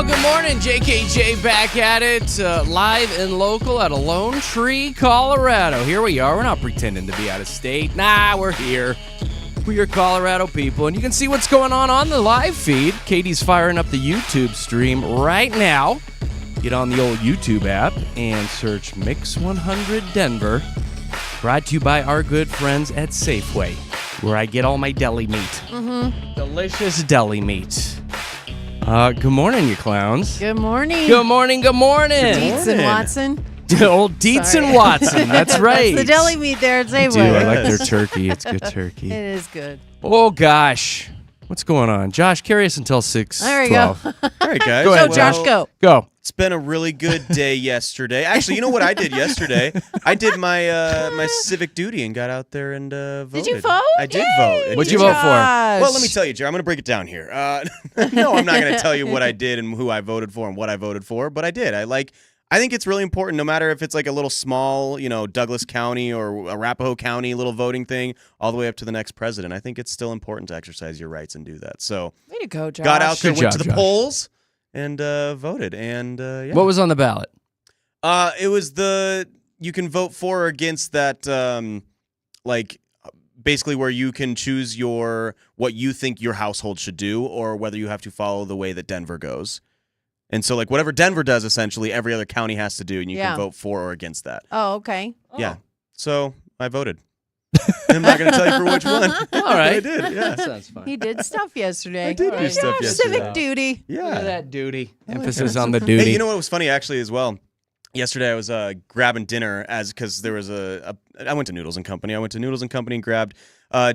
Oh, good morning. JKJ back at it, live and local out of Lone Tree, Colorado. Here we are. We're not pretending to be out of state. Nah, we're here. We're Colorado people, and you can see what's going on the live feed. Katie's firing up the YouTube stream right now. Get on the old YouTube app and search Mix 100 Denver. Brought to you by our good friends at Safeway, where I get all my deli meat. Mm-hmm. Delicious deli meat. Good morning, you clowns. Good morning. Good morning, good morning. Dietz and Watson. Old Dietz and Watson, that's right. That's the deli meat there at Safeway. Dude, I like their turkey. It's good turkey. It is good. Oh, gosh. What's going on? Josh, carry us until 6:12. There we go. All right, guys. Go ahead, So, Josh, go. Go. It's been a really good day yesterday. Actually, you know what I did yesterday? I did my my civic duty and got out there and voted. Did you vote? I did Yay. vote. What'd you vote for? Well, let me tell you, Jerry. I'm going to break it down here. No, I'm not going to tell you what I did and who I voted for and what I voted for, but I did. I think it's really important, no matter if it's like a little small, Douglas County or Arapahoe County little voting thing, all the way up to the next president. I think it's still important to exercise your rights and do that. So, Way to go, Josh. got out there, Good went job, to the Josh. polls, and voted. And yeah. What was on the ballot? It was you can vote for or against that, basically where you can choose what you think your household should do, or whether you have to follow the way that Denver goes. And so, whatever Denver does, essentially, every other county has to do, and you can vote for or against that. Oh, okay. Yeah. So I voted. I'm not going to tell you for which one. All right. I did, yeah. That sounds fun. He did stuff yesterday. I did do stuff yesterday. Civic duty. Yeah. Look at that duty. I like Emphasis that. on the duty. Hey, you know what was funny, actually, as well? Yesterday I was grabbing dinner because there was I went to Noodles & Company. I went to Noodles & Company and grabbed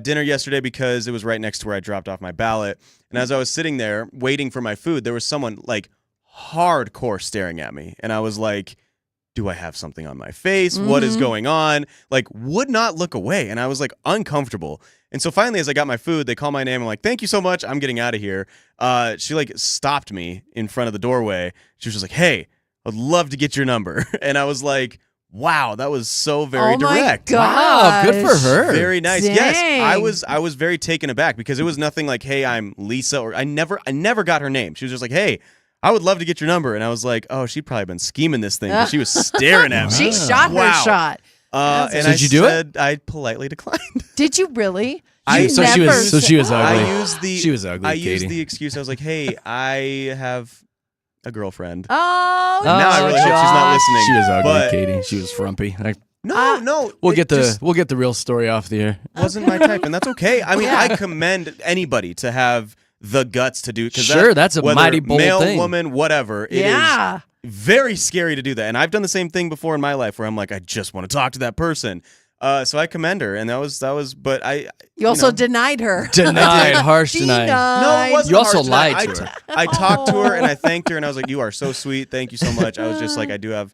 dinner yesterday because it was right next to where I dropped off my ballot. And as I was sitting there waiting for my food, there was someone hardcore staring at me. And I was like, do I have something on my face? Mm-hmm. What is going on? Would not look away. And I was uncomfortable. And so finally, as I got my food, they call my name. I'm like, thank you so much. I'm getting out of here. She stopped me in front of the doorway. She was just like, hey, I'd love to get your number. And I was like, wow, that was so very direct. My Wow, good for her. Very nice. Dang. Yes, I was very taken aback because it was nothing like, hey, I'm Lisa, or I never got her name. She was just like, hey, I would love to get your number. And I was like, oh, she'd probably been scheming this thing, but she was staring at me. She shot her shot. And Did you do it? I politely declined. Did you really? So she was ugly. She was ugly, I Katie. used the excuse. I was like, hey, I have a girlfriend. Oh, Now I really hope she's not listening. She was ugly, but Katie. She was frumpy. No. We'll it get the real story off the air. wasn't my type, and that's okay. I mean, I commend anybody to have the guts to do. Sure, that's a whether mighty bold male, thing. woman, whatever. It is very scary to do that, and I've done the same thing before in my life where I'm like, I just want to talk to that person. So I commend her, and that was. But You also denied her. Denied, harsh denied. No, it wasn't. You also harsh. lied to her. I talked to her and I thanked her, and I was like, "You are so sweet. Thank you so much." I was just like, "I do have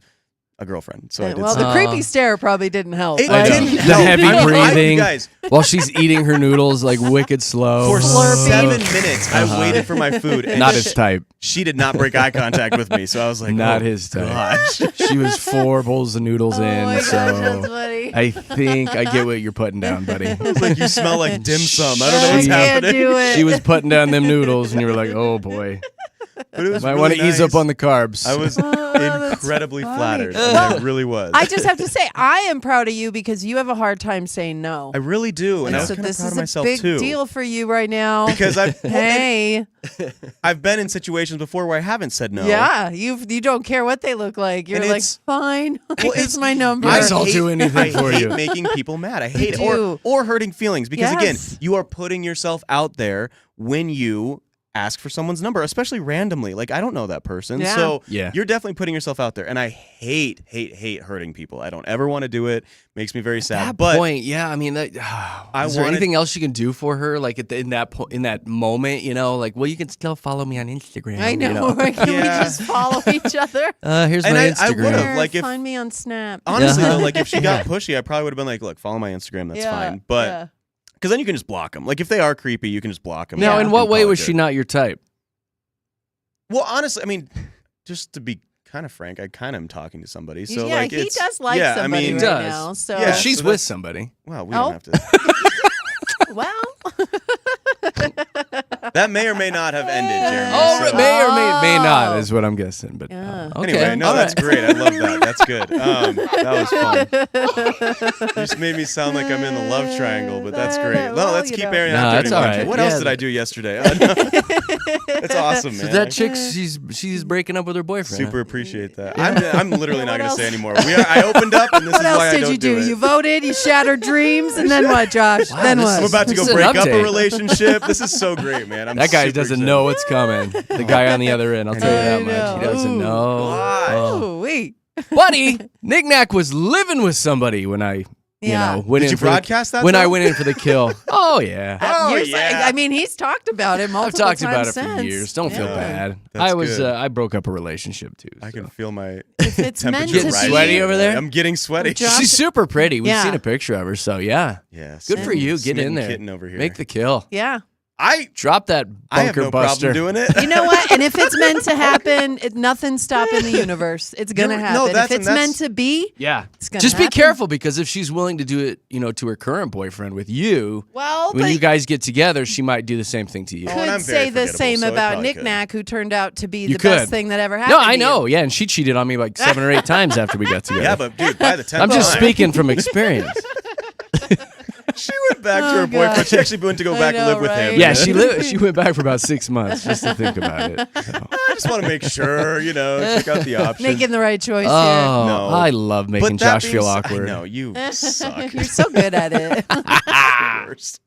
a girlfriend," so I did. Well, the creepy stare probably didn't help. It right? didn't The help. heavy You breathing guys, while she's eating her noodles wicked slow. for Slurping. 7 minutes, I waited for my food, and Not his type. she did not break eye contact with me. So I was like, Not oh, his type. gosh. She was 4 bowls of noodles Oh in, my gosh, so that's funny. I think I get what you're putting down, buddy. It's like, you smell like dim sum. I don't know what's She- can't happening. do it. She was putting down them noodles, and you were like, "Oh boy, But it was might really want to ease up nice. on the carbs." I was that's incredibly funny. flattered. I really was. I just have to say, I am proud of you because you have a hard time saying no. I really do, and I was so kind of this proud is of a myself big too. deal for you right now. Because Hey, I've been in situations before where I haven't said no. yeah, you don't care what they look like. You're And like, it's- fine, Well, here's my number. Yes, I'll do anything for I hate you. making people mad. I hate it. do. Or hurting feelings. Because again, Yes. you are putting yourself out there when you ask for someone's number, especially randomly. Like, I don't know that person. Yeah. So Yeah. you're definitely putting yourself out there. And I hate hurting people. I don't ever want to do it. Makes me very sad. That But point, yeah. I mean, is there anything else you can do for her, in that moment? Well, you can still follow me on Instagram. I know. Right? Can we Yeah. just follow each other? Here's And my I Instagram. would've, Or like, if- find me on Snap. honestly, Uh-huh. though, like, if she got pushy, I probably would have been like, look, follow my Instagram. That's fine. But because then you can just block them. Like, if they are creepy, you can just block them. Now, Yeah. in what way was she not your type? Well, honestly, I mean, just to be kind of frank, I kind of am talking to somebody. So yeah, like, he it's, does like yeah, somebody I mean, right does. now. So Yeah. She's so with that's- somebody. Well, we Oh. don't have to. well, That may or may not have ended, Jeremy. Oh, so- may or may not is what I'm guessing. But Yeah. okay. Anyway, no, all that's right. great. I love that. That's good. That was fun. You just made me sound like I'm in the love triangle, but that's great. Well, Well, let's you keep know. airing No, out that's dirty all laundry. right. What Yeah. else did I do yesterday? That's awesome, man. So that chick, she's breaking up with her boyfriend. Super appreciate that. I'm literally not What going to say else? anymore. I opened up, and this What is else why I did don't you do? it. You voted, you shattered dreams, and then what, Josh? Wow, then this what? I'm about to This go is an break up a update. relationship. This is so great, man. I'm That guy super doesn't excited. know what's coming. The guy on the other end, I'll tell you that I much. He know. doesn't Ooh. know. Gosh. Oh. Oh, wait. Buddy, Nick Nack was living with somebody when I, Yeah. went Did in you for the- broadcast that, when I though? went in for the kill. Oh yeah, Oh, Years- yeah. I mean, he's talked about it I've multiple talked about times it for since. years. Don't feel Yeah. bad. That's I was good. I broke up a relationship too. I can so. feel my If it's meant temperature to Getting rising. sweaty over there? I'm getting sweaty. Josh- She's super pretty. We've Yeah. seen a picture of her, so yeah. Yeah, Good for you. Get in smitten there. Kitten over here. Make the kill. Yeah. Drop that I have bunker no buster. problem doing it. You know what? And if it's meant to happen, nothing's stopping the universe. It's gonna No, happen. that's- if it's and meant that's- to be, Yeah. it's gonna Just be happen. careful because if she's willing to do it, to her current boyfriend with you, Well, when but you guys get together, she might do the same thing to you. Oh, and I'm could very say the forgettable, same so I about probably Nick could. Nack, who turned out to be You the best could. thing that ever happened. No, I to know. you. Yeah, and she cheated on me like 7 or 8 times after we got together. Yeah, but dude, by the 10th I'm just time, speaking from experience. she went back to Oh, her boyfriend. gosh. She actually went to go I back and know, live with him. right? Yeah, she went back for about 6 months just to think about it. So. I just want to make sure, check out the options. Making the right choice Oh, No. I love making But that Josh feel being s- awkward. I know you here. suck. You're so good at it. The worst.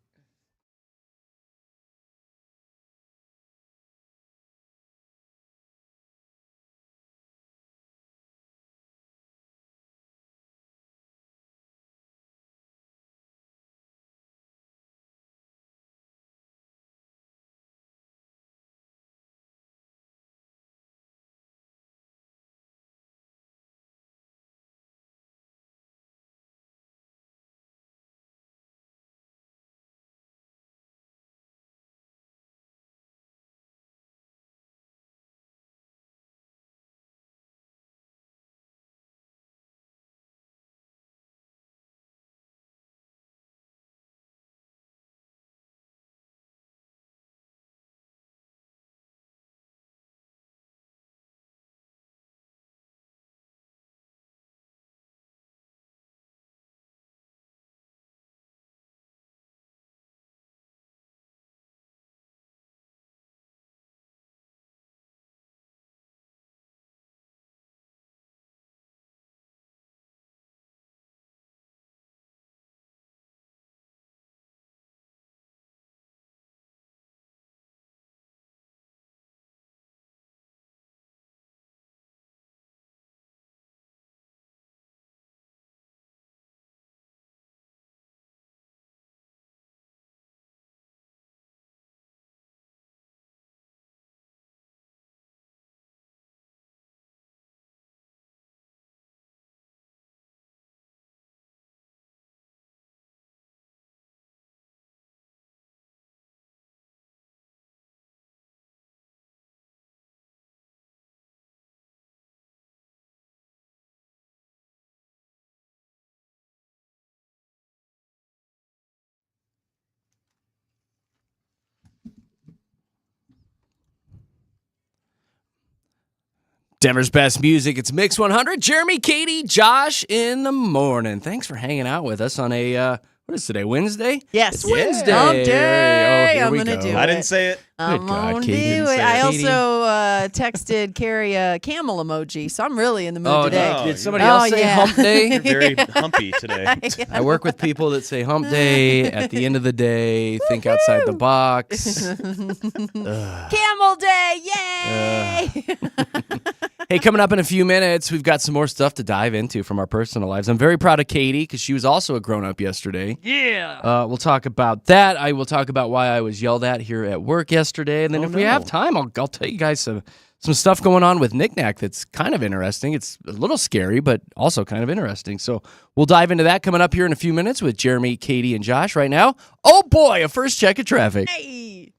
Denver's best music. It's Mix 100. Jeremy, Katy, Josh in the morning. Thanks for hanging out with us on a, what is today, Wednesday? Yes. It's Wednesday. Hump Oh, day. here I'm we gonna go. do I it. didn't say it. I'm Good God, gonna Katy do didn't it. say I it. also texted Carrie a camel emoji, so I'm really in the mood Oh, today. no. did somebody Oh, else say yeah. hump day? You're very humpy today. I work with people that say hump day at the end of the day, think outside the box. Camel day, yay! Hey, coming up in a few minutes, we've got some more stuff to dive into from our personal lives. I'm very proud of Katy because she was also a grown-up yesterday. Yeah. We'll talk about that. I will talk about why I was yelled at here at work yesterday. And then if we have time, I'll tell you guys some stuff going on with Nick Nack that's kind of interesting. It's a little scary, but also kind of interesting. So we'll dive into that coming up here in a few minutes with Jeremy, Katy, and Josh right now. Oh, boy, a first check of traffic. Hey.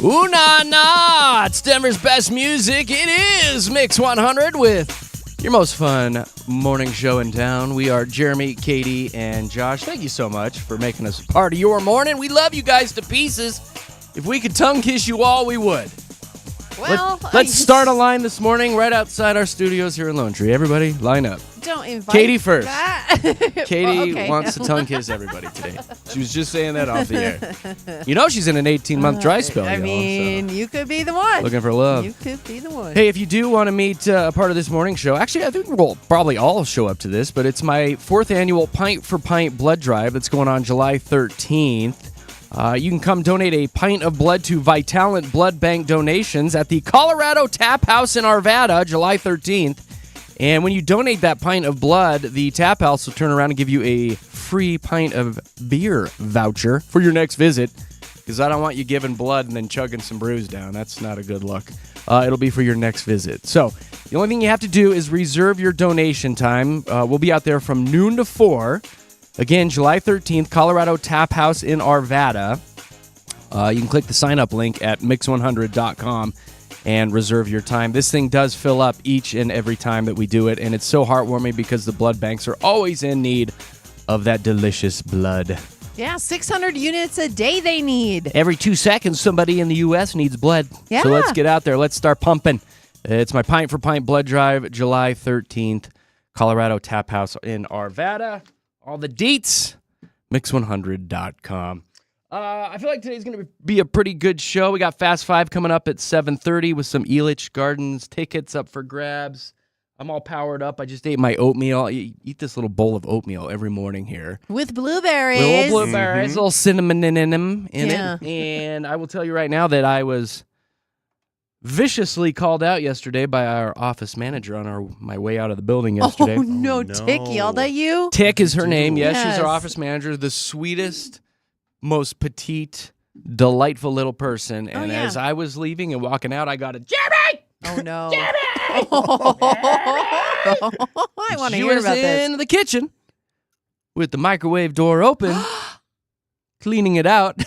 Ooh, nah, nah. It's Denver's best music. It is Mix 100 with your most fun morning show in town. We are Jeremy, Katy, and Josh. Thank you so much for making us a part of your morning. We love you guys to pieces. If we could tongue kiss you all, we would. Well, Let's start a line this morning right outside our studios here in Lone Tree. Everybody, line up. Don't invite Katy first. that. Katy Well, okay. wants to tongue kiss everybody today. She was just saying that off the air. You know she's in an 18-month dry spell, I y'all, mean, so you could be the one. looking for love. You could be the one. Hey, if you do want to meet a part of this morning show, actually, I think we'll probably all show up to this, but it's my 4th annual Pint for Pint blood drive that's going on July 13th. You can come donate a pint of blood to Vitalent Blood Bank donations at the Colorado Tap House in Arvada, July 13th. And when you donate that pint of blood, the Tap House will turn around and give you a free pint of beer voucher for your next visit, because I don't want you giving blood and then chugging some brews down. That's not a good look. It'll be for your next visit. So the only thing you have to do is reserve your donation time. We'll be out there from noon to 4. Again, July 13th, Colorado Tap House in Arvada. You can click the sign-up link at mix100.com and reserve your time. This thing does fill up each and every time that we do it, and it's so heartwarming because the blood banks are always in need of that delicious blood. Yeah, 600 units a day they need. Every 2 seconds, somebody in the U.S. needs blood. Yeah. So let's get out there. Let's start pumping. It's my Pint for Pint blood drive, July 13th, Colorado Tap House in Arvada. All the deets, mix100.com. I feel like today's going to be a pretty good show. We got Fast Five coming up at 7:30 with some Elitch Gardens tickets up for grabs. I'm all powered up. I just ate my oatmeal. I eat this little bowl of oatmeal every morning here. With blueberries. Little blueberries, little cinnamon in them Yeah. it. And I will tell you right now that I was viciously called out yesterday by our office manager on my way out of the building yesterday. Oh, no, no. Tick yelled at you? Tick is her name. Yes, she's Yes. our office manager, the sweetest, most petite, delightful little person. And yeah. as I was leaving and walking out, I got a Jeremy! Oh, no. Jeremy! I want to She hear was about this. in the kitchen with the microwave door open, cleaning it out.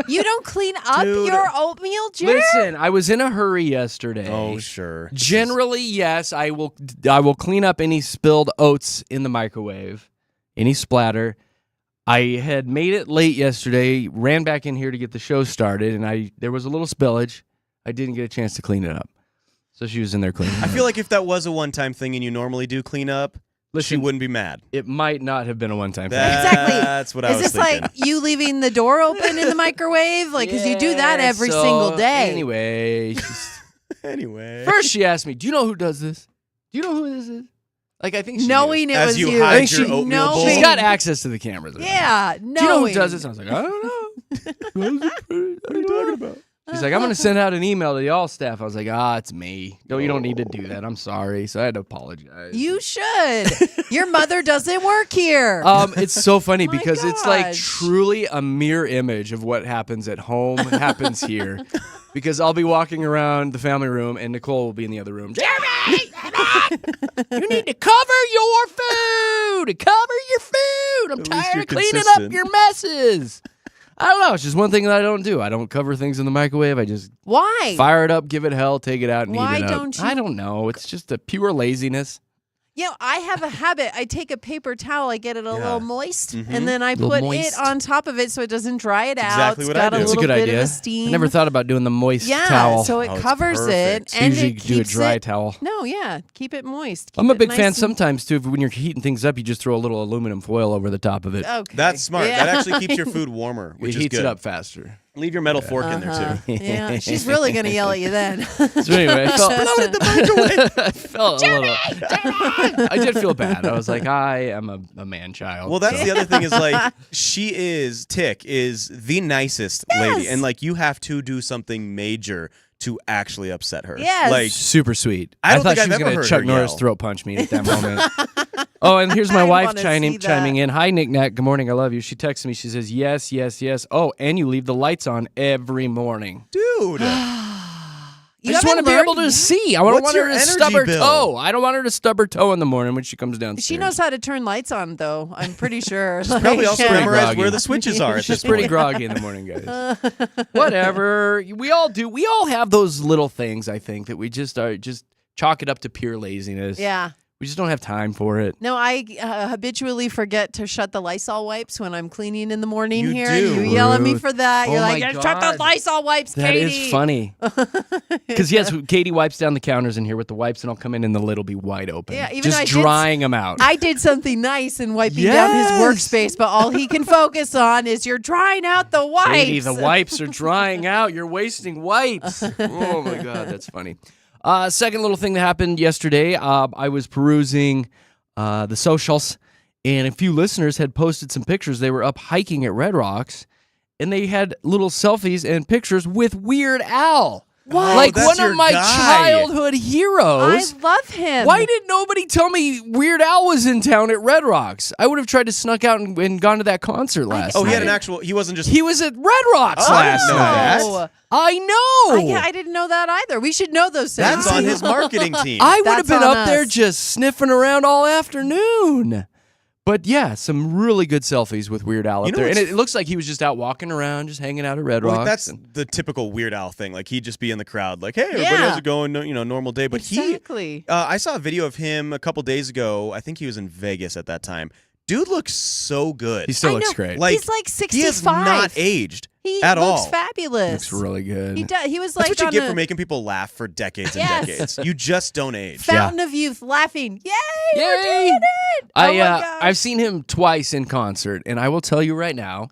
You don't clean up Dude. your oatmeal, Jerry? Listen, I was in a hurry yesterday. Oh, sure. Generally, yes, I will clean up any spilled oats in the microwave, any splatter. I had made it late yesterday, ran back in here to get the show started, and there was a little spillage. I didn't get a chance to clean it up. So she was in there cleaning it I up. feel like if that was a one-time thing and you normally do clean up, she Listen, wouldn't be mad. it might not have been a one-time thing. Exactly. That's what I Is was this thinking. like you leaving the door open in the microwave? Like, because you do that every single day. Anyway, Anyway. first she asked me, "Do you know who does this? Do you know who this is?" Like, I think she knew. Knowing it As was you you. hide I think your she- oatmeal bowl. She's got access to the cameras. Yeah, Do you know who knowing. does this? I was like, I don't know. What are you talking about? She's like, I'm going to send out an email to the all staff. I was like, it's me. No, you don't need to do that. I'm sorry. So I had to apologize. You should. Your mother doesn't work here. It's so funny My because it's like gosh. truly a mirror image of what happens at home happens here. Because I'll be walking around the family room and Nicole will be in the other room. Jeremy! You need to cover your food! Cover your food! I'm At least tired you're of cleaning up consistent. your messes. I don't know. It's just one thing that I don't do. I don't cover things in the microwave. I just Why? fire it up, give it hell, take it out, and Why eat it up. don't you- I don't know. It's just a pure laziness. You know, I have a habit. I take a paper towel, I get it a little moist, Mhm. and then I Little put moist. it on top of it so it doesn't dry it out. exactly It's what I got do. a That's That's a little good bit idea. of a steam. I never thought about doing the moist yeah, towel. so it Oh, it's covers perfect. it and Usually it do a keeps dry it. towel. No, yeah, keep it moist. I'm Keep a it big nice fan and- sometimes, too, when you're heating things up, you just throw a little aluminum foil over the top of it. Okay. That's smart. Yeah. That actually keeps your food warmer, It which is heats good. it up faster. Leave your metal fork in there, Uh-huh. too. Yeah, she's really going to yell at you then. So anyway, I felt, Exploded the microwave. I felt a little... I did feel bad. I was like, I am a man-child. Well, that's so- the other thing is like Tick is the nicest lady, Yes. and like you have to do something major to actually upset her. Yes. Like super sweet. I don't thought think she was I've ever gonna heard Chuck her Norris yell. throat punch me at that moment. Oh, and here's my I wife wanna see chiming that. in. Hi, Nick Nack. Good morning. I love you. She texts me. She says, yes, yes, yes. Oh, and you leave the lights on every morning. dude. You You I just want to haven't be able learned? to see. I don't What's want her your to energy stub her bill? toe. I don't want her to stub her toe in the morning when she comes downstairs. She knows how to turn lights on, though. I'm pretty sure. She's Probably also pretty memorize groggy. where the switches are at She's this pretty point. groggy in the morning, guys. Whatever. We all do. We all have those little things, I think, that we just chalk it up to pure laziness. Yeah. We just don't have time for it. No, I habitually forget to shut the Lysol wipes when I'm cleaning in the morning You here. do. And you yell at me Rude. for that. Oh You're like, my "Just shut God. the Lysol wipes, That Katie." is funny. Because, yes, Katie wipes down the counters in here with the wipes, and I'll come in and the lid will be wide open. Yeah, even just though I did drying them out. I did something nice in wiping down his Yes. workspace, but all he can focus on is you're drying out the wipes. Katie, the wipes are drying out. You're wasting wipes. Oh, my God. That's funny. Second little thing that happened yesterday, I was perusing the socials, and a few listeners had posted some pictures. They were up hiking at Red Rocks, and they had little selfies and pictures with Weird Al. What? Like that's one of your my guy. childhood I heroes. love him. Why did nobody tell me Weird Al was in town at Red Rocks? I would have tried to snuck out and gone to that concert last Oh, night. he had an actual. He wasn't just. He was at Red Rocks Oh, I last didn't know night. that. Oh. I know. I didn't know that either. We should know those things. That's on his marketing team. I would have That's been on up there us. just sniffing around all afternoon. But yeah, some really good selfies with Weird Al up You know there. And what's- it looks like he was just out walking around, just hanging out at Red Well, Rocks. that's and- the typical Weird Al thing. Like he'd just be in the crowd, like, "Hey, everybody, Yeah. how's it going? Normal day." But Exactly. I saw a video of him a couple days ago. I think he was in Vegas at that time. Dude looks so good. he still I looks know. great. Like, He's like 65. He has not aged He at looks all. fabulous. looks really good. He does. He was That's like what you on get a for making people laugh for decades and Yes. decades. You just don't age. fountain of youth, laughing. Yay! We're Yay! doing it! Oh my gosh. I've seen him twice in concert, and I will tell you right now,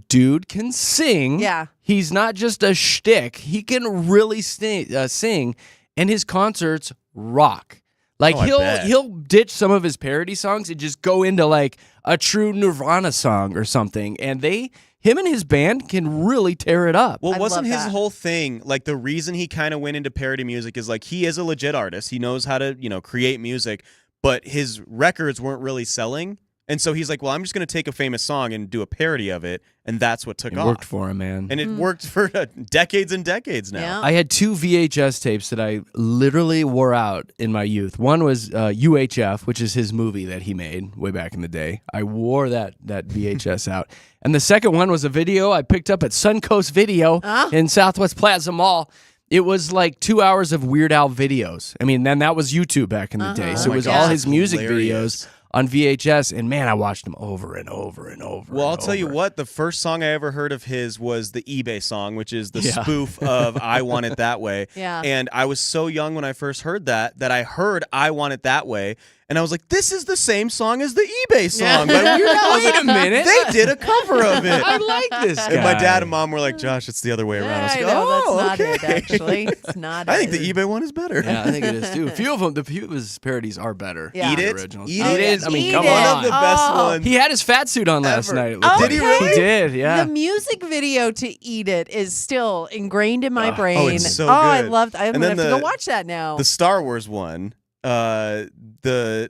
dude can sing. Yeah. He's not just a shtick. He can really sing, and his concerts rock. Like Oh, I bet. he'll ditch some of his parody songs and just go into like a true Nirvana song or something, and him and his band can really tear it up. Well, I wasn't love his that. whole thing like the reason he kind of went into parody music is like he is a legit artist. He knows how to, create music, but his records weren't really selling. And so he's like, well, I'm just going to take a famous song and do a parody of it. And that's what took It off. worked for him, man. And it worked for decades and decades now. Yeah. I had 2 VHS tapes that I literally wore out in my youth. One was UHF, which is his movie that he made way back in the day. I wore that VHS out. And the second one was a video I picked up at Suncoast Video in Southwest Plaza Mall. It was like 2 hours of Weird Al videos. I mean, then that was YouTube back in the day. So Oh it my was God, all that's his music hilarious. videos on VHS. And man, I watched them over and over and over. Well, and I'll tell you over. what, the first song I ever heard of his was the eBay song, which is the Yeah. spoof of I Want It That Way. Yeah. And I was so young when I first heard that I heard I Want It That Way. And I was like, this is the same song as the eBay song. By Weird Al. I was Wait like, a minute. They did a cover of it. I like this guy. And my dad and mom were like, Josh, it's the other way around. I was I like, know, oh, that's okay. not it, actually. It's not I it. think the eBay one is better. Yeah, I think it is too. A few of his parodies are better. Yeah. Eat than It? the originals. Eat Eat It? It. I mean, Eat come It. One on. of the best Oh. ones. He had his fat suit on last Ever. night. It Oh, looked Did he good. really? He did, yeah. The music video to Eat It is still ingrained in my brain. oh, it's so I good. loved. I'm And gonna then have to the- go watch that now. The Star Wars one, the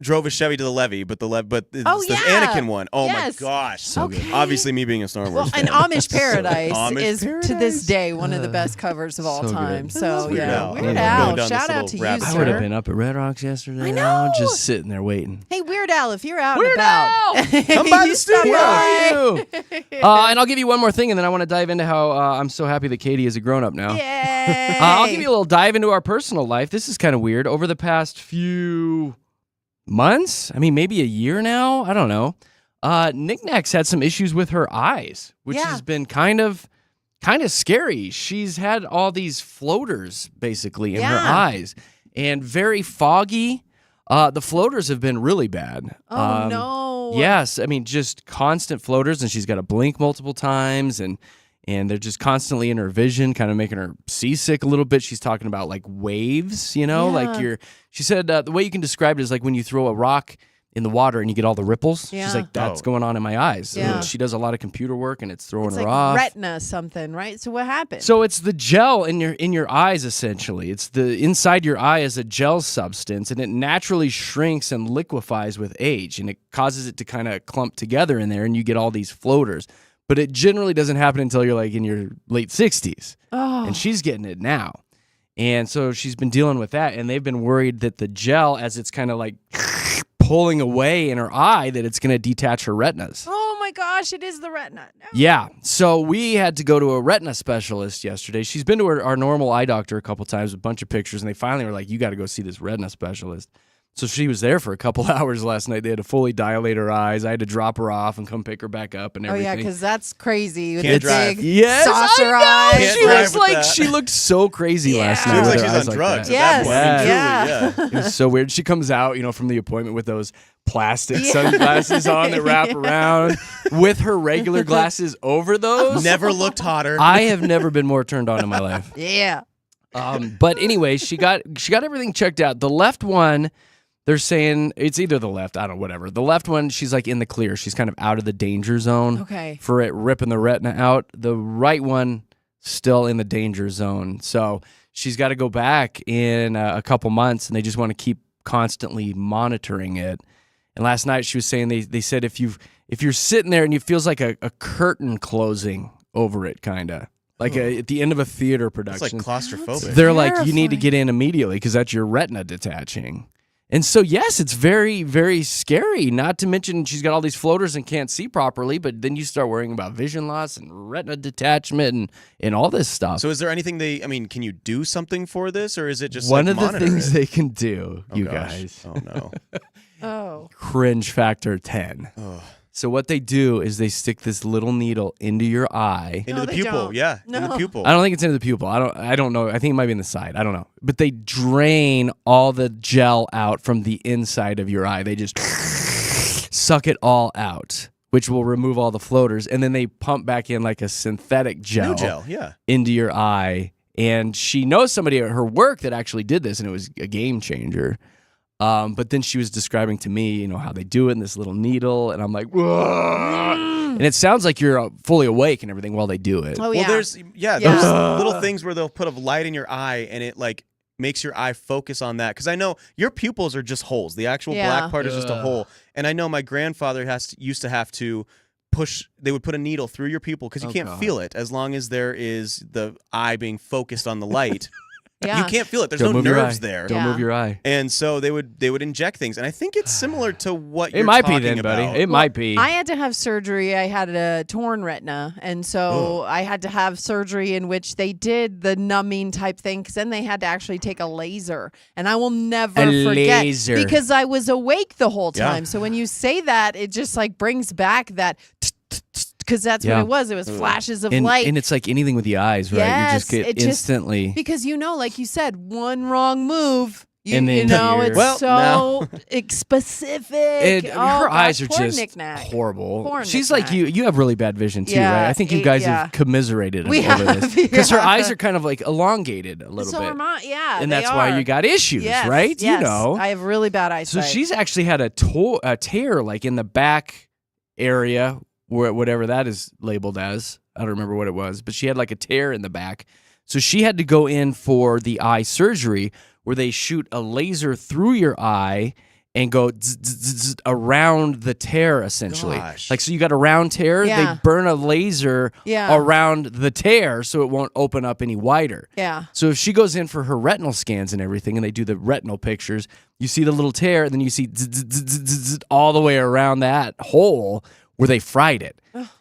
drove a Chevy to the levee, but it's Oh, the yeah. Anakin one. Oh Yes. my gosh. So good. Okay. Obviously, me being a Star Wars Well, fan. and Amish Paradise Amish is to Paradise. this day one of the best covers of all So good. time. That's So Weird yeah, Al. Weird Going Al. down Shout this out little to you, rabbit I hole. would have sir. been up at Red Rocks yesterday. I know. Just sitting there waiting. Hey, Weird Al, if you're out Weird and about, Al! Come by the you stop studio. by. And I'll give you one more thing, and then I want to dive into how I'm so happy that Katie is a grown-up now. Yay! I'll give you a little dive into our personal life. This is kind of weird. Over the past few months, I mean, maybe a year now, I don't know, Knickknack's had some issues with her eyes, which Yeah. has been kind of scary. She's had all these floaters, basically, in her Yeah. eyes, and very foggy. The floaters have been really bad. Oh no! Yes, I mean, just constant floaters, and she's got to blink multiple times, and they're just constantly in her vision, kind of making her seasick a little bit. She's talking about like waves, Yeah. she said the way you can describe it is like when you throw a rock in the water and you get all the ripples. Yeah. She's like, that's Oh. going on in my eyes. Yeah. And she does a lot of computer work, and it's throwing It's her like off. retina something, right? So what happened? So it's the gel in your eyes, essentially. It's the inside your eye is a gel substance, and it naturally shrinks and liquefies with age, and it causes it to kind of clump together in there, and you get all these floaters. But it generally doesn't happen until you're like in your late 60s, oh, and she's getting it now. And so she's been dealing with that, and they've been worried that the gel, as it's kind of like pulling away in her eye, that it's going to detach her retinas. Oh my gosh, it is the retina. No. Yeah, so we had to go to a retina specialist yesterday. She's been to our normal eye doctor a couple times with a bunch of pictures, and they finally were like, you got to go see this retina specialist. So she was there for a couple hours last night. They had to fully dilate her eyes. I had to drop her off and come pick her back up and everything. Oh, yeah, because that's crazy. With Can't the drive. big Yes, saucer I know. eyes. Can't She drive looks with like that. she looked so crazy last Yeah. night. She looks with like her she's eyes on like drugs that. at that point. Yes, Truly, It was so weird. She comes out, from the appointment with those plastic sunglasses on that wrap around with her regular glasses over those. Never looked hotter. I have never been more turned on in my life. Yeah. But anyway, she got everything checked out. The left one, they're saying it's either the left, I don't know, whatever. The left one, she's like in the clear. She's kind of out of the danger zone Okay. for it ripping the retina out. The right one, still in the danger zone. So she's got to go back in a couple months, and they just want to keep constantly monitoring it. And last night she was saying they said if you're sitting there and it feels like a curtain closing over it, kind of. Like at the end of a theater It's production. like claustrophobic. They're like, you need to terrifying. get in immediately because that's your retina detaching. And so, yes, it's very, very scary. Not to mention she's got all these floaters and can't see properly, but then you start worrying about vision loss and retina detachment and all this stuff. So is there anything can you do something for this, or is it just one like of the monitor things it? they can do, Oh, you gosh. guys, Oh no. Oh. cringe factor 10. Ugh. So what they do is they stick this little needle into your eye. Into No, the they pupil, don't. yeah. In the No. pupil. I don't think it's into the pupil. I don't know. I think it might be in the side. I don't know. But they drain all the gel out from the inside of your eye. They just suck it all out, which will remove all the floaters. And then they pump back in like a synthetic New gel, yeah. into your eye. And she knows somebody at her work that actually did this, and it was a game changer. But then she was describing to me, how they do it in this little needle, and I'm like, whoa. And it sounds like you're fully awake and everything while they do it. Oh, Well, yeah. there's Yeah. little things where they'll put a light in your eye, and it like makes your eye focus on that. Because I know your pupils are just holes. The actual Yeah. black part is just a Ugh. hole. And I know my grandfather used to have to push. They would put a needle through your pupil because you Oh, can't God. feel it as long as there is the eye being focused on the light. Yeah. You can't feel it. There's Don't no move your nerves eye. there. Don't Yeah. move your eye. And so they would inject things, and I think it's similar to what It you're might be talking then, buddy. about. It might be. I had to have surgery. I had a torn retina, and so I had to have surgery in which they did the numbing type thing, because then they had to actually take a laser, and I will never A forget laser. because I was awake the whole Yeah. time. So when you say that, it just like brings back that because that's Yeah. what it was. It was flashes of and, light. and it's like anything with the eyes, right? You Yes, just get it just- instantly. Because like you said, one wrong move, And then you're- it's Well, so specific. And Oh, her gosh, eyes are poor just knick-knack. horrible. Poor She's like knick-knack. you have really bad vision too, Yeah, right? I think you guys yeah. have commiserated We over have, this because her yeah. eyes are kind of like elongated a little So bit, am I, yeah, and they that's why are. you got issues, Yes, right? Yes. You know. I have really bad So eyesight. she's actually had a tear like in the back area, where whatever that is labeled as. I don't remember what it was, but she had like a tear in the back. So she had to go in for the eye surgery where they shoot a laser through your eye and go zzz, zzz, zzz, around the tear, essentially. Gosh. Like, so you got a round tear, Yeah. they burn a laser Yeah. around the tear so it won't open up any wider. Yeah. So if she goes in for her retinal scans and everything, and they do the retinal pictures, you see the little tear, and then you see zzz, zzz, zzz, zzz, zzz, all the way around that hole where they fried it.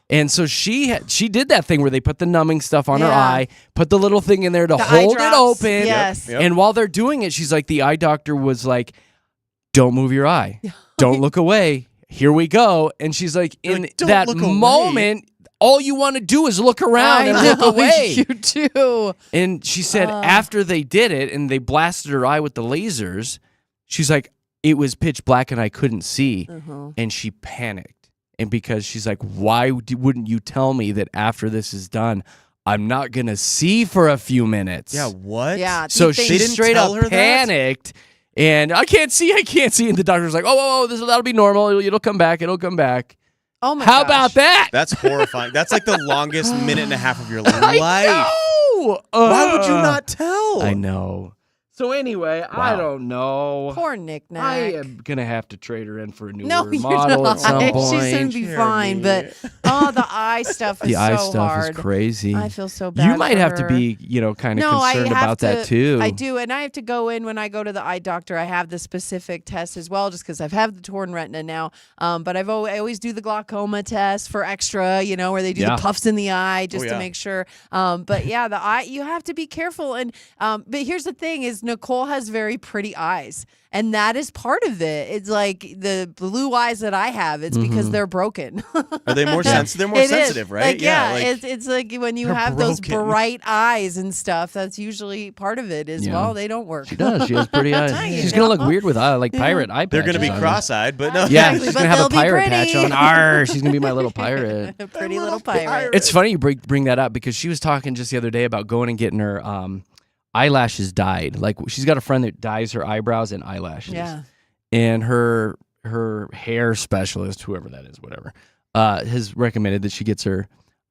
And so she did that thing where they put the numbing stuff on her Yeah. eye, put the little thing in there to The eye hold it drops. open. Yes. Yep. And while they're doing it, she's like, the eye doctor was like, don't move your eye. Don't look away. Here we go. And she's like, You're in like, "Don't that look away." moment, all you want to do is look around and look away. You do. And she said after they did it and they blasted her eye with the lasers, she's like, it was pitch black and I couldn't see. And she panicked. And because she's like, why wouldn't you tell me that after this is done, I'm not going to see for a few minutes? Yeah, what? Yeah. So you think- she didn't straight tell up her that? panicked. And I can't see. And the doctor's like, oh, that'll be normal. It'll come back. Oh my How gosh. about that? That's horrifying. That's like the longest minute and a half of your life. I know. Why would you not tell? I know. So anyway, I Wow. don't know. Poor knick-knack. I am gonna have to trade her in for a newer No, you're model not. at some She's point. gonna be fine, but the eye stuff is The eye so stuff hard. is crazy. I feel so bad. You might for have to her. be, kind of No, I concerned have about that to- too. I do, and I have to go in when I go to the eye doctor. I have the specific test as well, just because I've had the torn retina now. But I always do the glaucoma test for extra, where they do Yeah. the puffs in the eye just to yeah. make sure. But yeah, the eye, you have to be careful. And but here's the thing: is Nicole has very pretty eyes. And that is part of it. It's like the blue eyes that I have. It's because they're broken. Are they more sensitive? They're more It is. sensitive, right? Like, yeah, like, it's like when you they're have those broken. bright eyes and stuff. That's usually part of it. Is Yeah. well, they don't work. She does. She has pretty eyes. You She's gonna know? look weird with pirate eye they're going to patches be on. cross-eyed, but no. Yeah, Exactly, she's but gonna have a they'll be pirate patch pretty. on. Arr, she's gonna be my little pirate. A pretty little pirate. It's funny you bring that up because she was talking just the other day about going and getting her eyelashes dyed. Like she's got a friend that dyes her eyebrows and eyelashes. Yeah. And her hair specialist, whoever that is, whatever, has recommended that she gets her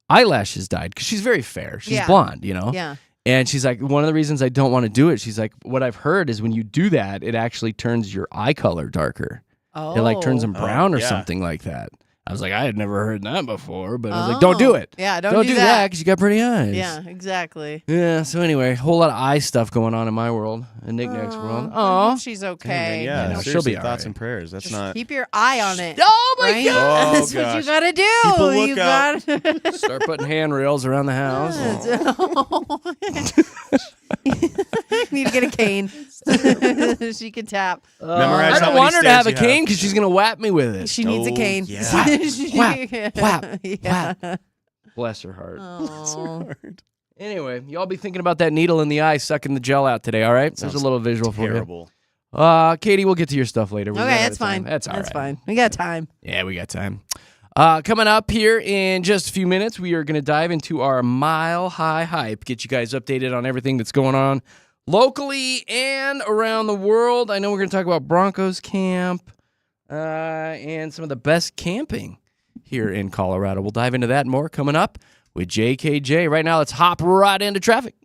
eyelashes dyed because she's very fair. She's Yeah. blonde, Yeah. And she's like, one of the reasons I don't want to do it, she's like, what I've heard is when you do that, it actually turns your eye color darker. Oh. It like turns them brown or yeah. something like that. I was like, I had never heard that before, but I was like, don't do it. Yeah, Don't do that because you got pretty eyes. Yeah, exactly. Yeah. So anyway, whole lot of eye stuff going on in my world and Nick Nack's world. I Oh. hope she's okay. Yeah, You know, she'll seriously, be all thoughts right. and prayers. That's Just not. keep your eye on it. Oh my right? God. That's what you gosh. gotta do. Keep a You lookout. gotta. Start putting handrails around the house. Need to get a cane. She can tap. Memorize I how don't many want her to have stairs a you have. cane because she's gonna whap me with it. She needs a Oh, cane. yeah. Whap, Yeah. Bless her heart. Oh. Anyway, y'all be thinking about that needle in the eye sucking the gel out today. All right, there's a Sounds little visual for you. Terrible. Katie, we'll get to your stuff later. We Okay, ran out that's of time. fine. That's all right. fine. We got time. Yeah, we got time. Coming up here in just a few minutes, we are going to dive into our Mile High Hype, get you guys updated on everything that's going on locally and around the world. I know we're going to talk about Broncos camp and some of the best camping here in Colorado. We'll dive into that and more coming up with JKJ. Right now, let's hop right into traffic.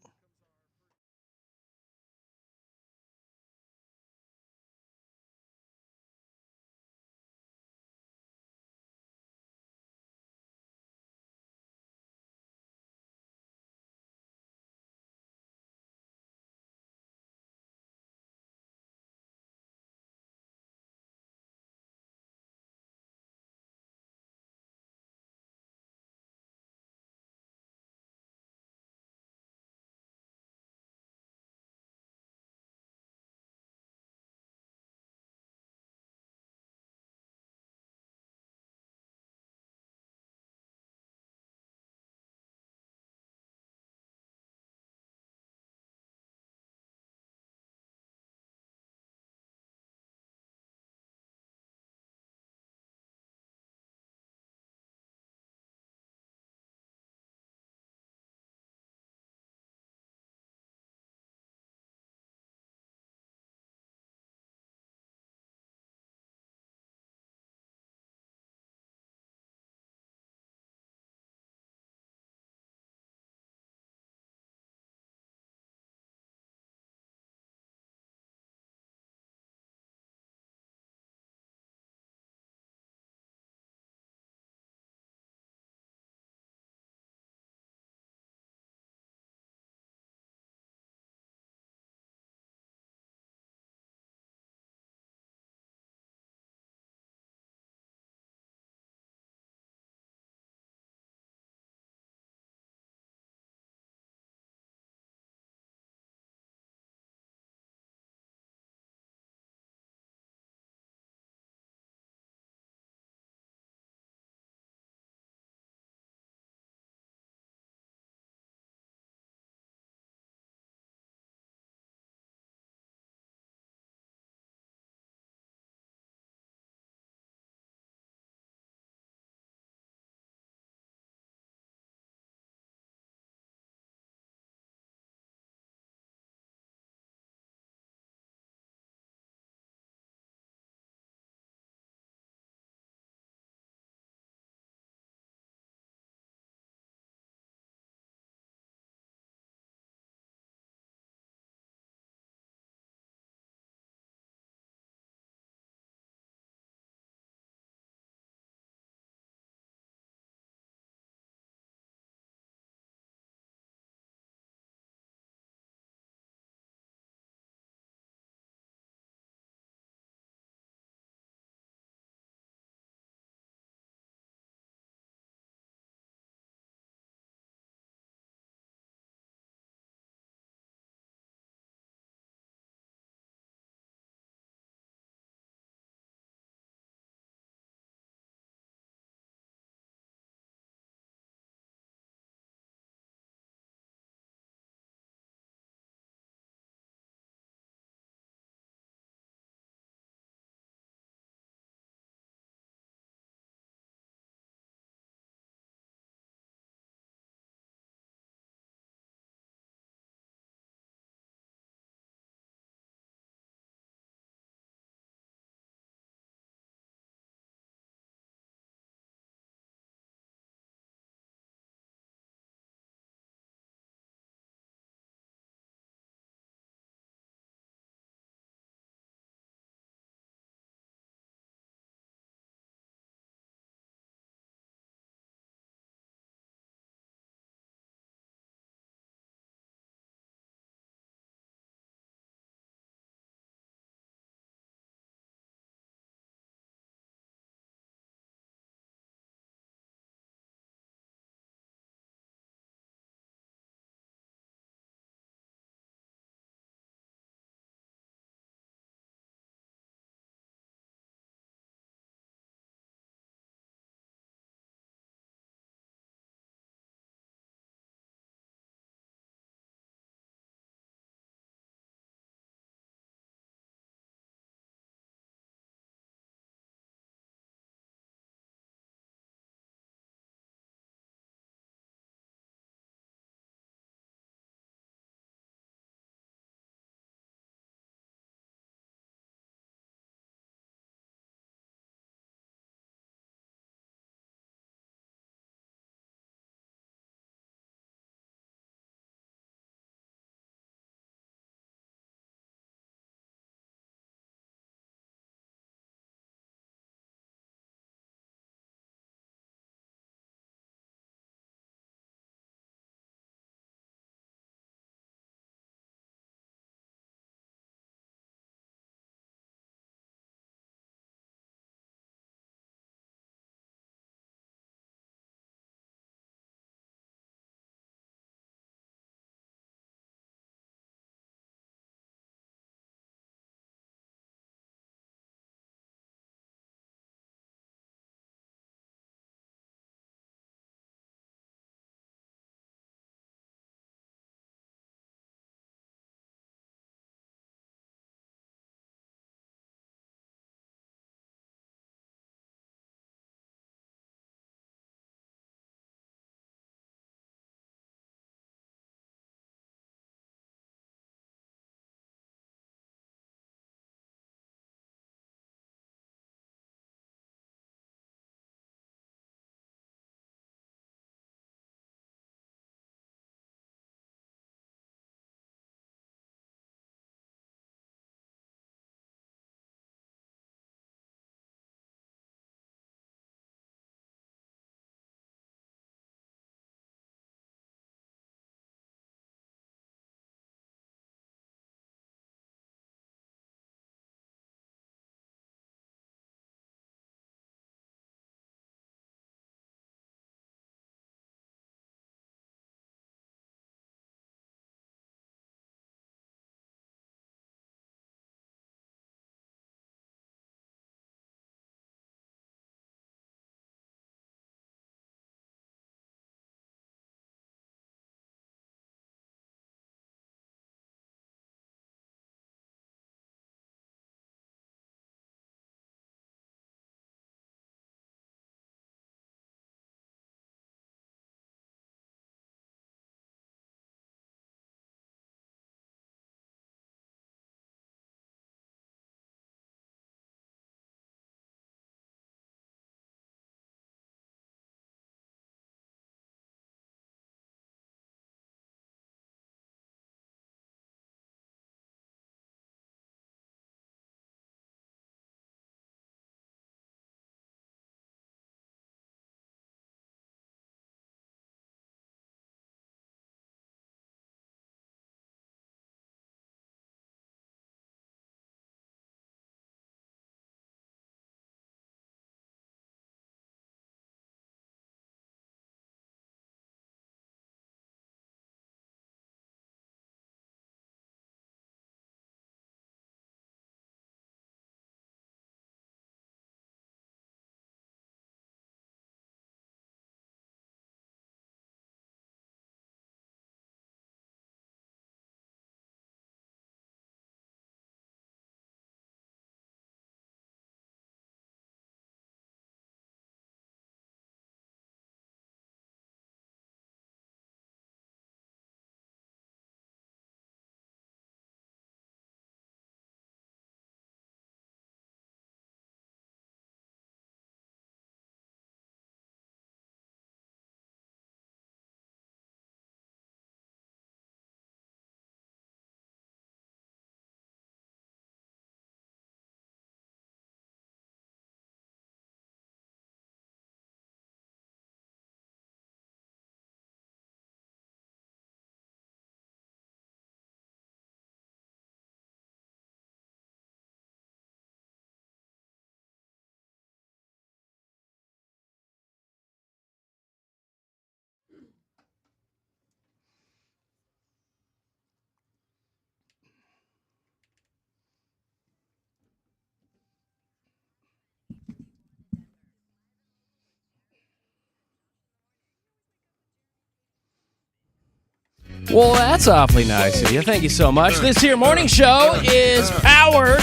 Well, that's awfully nice of you. Thank you so much. This here morning show is powered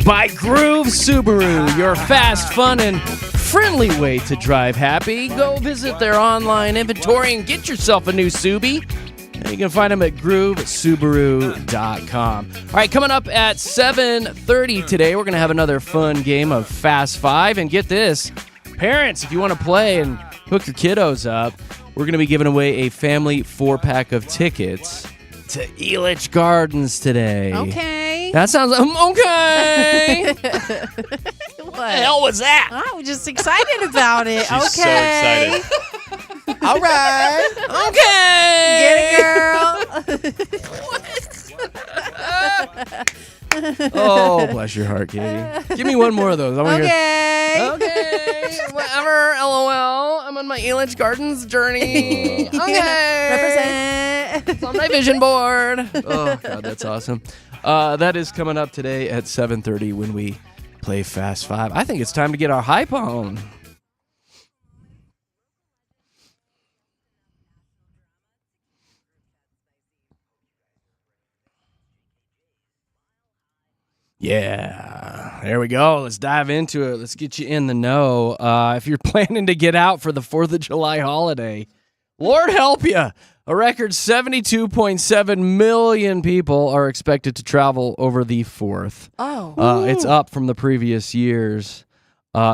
by Groove Subaru, your fast, fun, and friendly way to drive happy. Go visit their online inventory and get yourself a new Subi. You can find them at groovesubaru.com. All right, coming up at 7:30 today, we're going to have another fun game of Fast Five. And get this, parents, if you want to play and hook your kiddos up, we're going to be giving away a family 4-pack of tickets to Elitch Gardens today. Okay. That sounds okay. What the hell was that? I was just excited about it. She's okay. so excited. All right. Okay. Get it, girl. Oh, bless your heart, Katie. Give me one more of those. I want to hear. Okay. Whatever. LOL. I'm on my Elitch Gardens journey. Okay. Represent. It's on my vision board. Oh, God, that's awesome. That is coming up today at 7:30 when we play Fast Five. I think it's time to get our hype on. Yeah, there we go. Let's dive into it. Let's get you in the know. If you're planning to get out for the 4th of July holiday, Lord help you. A record 72.7 million people are expected to travel over the 4th. Oh. It's up from the previous years.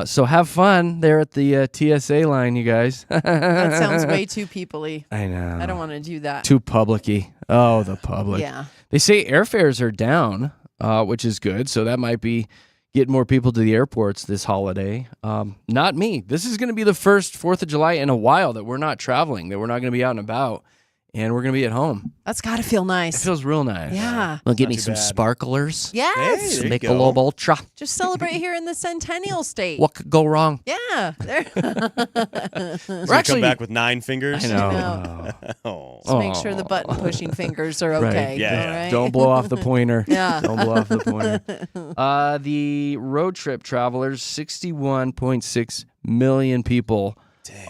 So have fun there at the TSA line, you guys. That sounds way too people-y. I know. I don't want to do that. Too public-y. Oh, the public. Yeah. They say airfares are down, which is good. So that might be getting more people to the airports this holiday. Not me. This is going to be the first 4th of July in a while that we're not traveling, that we're not going to be out and about, and we're going to be at home. That's got to feel It nice. feels real nice. Yeah. Well, give me too some bad. sparklers. Yes. There you Make a go. little ultra. Just celebrate here in the Centennial State. What could go wrong? Yeah. There. We're actually come back with 9 fingers. I know. Oh. Just make sure the button pushing fingers are Right. okay. Yeah, all yeah. right? Don't blow off the pointer. Yeah. Don't blow off the pointer. The road trip travelers, 61.6 million people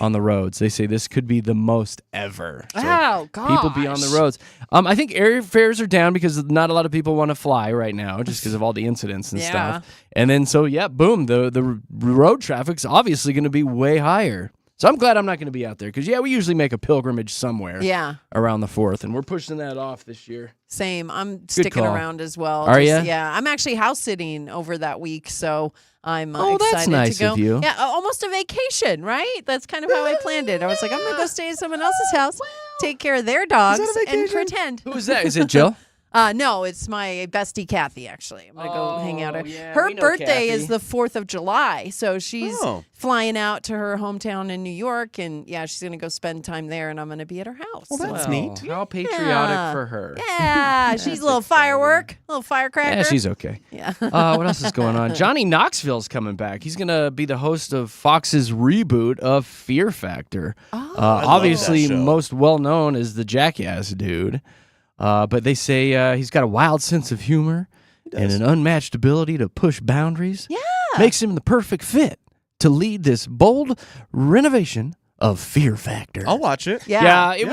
on the roads. They say this could be the most ever. So Wow, gosh. people be on the roads. I think airfares are down because not a lot of people want to fly right now just because of all the incidents and Yeah. stuff. And then boom, the road traffic's obviously going to be way higher. So I'm glad I'm not going to be out there because, we usually make a pilgrimage somewhere Yeah. around the 4th, and we're pushing that off this year. Same. I'm sticking call. around as well. Are ya? Yeah. I'm actually house sitting over that week, so I'm Oh, excited that's nice to go. of you. Yeah, almost a vacation, right? That's kind of how I planned it. I was like, I'm going to go stay at someone else's house, take care of their dogs, that a and vacation? pretend. Who is that? Is it Jill? No, it's my bestie Kathy. Actually, I'm gonna go hang out. Oh, yeah, Her we know birthday Kathy. is the 4th of July, so she's Oh. flying out to her hometown in New York, and she's gonna go spend time there, and I'm gonna be at her house. Well, that's Wow, neat. How patriotic Yeah. for her. Yeah, she's a little firework, a little firecracker. Yeah, she's okay. Yeah. What else is going on? Johnny Knoxville's coming back. He's going to be the host of Fox's reboot of Fear Factor. Oh. Obviously, that show. most well-known as the Jackass dude. But they say he's got a wild sense of humor and an unmatched ability to push boundaries. Yeah. Makes him the perfect fit to lead this bold renovation of Fear Factor. I'll watch it. Yeah. It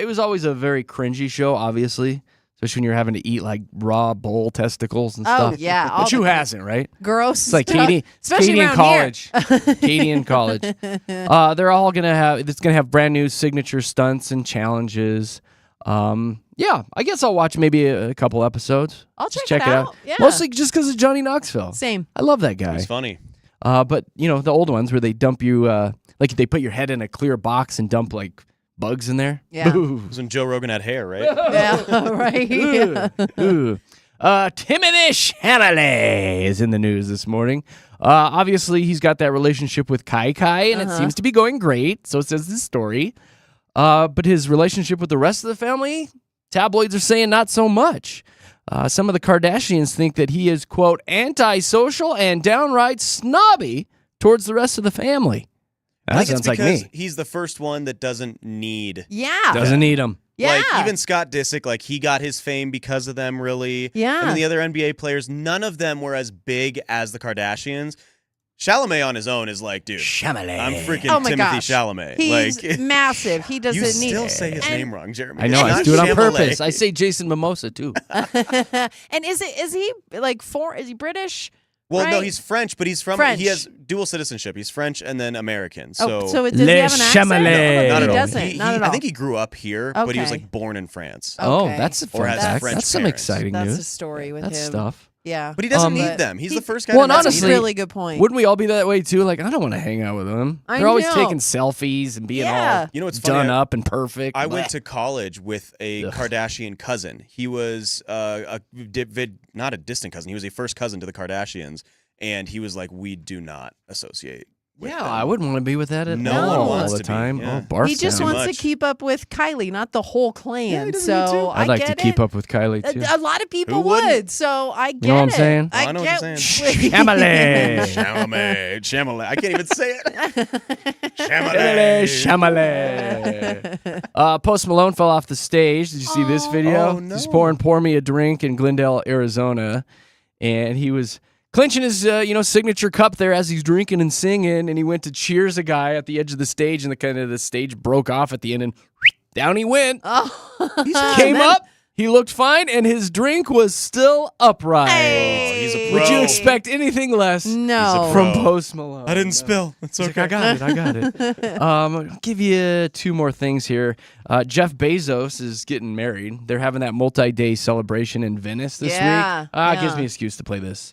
was always a very cringy show, obviously, especially when you're having to eat like raw bull testicles and Oh, stuff. yeah, all But who the- hasn't, right? Gross. It's like stuff. Katie, especially Katie in around college. Katie in college. They're all it's gonna have brand new signature stunts and challenges. I guess I'll watch maybe a couple episodes. I'll Just check it out. Yeah. Mostly just because of Johnny Knoxville. Same. I love that guy. It's funny. But the old ones where they dump you, like they put your head in a clear box and dump like bugs in there. Yeah. Ooh. It was when Joe Rogan had hair, right? Yeah. Right. Yeah. Ooh. Timothy Chalamet is in the news this morning. Obviously, he's got that relationship with Kai, and it seems to be going great. So says this story. But his relationship with the rest of the family, tabloids are saying not so much. Some of the Kardashians think that he is, quote, antisocial and downright snobby towards the rest of the family. I That think sounds it's like because me. he's the first one that doesn't need. Yeah. Doesn't need him. Yeah. Like, even Scott Disick, like, he got his fame because of them, really. Yeah. And then the other NBA players, none of them were as big as the Kardashians. Chalamet on his own is like, dude, Chalamet. I'm freaking Oh my Timothy gosh. Chalamet. He's like, massive. He doesn't you need still say his and- name wrong, Jeremy. I know. It's I not do it on Chalamet. purpose. I say Jason Mimosa too. And is he like is he British? Well, no, right? he's French, but he's from. French. He has dual citizenship. He's French and then American. So So, does he have an accent? Chalamet. not he at all. doesn't. Not at all. I think he grew up here, but he was Okay. like born in France. Oh, Okay. that's a Or fun has fact. French That's some parents. exciting That's a news. story with That's him. stuff. Yeah. But he doesn't need but them. He's the first guy. Well, to and not That's need a honestly, them. really good point. Wouldn't we all be that way too? Like, I don't want to hang out with them. I They're always know. taking selfies and being Yeah. all You know what's funny? done up and perfect. I went to college with a Ugh. Kardashian cousin. He was not a distant cousin. He was a first cousin to the Kardashians, and he was like, "We do not associate." With Yeah, them. I wouldn't want to be with that at No all one wants the to be, time. yeah. Oh, barf He just sound. Too wants to much. keep up with Kylie, not the whole clan. Yeah, he doesn't need to. So I'd like to get keep it. up with Kylie too. A lot of people Who wouldn't? would, so I get know what I'm it. saying? I know what you're get saying. Chalamet. Chalamet. I can't even say it. Chalamet. Chalamet. Post Malone fell off the stage. Did you see this video? Oh, no. He's pour me a drink in Glendale, Arizona, and he was clinching his signature cup there as he's drinking and singing, and he went to cheers a guy at the edge of the stage, and the stage broke off at the end, and down he went. Oh. Came up. He looked fine, and his drink was still upright. Hey. He's a Would you Bro. expect anything less No. from Bro. Post Malone? I didn't No. spill. It's He's okay. like, I got it. I'll give you two more things here. Jeff Bezos is getting married. They're having that multi-day celebration in Venice this Yeah, week. It gives yeah. me an excuse to play this.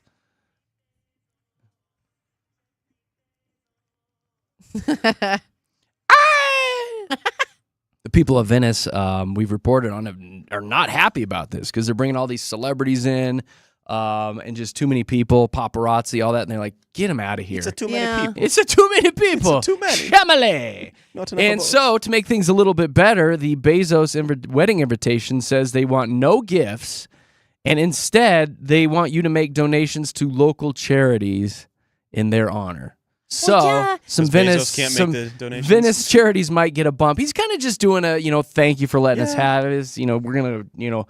The people of Venice, we've reported on, are not happy about this because they're bringing all these celebrities in and just too many people, paparazzi, all that, and they're like, get them out of here. It's a too Yeah. many people. It's a too many people. It's a too many. Chalamet. Not enough And of us. so, to make things a little bit better, the Bezos wedding invitation says they want no gifts, and instead, they want you to make donations to local charities in their honor. So, Well, yeah. some Because Bezos Venice, can't make some the donations? Venice charities might get a bump. He's kind of just doing a, thank you for letting us Yeah. have this. We're gonna,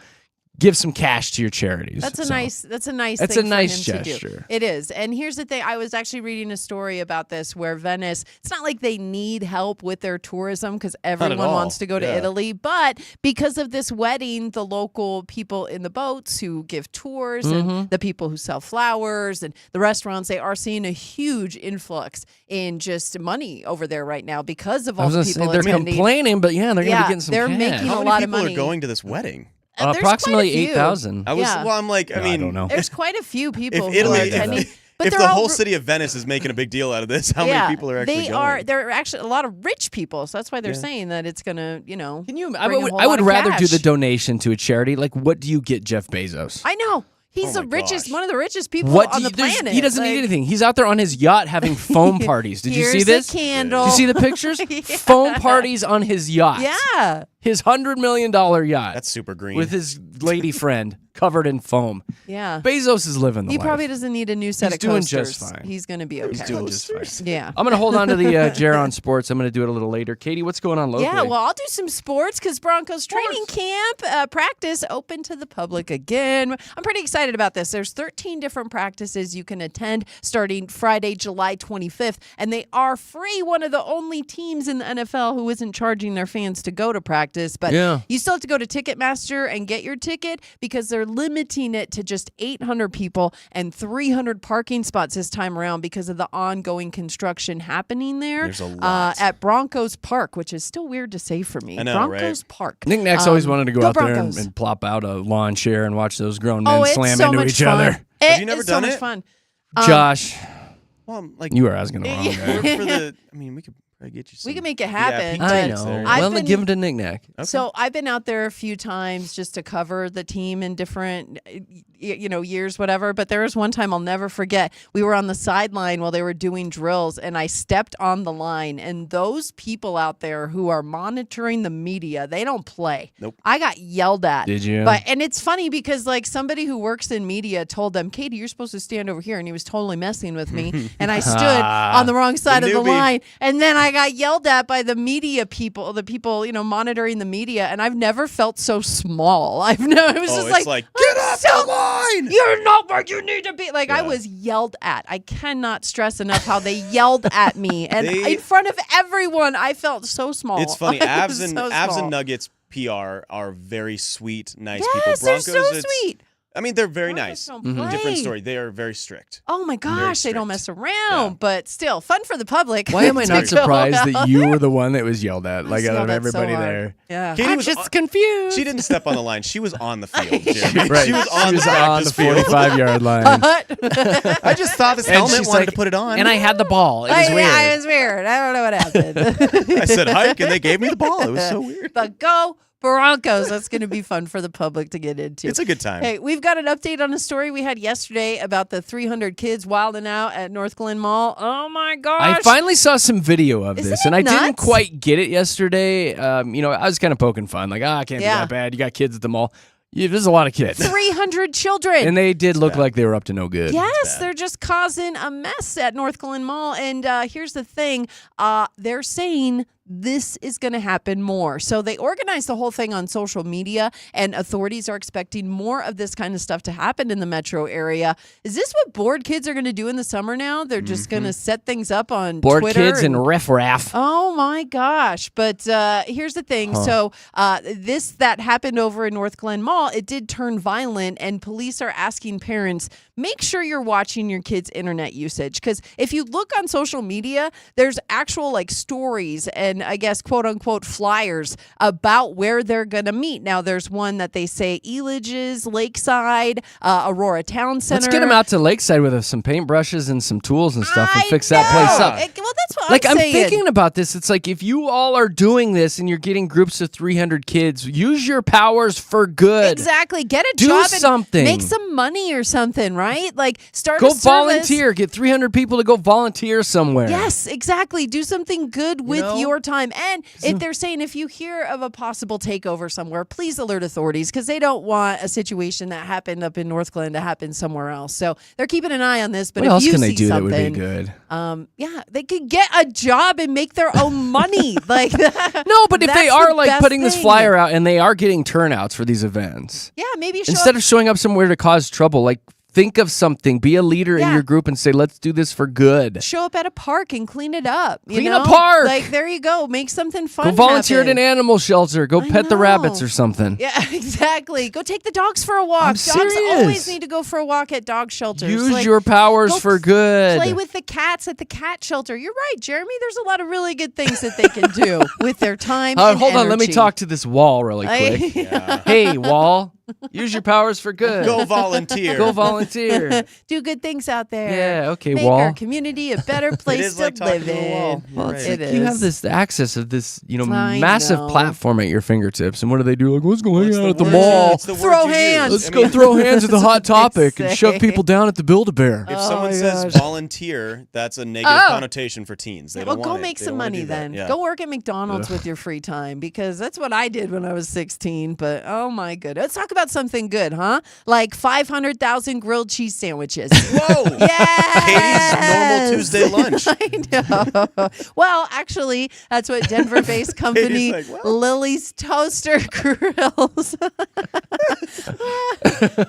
give some cash to your charities. That's a So, nice. That's a nice. That's thing a nice for him to do. gesture. It is. And here's the thing. I was actually reading a story about this where Venice. It's not like they need help with their tourism because everyone all. wants to go to Yeah. Italy, but because of this wedding, the local people in the boats who give tours Mm-hmm. and the people who sell flowers and the restaurants, they are seeing a huge influx in just money over there right now because of I all was the gonna say people they're attending. complaining, but yeah, they're gonna be getting some they're cash. making How a many lot of people money. are going to this wedding? There's quite a Approximately few. 8,000. I was. Yeah. Well, I'm like, I No, mean, I don't know. There's quite a few people if who Italy, are attending. But if they're the all whole city of Venice is making a big deal out of this, how many people are actually they going? They're actually a lot of rich people, so that's why they're Yeah. saying that it's gonna, Can you? bring I a would, whole I lot would of rather do cash. the donation to a charity. Like, what do you get Jeff Bezos? I know he's Oh the my richest, gosh. one of the richest people What on do you, the there's- planet. He doesn't Like, need anything. He's out there on his yacht having foam parties. Did you see here's this? A candle. Did you see the pictures? Yeah. Foam parties on his yacht. Yeah, His $100 million yacht That's super green. with his lady friend covered in foam. yeah. Bezos is living the He life. probably doesn't need a new set He's of doing coasters. just fine. He's gonna be okay. He's doing just fine. Yeah. I'm going to hold on to the Jaron Sports. I'm going to do it a little later. Katie, what's going on locally? Yeah, well, I'll do some sports because Broncos training camp practice open to the public again. I'm pretty excited about this. There's 13 different practices you can attend starting Friday, July 25th, and they are free. One of the only teams in the NFL who isn't charging their fans to go to practice, but Yeah. you still have to go to Ticketmaster and get your ticket because they're limiting it to just 800 people and 300 parking spots this time around because of the ongoing construction happening there. There's a lot. At Broncos Park, which is still weird to say for me. I know, Broncos Park. Nick Nack's always wanted to go out there Broncos. and plop out a lawn chair and watch those grown men Oh, it's slam so into much each fun. other. Have you never It's so done much it? fun. Josh, well, I'm like, you were asking the wrong guy. work for the. I mean, we could probably get you. Some We can make it happen, VIP but I tickets know. there. I've Well, then been- give him to Nick Nack. Okay. So I've been out there a few times just to cover the team in different, years, whatever. But there was one time I'll never forget. We were on the sideline while they were doing drills, and I stepped on the line. And those people out there who are monitoring the media, they don't play. Nope. I got yelled at. Did you? And it's funny because like somebody who works in media told them, Katie, you're supposed to stand over here, and he was totally messing with me, and I stood on the wrong side of the newbie. line, and then I got yelled at by the media people, the people, monitoring the media, and I've never felt so small. It was just like get off the line. You're not where you need to be. Like I was yelled at. I cannot stress enough how they yelled at me, and in front of everyone, I felt so small. It's funny. Avs and small. Nuggets PR are very sweet, nice people. Yes, Broncos, they're so sweet. I mean, they're very nice. Don't Different story. They are very strict. Oh my gosh, they don't mess around, Yeah. but still fun for the public. Why am I not to go surprised out that you were the one that was yelled at, like out yelled of at everybody so hard. there? Yeah, Katie I'm was just confused. She didn't step on the line. She was on the field, Jeremy. Right. She was on the on practice the field. 45-yard line. I just thought this And helmet she's wanted like, to put it on. And I had the ball. It was weird. Yeah, it was weird. I don't know what happened. I said hike, and they gave me the ball. It was so weird. But go Broncos. That's going to be fun for the public to get into. It's a good time. Hey, we've got an update on a story we had yesterday about the 300 kids wilding out at North Glen Mall. Oh my gosh. I finally saw some video of Isn't this, it and I didn't nuts? quite get it yesterday. I was kind of poking fun, like, it can't be Yeah. that bad. You got kids at the mall. Yeah, there's a lot of kids. 300 children. And they did look like they were up to no good. Yes, they're just causing a mess at North Glen Mall. And here's the thing. They're saying this is going to happen more. So they organized the whole thing on social media, and authorities are expecting more of this kind of stuff to happen in the metro area. Is this what bored kids are going to do in the summer now? They're just going to set things up on Bored Twitter kids and riff-raff. Oh my gosh. But here's the thing. So this that happened over in North Glen Mall, it did turn violent, and police are asking parents, make sure you're watching your kids' internet usage. Because if you look on social media, there's actual stories and I guess quote unquote flyers about where they're going to meet. Now there's one that they say Elidge's, Lakeside, Aurora Town Center. Let's get them out to Lakeside with some paintbrushes and some tools and stuff and fix that know. place up. Well, that's what I'm saying. thinking about this. It's like if you all are doing this and you're getting groups of 300 kids, use your powers for good. Exactly. Get a Do job something. and make some money or something, right? Like start Go a service. volunteer. Get 300 people to go volunteer somewhere. Yes, exactly. Do something good with your time. And if they're saying if you hear of a possible takeover somewhere, please alert authorities because they don't want a situation that happened up in North Glen to happen somewhere else. So they're keeping an eye on this. But What if else you can see they do that something, would be good? they could get a job and make their own money. Like No, but if they that's are the best putting this thing. flyer out and they are getting turnouts for these events, Yeah, maybe instead of showing up somewhere to cause trouble, think of something, be a leader in Yeah. your group and say, let's do this for good. show up at a park and clean it up. Clean a park. Like there you go. Make something fun. Go volunteer happen. at an animal shelter. Go I pet the rabbits know. or something. Yeah, exactly. Go take the dogs for a walk. I'm Dogs serious. always need to go for a walk at dog shelters. Use your powers go for good. Play with the cats at the cat shelter. You're right, Jeremy. There's a lot of really good things that they can do with their time. and Hold on, let me energy. talk to this wall really quick. Hey, wall, use your powers for good. Go volunteer. Go volunteer. Do good things out there. Yeah, okay, Make wall. our community a better place is to like talking live to a wall. in. You're Well, it's right. like It you have is. this access of this, I massive know. platform at your fingertips. And what do? Like, let's go hang What's out the at the word? mall. It's the word Throw you use. hands. Let's I go mean, throw hands at the hot That's what topic they and shove say. people down at the Build-A-Bear. If Oh someone my says gosh. volunteer, that's a negative connotation for teens. They Well, don't go want it. make They some don't wanna money do that. then. Yeah. Go work at McDonald's with your free time because that's what I did when I was 16. But oh my goodness. Let's talk about something good, huh? Like 500,000 grilled cheese sandwiches. Whoa! Yes! Katie's normal Tuesday lunch. I know. Well, actually, that's what Denver-based company Katie's like, well. Lily's Toaster Grills.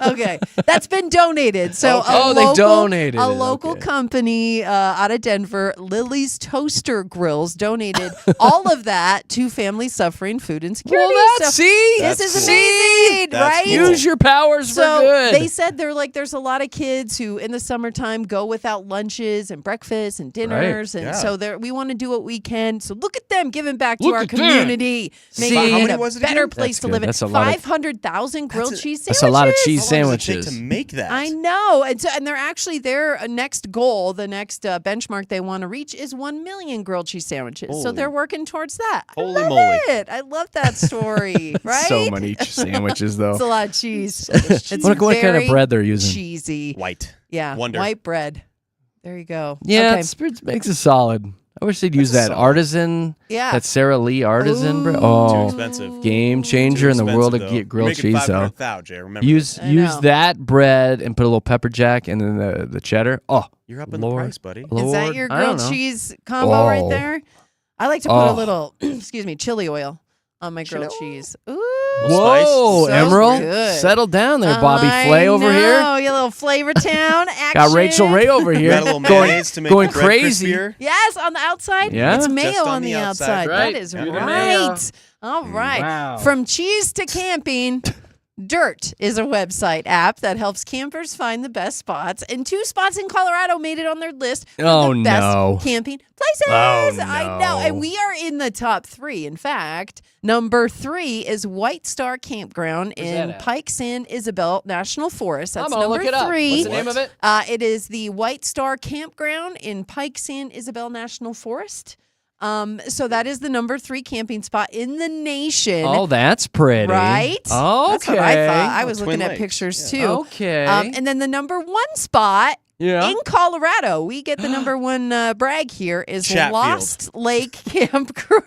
Okay, that's been donated. So Okay. They donated a it. local Okay. company out of Denver, Lily's Toaster Grills, donated all of that to families suffering food insecurity. Well, that's, So see? this That's is cool. amazing, That's right? cool. Use your powers So for good. they said there's a lot of kids who in the summertime go without lunches and breakfasts and dinners, and Yeah. so we want to do what we can. So look at them giving back to Look our at them. community, making See? How it many a was it better again? place That's to good. live in. That's a lot of- 500,000 grilled cheese sandwiches. That's a lot of cheese How long does it sandwiches. take to make that? I know, and they're actually their next goal, the next benchmark they want to reach is 1 million grilled cheese sandwiches. So Holy- they're working towards that. Holy I love moly. it. I love that story. Right? So many sandwiches, though. It's a lot of cheese. It's What kind of very bread they're using? cheesy. White. Yeah, Wonder. white bread. There you go. Yeah, Okay. it makes it solid. I wish they'd use That's that solid. artisan, Yeah. that Sara Lee artisan bread. Ooh. Too Oh, expensive. game changer in the Expensive, world though. of get grilled You're making cheese, though. 500,000, Jay. Remember Use I know. that bread and put a little pepper jack and then the cheddar. Oh, You're up in Lord. the price, buddy. Lord, Is that your I don't grilled know. cheese combo right Oh. there? I like to put a little, excuse me, chili oil on my grilled cheese. Ooh. Whoa, So Emerald. good. Settle down there, Bobby Flay over here. Oh, you little Flavor Town action. Got Rachel Ray over You here. got a little mayonnaise to make going the bread crazy. crispier. Yes, on the outside. Yeah. It's mayo Just on the outside. Right. That is Yeah. right. All right. Wow. From cheese to camping. Dirt is a website app that helps campers find the best spots, and 2 spots in Colorado made it on their list for Oh, the best no. camping places. Oh, no. I know, and we are in the top 3. In fact, number 3 is White Star Campground Where's in that at? Pike San Isabel National Forest. That's I'm gonna number look it up. 3. What's the name of it? It is the White Star Campground in Pike San Isabel National Forest. So that is the number 3 camping spot in the nation. Oh, that's pretty. Right? Okay. That's what I thought. I was Twin looking at Lakes, pictures yeah. too. Okay. And then the number 1 spot yeah. in Colorado, we get the number 1 brag here, is Chatfield. Lost Lake Campground.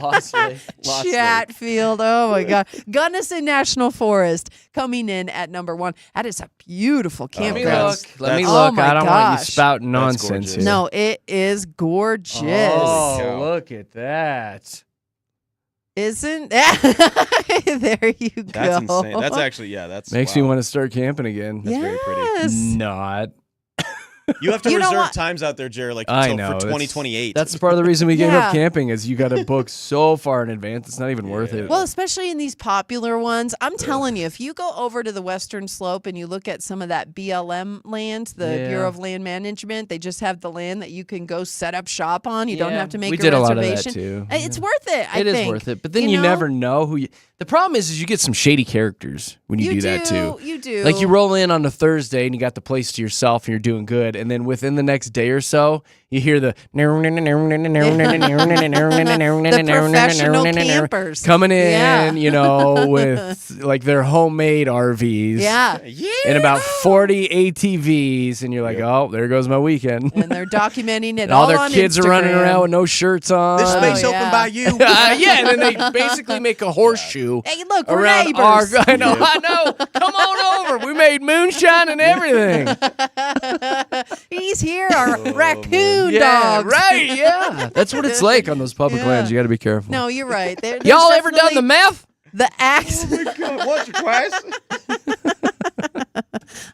Lost Lake. Lost Lake. Chatfield. Oh my God. Gunnison National Forest coming in at number 1. That is a beautiful Let me campground. look. Let me That's- look. Oh my I don't want you gosh. spouting That's nonsense gorgeous. here. No, it is gorgeous. Oh, cow. look at that. Isn't that? There you go. That's insane. That's actually, that's Makes wow. me want to start camping again. That's very pretty. Yes. Not. You have to You know reserve what? times out there, Jared, like I until know. for That's- 2028. That's part of the reason we gave Yeah. up camping is you got to book so far in advance. It's not even worth it. Well, especially in these popular ones. I'm telling you, if you go over to the Western Slope and you look at some of that BLM land, the Yeah. Bureau of Land Management, they just have the land that you can go set up shop on. You don't Yeah. have to make we a did a lot reservation. of that too. It's worth it, I It is think. worth it. But then you know? never know who you. The problem is you get some shady characters when you do that too. You do. Like you roll in on a Thursday and you got the place to yourself and you're doing good, and then within the next day or so, you hear the professional campers coming in, Yeah. you know, with like their homemade RVs. Yeah. And about 40 ATVs, and you're like, oh, there goes my weekend. And they're documenting it And all their on kids are running Instagram. around with no shirts on. this space Oh, open yeah. by you. Yeah, and then they basically make a horseshoe Hey, look, we're around neighbors. I know. Come on over. We made moonshine and everything. He's here, our raccoon Yeah, dogs. right. Yeah, that's what it's like on those public Yeah. lands. You got to be careful. No, you're right. There's Y'all ever done the definitely meth? the axe? Once or twice.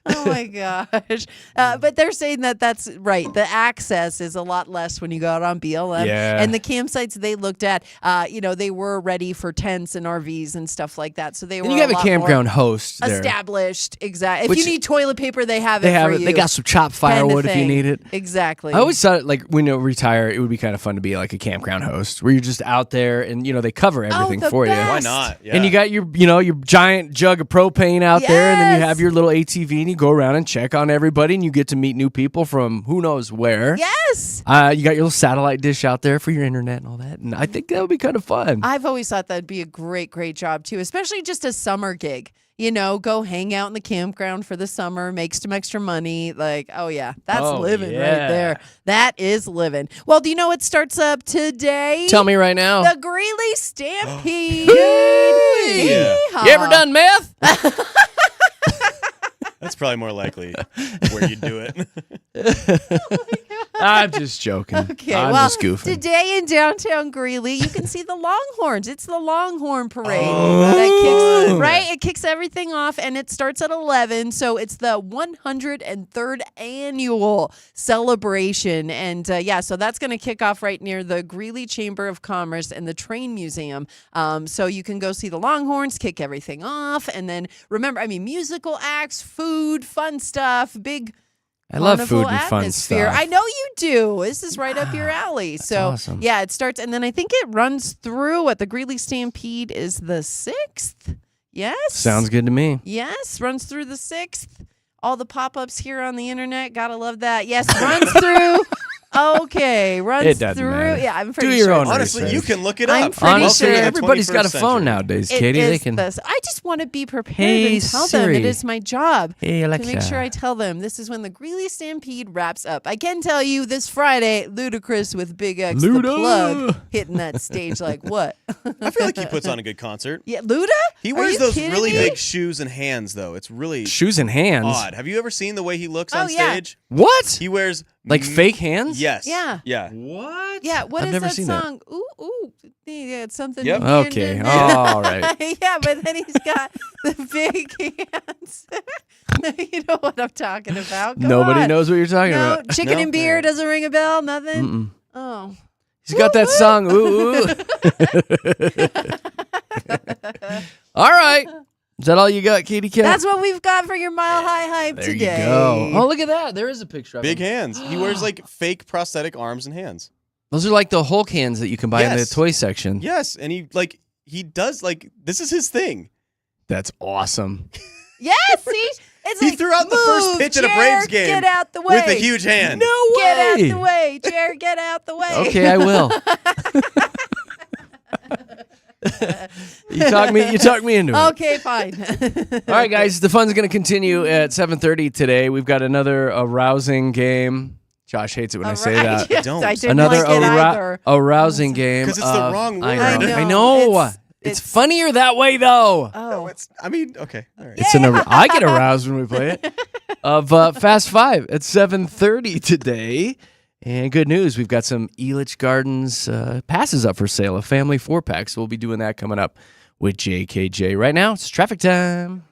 Oh my gosh! But they're saying that that's right. The access is a lot less when you go out on BLM. Yeah. And the campsites they looked at, they were ready for tents and RVs and stuff like that. So they were. And you have a lot campground more host there. established. Exactly. If Which- you need toilet paper, they have They it have for it. you. They got some chopped kind of firewood if you thing. need it. Exactly. I always thought, like, when you retire, it would be kind of fun to be like a campground host, where you're just out there and they cover everything the for you. best. Why not? Yeah. And you got your giant jug of propane out there, and then you Yes. have your little ATV, and you go around and check on everybody, and you get to meet new people from who knows where. Yes. You got your little satellite dish out there for your internet and all that, and I think that would be kind of fun. I've always thought that'd be a great job too, especially just a summer gig. Go hang out in the campground for the summer, make some extra money. Like, oh yeah, that's Oh, living yeah. right there. That is living. Well, do you know what starts up today? Tell me right now. The Greeley Stampede. Yeah. Yeehaw. You ever done meth? That's probably more likely where you do it. I'm just joking. Okay, I'm well, just goofing. today in downtown Greeley, you can see the Longhorns. It's the Longhorn Parade. Oh. That kicks, right? It kicks everything off, and it starts at 11. So it's the 103rd annual celebration. And so that's going to kick off right near the Greeley Chamber of Commerce and the Train Museum. So you can go see the Longhorns, kick everything off. And then remember, musical acts, food, fun stuff, big I love carnival food and fun atmosphere. stuff. I know you do. This is right up your alley. So awesome. yeah, it starts, and then I think it runs through. What the Greeley Stampede is the 6th. Yes, Sounds good to me. Yes, runs through the 6th. All the pop-ups here on the internet, gotta love that. Yes, runs through. Okay, runs It doesn't through. matter. Yeah, I'm pretty Do your sure. own Honestly, research. you can look it I'm up. pretty Honestly, sure. everybody's got a 21st phone century. nowadays, It Katie. They is can. I just want to be prepared Hey, and tell them Siri. it is my job Hey, to Alexa. make sure I tell them this is when the Greeley Stampede wraps up. I can tell you this Friday, Ludacris with Big X the Luda. Plug hitting that stage like what? I feel like he puts on a good concert. Yeah, Luda? He Are wears you those kidding really me? big shoes and hands, though. It's really Shoes and hands. odd. Have you ever seen the way he looks Oh, on yeah. stage? What? He wears Like fake hands? Yes. Yeah. Yeah. What? Yeah, what I've is never that seen song? Ooh, ooh, yeah, it's something. Yep. Okay, all right. Yeah, but then he's got the big hands. You know what I'm talking about. Come Nobody on. knows what you're talking No, about. chicken No? and beer doesn't ring a bell. Nothing. Mm-mm. Oh, He's got that song. Ooh, ooh. All right. Is that all you got, Katie Cat? that's what we've got for your mile high hype there today. you go. Oh, look at that. There is a picture of Big him. hands. He wears like fake prosthetic arms and hands. Those are like the Hulk hands that you can buy in the Yes. toy section. Yes, and he does this is his thing. That's awesome. Yes, see, it's He like, threw out the first move, pitch at a Jer, Braves game Get out the way. with a huge hand. No way. Get out the way, Jared. Get out the way. Okay, I will. You talk me into it. Okay, fine. All right, guys, the fun's going to continue at 7:30 today. We've got another arousing game. Josh hates it when I say that. Yes, Don't. I didn't Another like it either. arousing game. 'Cause it's the wrong I word. know. I I know. know. It's It's funnier that way, though. Oh, Okay. All right. It's I get aroused when we play it. Of Fast Five at 7:30 today. And good news, we've got some Elitch Gardens passes up for sale, a family 4-pack. So we'll be doing that coming up with JKJ. Right now, it's traffic time.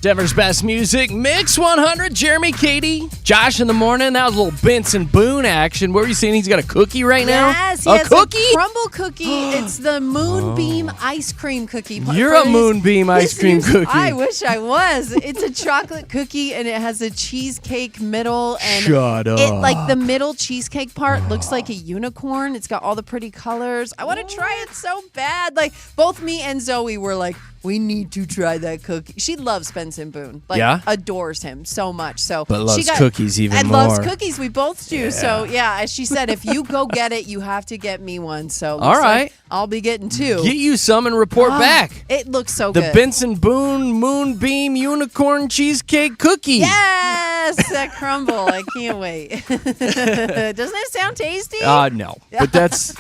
Denver's best music, Mix 100, Jeremy, Katy, Josh in the morning. That was a little Benson Boone action. What were you saying? He's got a cookie right now? Yes, he a has cookie? a crumble cookie. It's the Moonbeam ice cream cookie. You're a Moonbeam ice cream cookie. I wish I was. It's a chocolate cookie, and it has a cheesecake middle. And Shut up. It, like the middle cheesecake part looks like a unicorn. It's got all the pretty colors. I want to try it so bad. Like, both me and Zoe were like, we need to try that cookie. She loves Benson Boone. Like, adores him so much. So but loves she got, cookies even and more. loves cookies. We both do. Yeah. So, yeah, as she said, if you go get it, you have to get me one. So, all right. Like I'll be getting two. Get you some and report back. It looks so the good. The Benson Boone Moonbeam Unicorn Cheesecake Cookie. Yes, that crumble. I can't wait. Doesn't it sound tasty? No. But that's...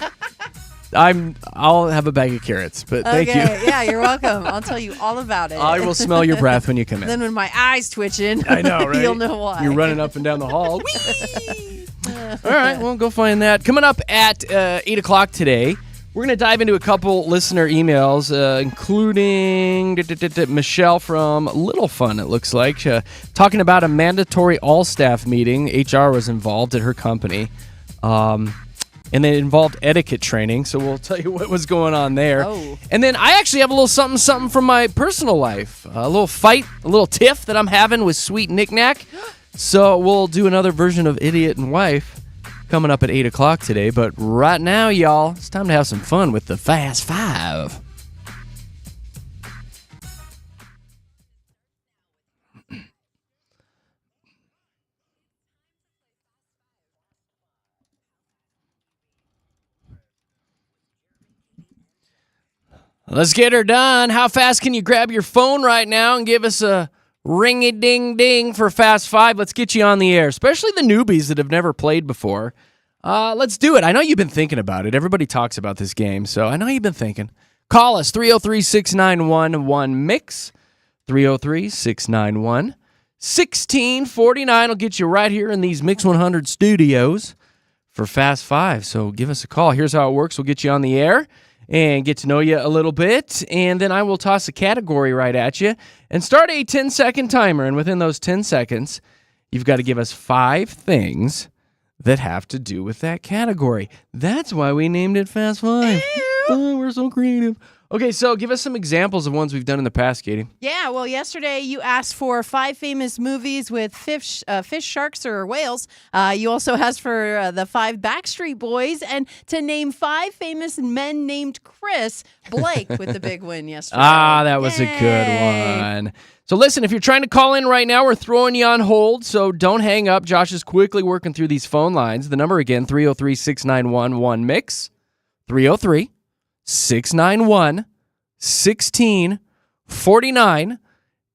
I'll have a bag of carrots, but thank you. Yeah, you're welcome. I'll tell you all about it. I will smell your breath when you come in. Then when my eyes twitching, I know, right? You'll know why. You're running up and down the hall. Whee! All right, well, go find that. Coming up at 8 o'clock today, we're going to dive into a couple listener emails, including Michelle from Little Fun, it looks like, talking about a mandatory all-staff meeting. HR was involved at her company. And it involved etiquette training, so we'll tell you what was going on there. Oh. And then I actually have a little something from my personal life. A little fight, a little tiff that I'm having with Sweet Knick-Knack. So we'll do another version of Idiot and Wife coming up at 8 o'clock today. But right now, y'all, it's time to have some fun with the Fast Five. Let's get her done. How fast can you grab your phone right now and give us a ring-a-ding-ding for Fast Five? Let's get you on the air, especially the newbies that have never played before. Let's do it. I know you've been thinking about it. Everybody talks about this game, so I know you've been thinking. Call us, 303-691-1-MIX, 303-691-1649. Will get you right here in these Mix 100 studios for Fast Five, so give us a call. Here's how it works. We'll get you on the air and get to know you a little bit, and then I will toss a category right at you and start a 10-second timer, and within those 10 seconds, you've got to give us 5 things that have to do with that category. That's why we named it Fast Five. Oh, we're so creative. Okay, so give us some examples of ones we've done in the past, Katy. Yeah, well, yesterday you asked for 5 famous movies with fish, sharks, or whales. You also asked for the 5 Backstreet Boys, and to name 5 famous men named Chris. Blake with the big win yesterday. That was a good one. So listen, if you're trying to call in right now, we're throwing you on hold, so don't hang up. Josh is quickly working through these phone lines. The number again, 303-691-1-MIX, 303-691-1649.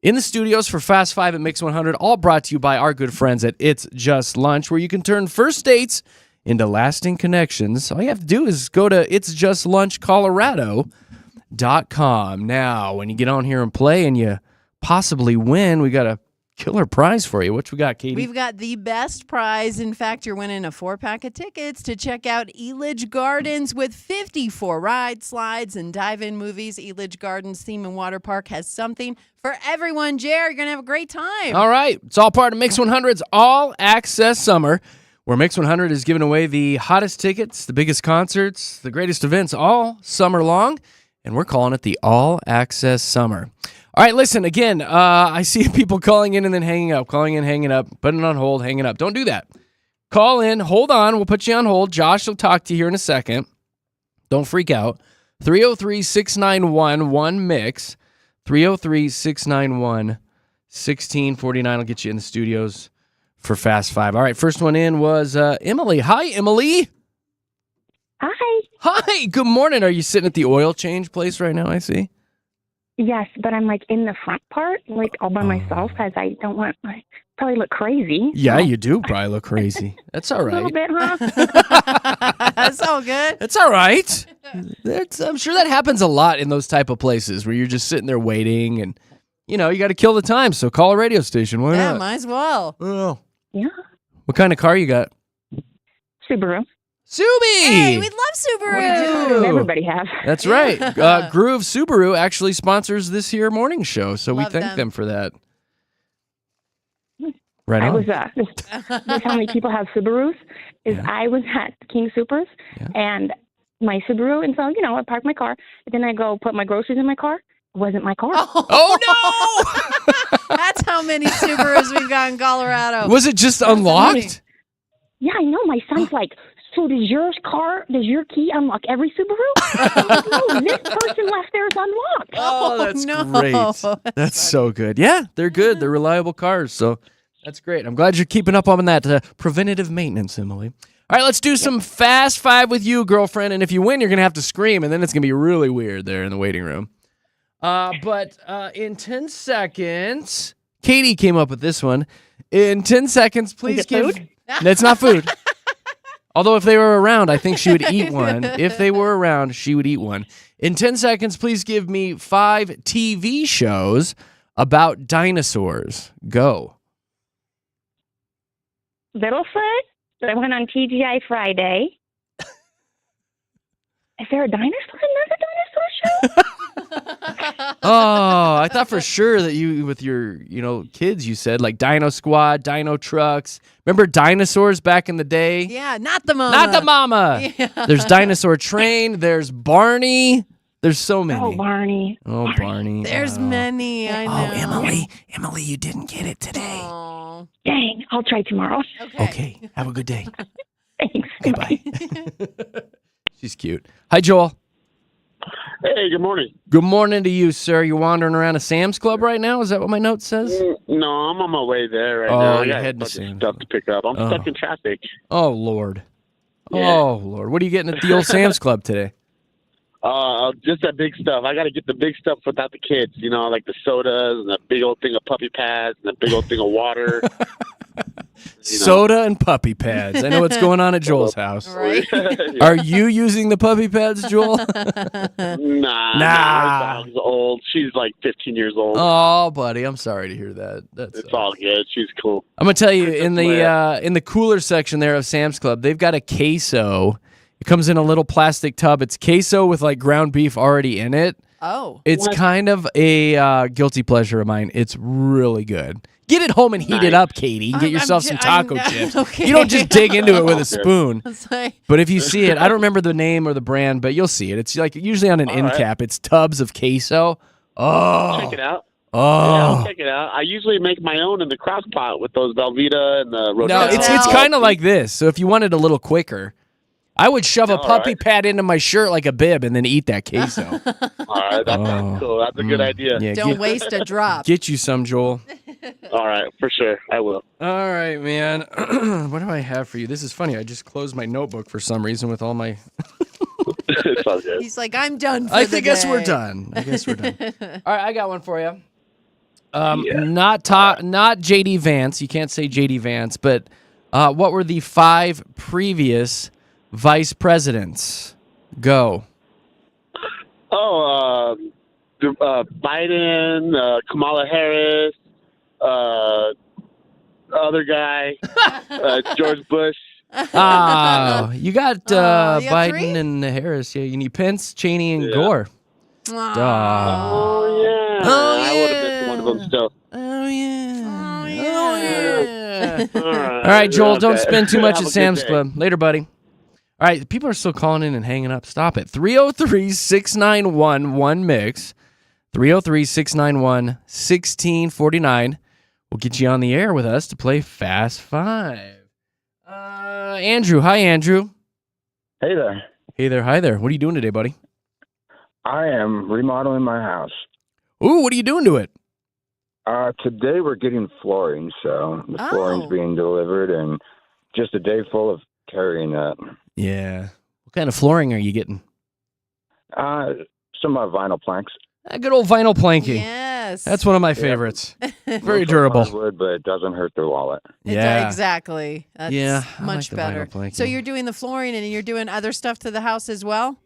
In the studios for Fast Five at Mix 100, all brought to you by our good friends at It's Just Lunch, where you can turn first dates into lasting connections. All you have to do is go to itsjustlunchcolorado.com. Now, when you get on here and play and you possibly win, we got a killer prize for you. What we got, Katy? We've got the best prize. In fact, you're winning a 4-pack of tickets to check out Elidge Gardens with 54 rides, slides, and dive-in movies. Elidge Gardens Theme and Water Park has something for everyone. Jer, you're going to have a great time. All right. It's all part of Mix 100's All Access Summer, where Mix 100 is giving away the hottest tickets, the biggest concerts, the greatest events all summer long, and we're calling it the All Access Summer. All right, listen, again, I see people calling in and then hanging up, hanging up, putting it on hold, hanging up. Don't do that. Call in, hold on, we'll put you on hold. Josh will talk to you here in a second. Don't freak out. 303-691-1-MIX, 303-691-1649 will get you in the studios for Fast Five. All right, first one in was Emily. Hi, Emily. Hi. Hi, good morning. Are you sitting at the oil change place right now, I see? Yes, but I'm like in the front part, like all by myself, because I don't want to probably look crazy. Yeah, you do probably look crazy. That's all right. A little bit, huh? That's all good. That's all right. I'm sure that happens a lot in those type of places where you're just sitting there waiting and, you know, you got to kill the time. So call a radio station. Why not? Might as well. Oh. Yeah. What kind of car you got? Subaru. Subi! Hey, we love Subaru. What does everybody have? That's right. Groove Subaru actually sponsors this here morning show, so we Love thank them. them for that. Right I on. was this how many people have Subarus. I was at King Supers and my Subaru, and so I parked my car, and then I go put my groceries in my car. It wasn't my car. Oh no! That's how many Subarus we've got in Colorado. Was it just unlocked? Yeah, I know. My son's like, so does your key unlock every Subaru? I'm like, no, this person left theirs unlocked. Oh, that's no. great. That's so good. Yeah, they're good. They're reliable cars. So that's great. I'm glad you're keeping up on that preventative maintenance, Emily. All right, let's do some Fast Five with you, girlfriend. And if you win, you're going to have to scream, and then it's going to be really weird there in the waiting room. But in 10 seconds, Katie came up with this one. In 10 seconds, please give... Food? It's not food. Although if they were around, I think she would eat one. If they were around, she would eat one. In 10 seconds, please give me 5 TV shows about dinosaurs. Go. Littlefoot. That went on TGI Friday. Is there a dinosaur in another dinosaur show? Oh, I thought for sure that you, with your, kids, you said like Dino Squad, Dino Trucks. Remember dinosaurs back in the day? Yeah, not the mama. Not the mama. Yeah. There's Dinosaur Train. There's Barney. There's so many. Oh, Barney. Oh, Barney. There's Oh. many. I know. Emily, you didn't get it today. Oh. Dang, I'll try tomorrow. Okay, have a good day. Thanks. Okay, bye. She's cute. Hi, Joel. Hey, good morning. Good morning to you, sir. You're wandering around a Sam's Club right now? Is that what my note says? No, I'm on my way there right Oh, now. I you're got heading a to bunch of Sam's stuff Club. to pick up. I'm Oh. stuck in traffic. Oh, Lord. Yeah. Oh, Lord. What are you getting at the old Sam's Club today? Just that big stuff. I got to get the big stuff without the kids. Like the sodas and the big old thing of puppy pads and the big old thing of water. Soda and puppy pads. I know what's going on at Joel's house. Right? Are you using the puppy pads, Joel? Nah. My dog's old. She's like 15 years old. Oh, buddy, I'm sorry to hear that. It's all good. She's cool. I'm gonna tell you in the cooler section there of Sam's Club, they've got a queso. It comes in a little plastic tub. It's queso with like ground beef already in it. Oh. It's kind of a guilty pleasure of mine. It's really good. Get it home and heat it up, Katie. And get yourself some taco chips. Okay. You don't just dig into it with a spoon. It's like, But if you see it, I don't remember the name or the brand, but you'll see it. It's like usually on an end cap. It's tubs of queso. Oh. Check it out. Oh. Yeah, I'll check it out. I usually make my own in the crock pot with those Velveeta and the No, Rotel. it's kind of like this. So if you want it a little quicker, I would shove a puppy pad into my shirt like a bib and then eat that queso. All right, that sounds cool. That's a good idea. Yeah, don't waste a drop. Get you some, Joel. All right, for sure. I will. All right, man. What do I have for you? This is funny. I just closed my notebook for some reason with all my... It's all good. He's like, I'm done for I the guess day. we're done. All right, I got one for you. Not JD Vance. You can't say JD Vance, but what were the 5 previous vice presidents? Go. Oh, Biden, Kamala Harris, other guy, George Bush. Oh, you got you got Biden 3? and Harris. Yeah, you need Pence, Cheney, and Yeah. Gore. Aw. Oh, yeah. Oh, I would have been one of them still. Oh, yeah. Oh, yeah. All right, Joel, don't spend too much Have at a good Sam's day. Club. Later, buddy. All right, people are still calling in and hanging up. Stop it. 303-691-1MIX. 303-691-1649. We'll get you on the air with us to play Fast Five. Andrew. Hi, Andrew. Hey there. Hey there. Hi there. What are you doing today, buddy? I am remodeling my house. Ooh, what are you doing to it? Today we're getting flooring, so the flooring's Oh. being delivered, and just a day full of carrying that. Yeah. What kind of flooring are you getting? Some vinyl planks. Good old vinyl planking. Yes. That's one of my favorites. Very Mostly durable. hardwood, but it doesn't hurt the wallet. Yeah. Exactly. That's Yeah, I like much the better. vinyl planking. So you're doing the flooring and you're doing other stuff to the house as well?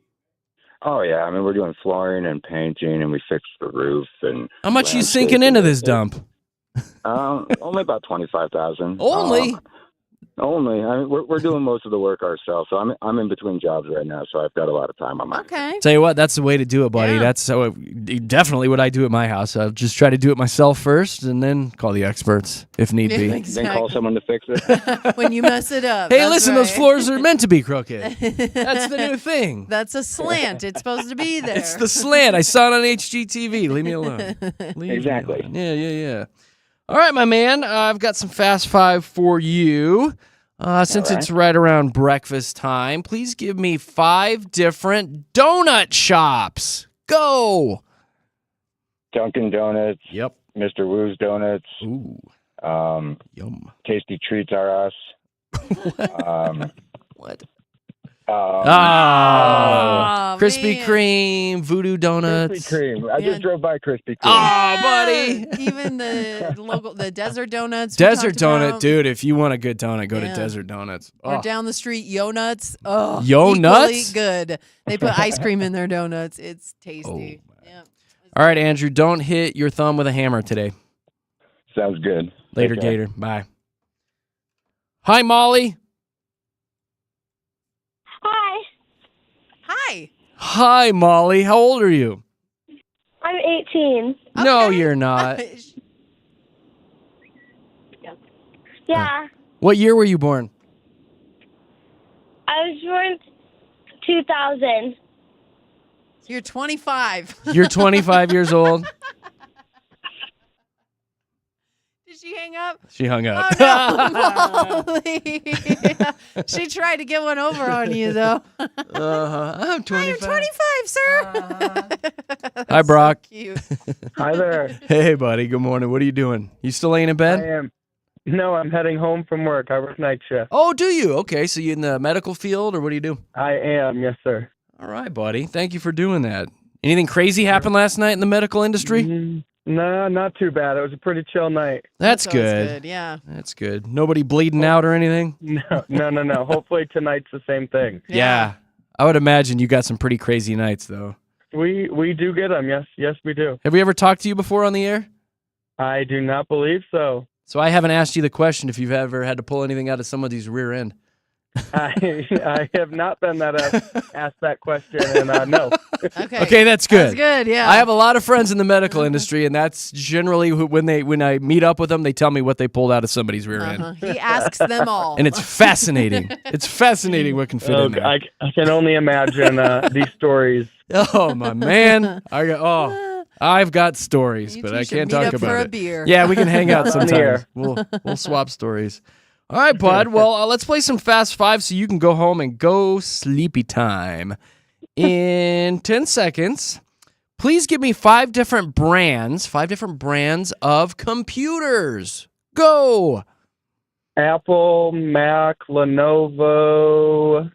Oh yeah, I mean we're doing flooring and painting, and we fixed the roof and. How much you sinking into this dump? Only about $25,000. Only? Only. I mean, we're doing most of the work ourselves, so I'm in between jobs right now, so I've got a lot of time on my hands. Okay. Tell you what, that's the way to do it, buddy. Yeah. That's definitely what I do at my house. I'll just try to do it myself first and then call the experts if need be. Exactly. Then call someone to fix it. When you mess it up. Hey, That's listen, those right. floors are meant to be crooked. That's the new thing. That's a slant. It's supposed to be there. It's the slant. I saw it on HGTV. Leave me alone. Leave Exactly. me alone. Yeah. All right, my man. I've got some Fast Five for you. Since it's right around breakfast time, please give me 5 different donut shops. Go. Dunkin' Donuts. Yep. Mr. Woo's Donuts. Ooh. Yum. Tasty Treats Are Us. What? Oh, Krispy man. Kreme, Voodoo Donuts. Krispy Kreme. I Yeah. just drove by Krispy Kreme. Oh, buddy. Even the Desert Donuts. we Desert talked Donut, about. dude. If you want a good donut, go to Yeah. Desert Donuts. Or Oh. down the street, Yo Nuts. Oh, Yo equally Nuts? good. They put ice cream in their donuts. It's tasty. Oh, Yeah. All right, Andrew, don't hit your thumb with a hammer today. Sounds good. Later, Take care. Gator. Bye. Hi, Molly. Hi, Hi. Hi, Molly. How old are you? I'm 18. No, Okay. you're not. Yeah, What year were you born? I was born 2000. You're 25. You're 25 years old. Did she hang up? She hung up. Oh, no, Molly. She tried to get one over on you, though. I'm 25. Hi, you're 25, sir. Hi, Brock. So cute. Hi there. Hey, buddy. Good morning. What are you doing? You still laying in bed? I am. No, I'm heading home from work. I work night shift. Oh, do you? Okay, so you in the medical field, or what do you do? I am, yes, sir. All right, buddy. Thank you for doing that. Anything crazy happened last night in the medical industry? No, not too bad. It was a pretty chill night. That's always good. Yeah. That's good. Nobody bleeding out or anything? No. Hopefully tonight's the same thing. Yeah. I would imagine you got some pretty crazy nights, though. We do get them. Yes, we do. Have we ever talked to you before on the air? I do not believe so. So I haven't asked you the question if you've ever had to pull anything out of somebody's rear end. I have not been asked that question, and no. Okay. Okay, that's good. That's good, yeah. I have a lot of friends in the medical industry, and that's generally when I meet up with them, they tell me what they pulled out of somebody's rear end. He asks them all. And it's fascinating. It's fascinating what can fit in there. I can only imagine these stories. Oh, my man. I've got stories, You but two I should can't meet talk up about for a it. beer. Yeah, we can hang out On the sometimes. air. We'll swap stories. All right, bud. Well, let's play some Fast Five so you can go home and go sleepy time. In 10 seconds, please give me 5 different brands of computers. Go. Apple, Mac, Lenovo.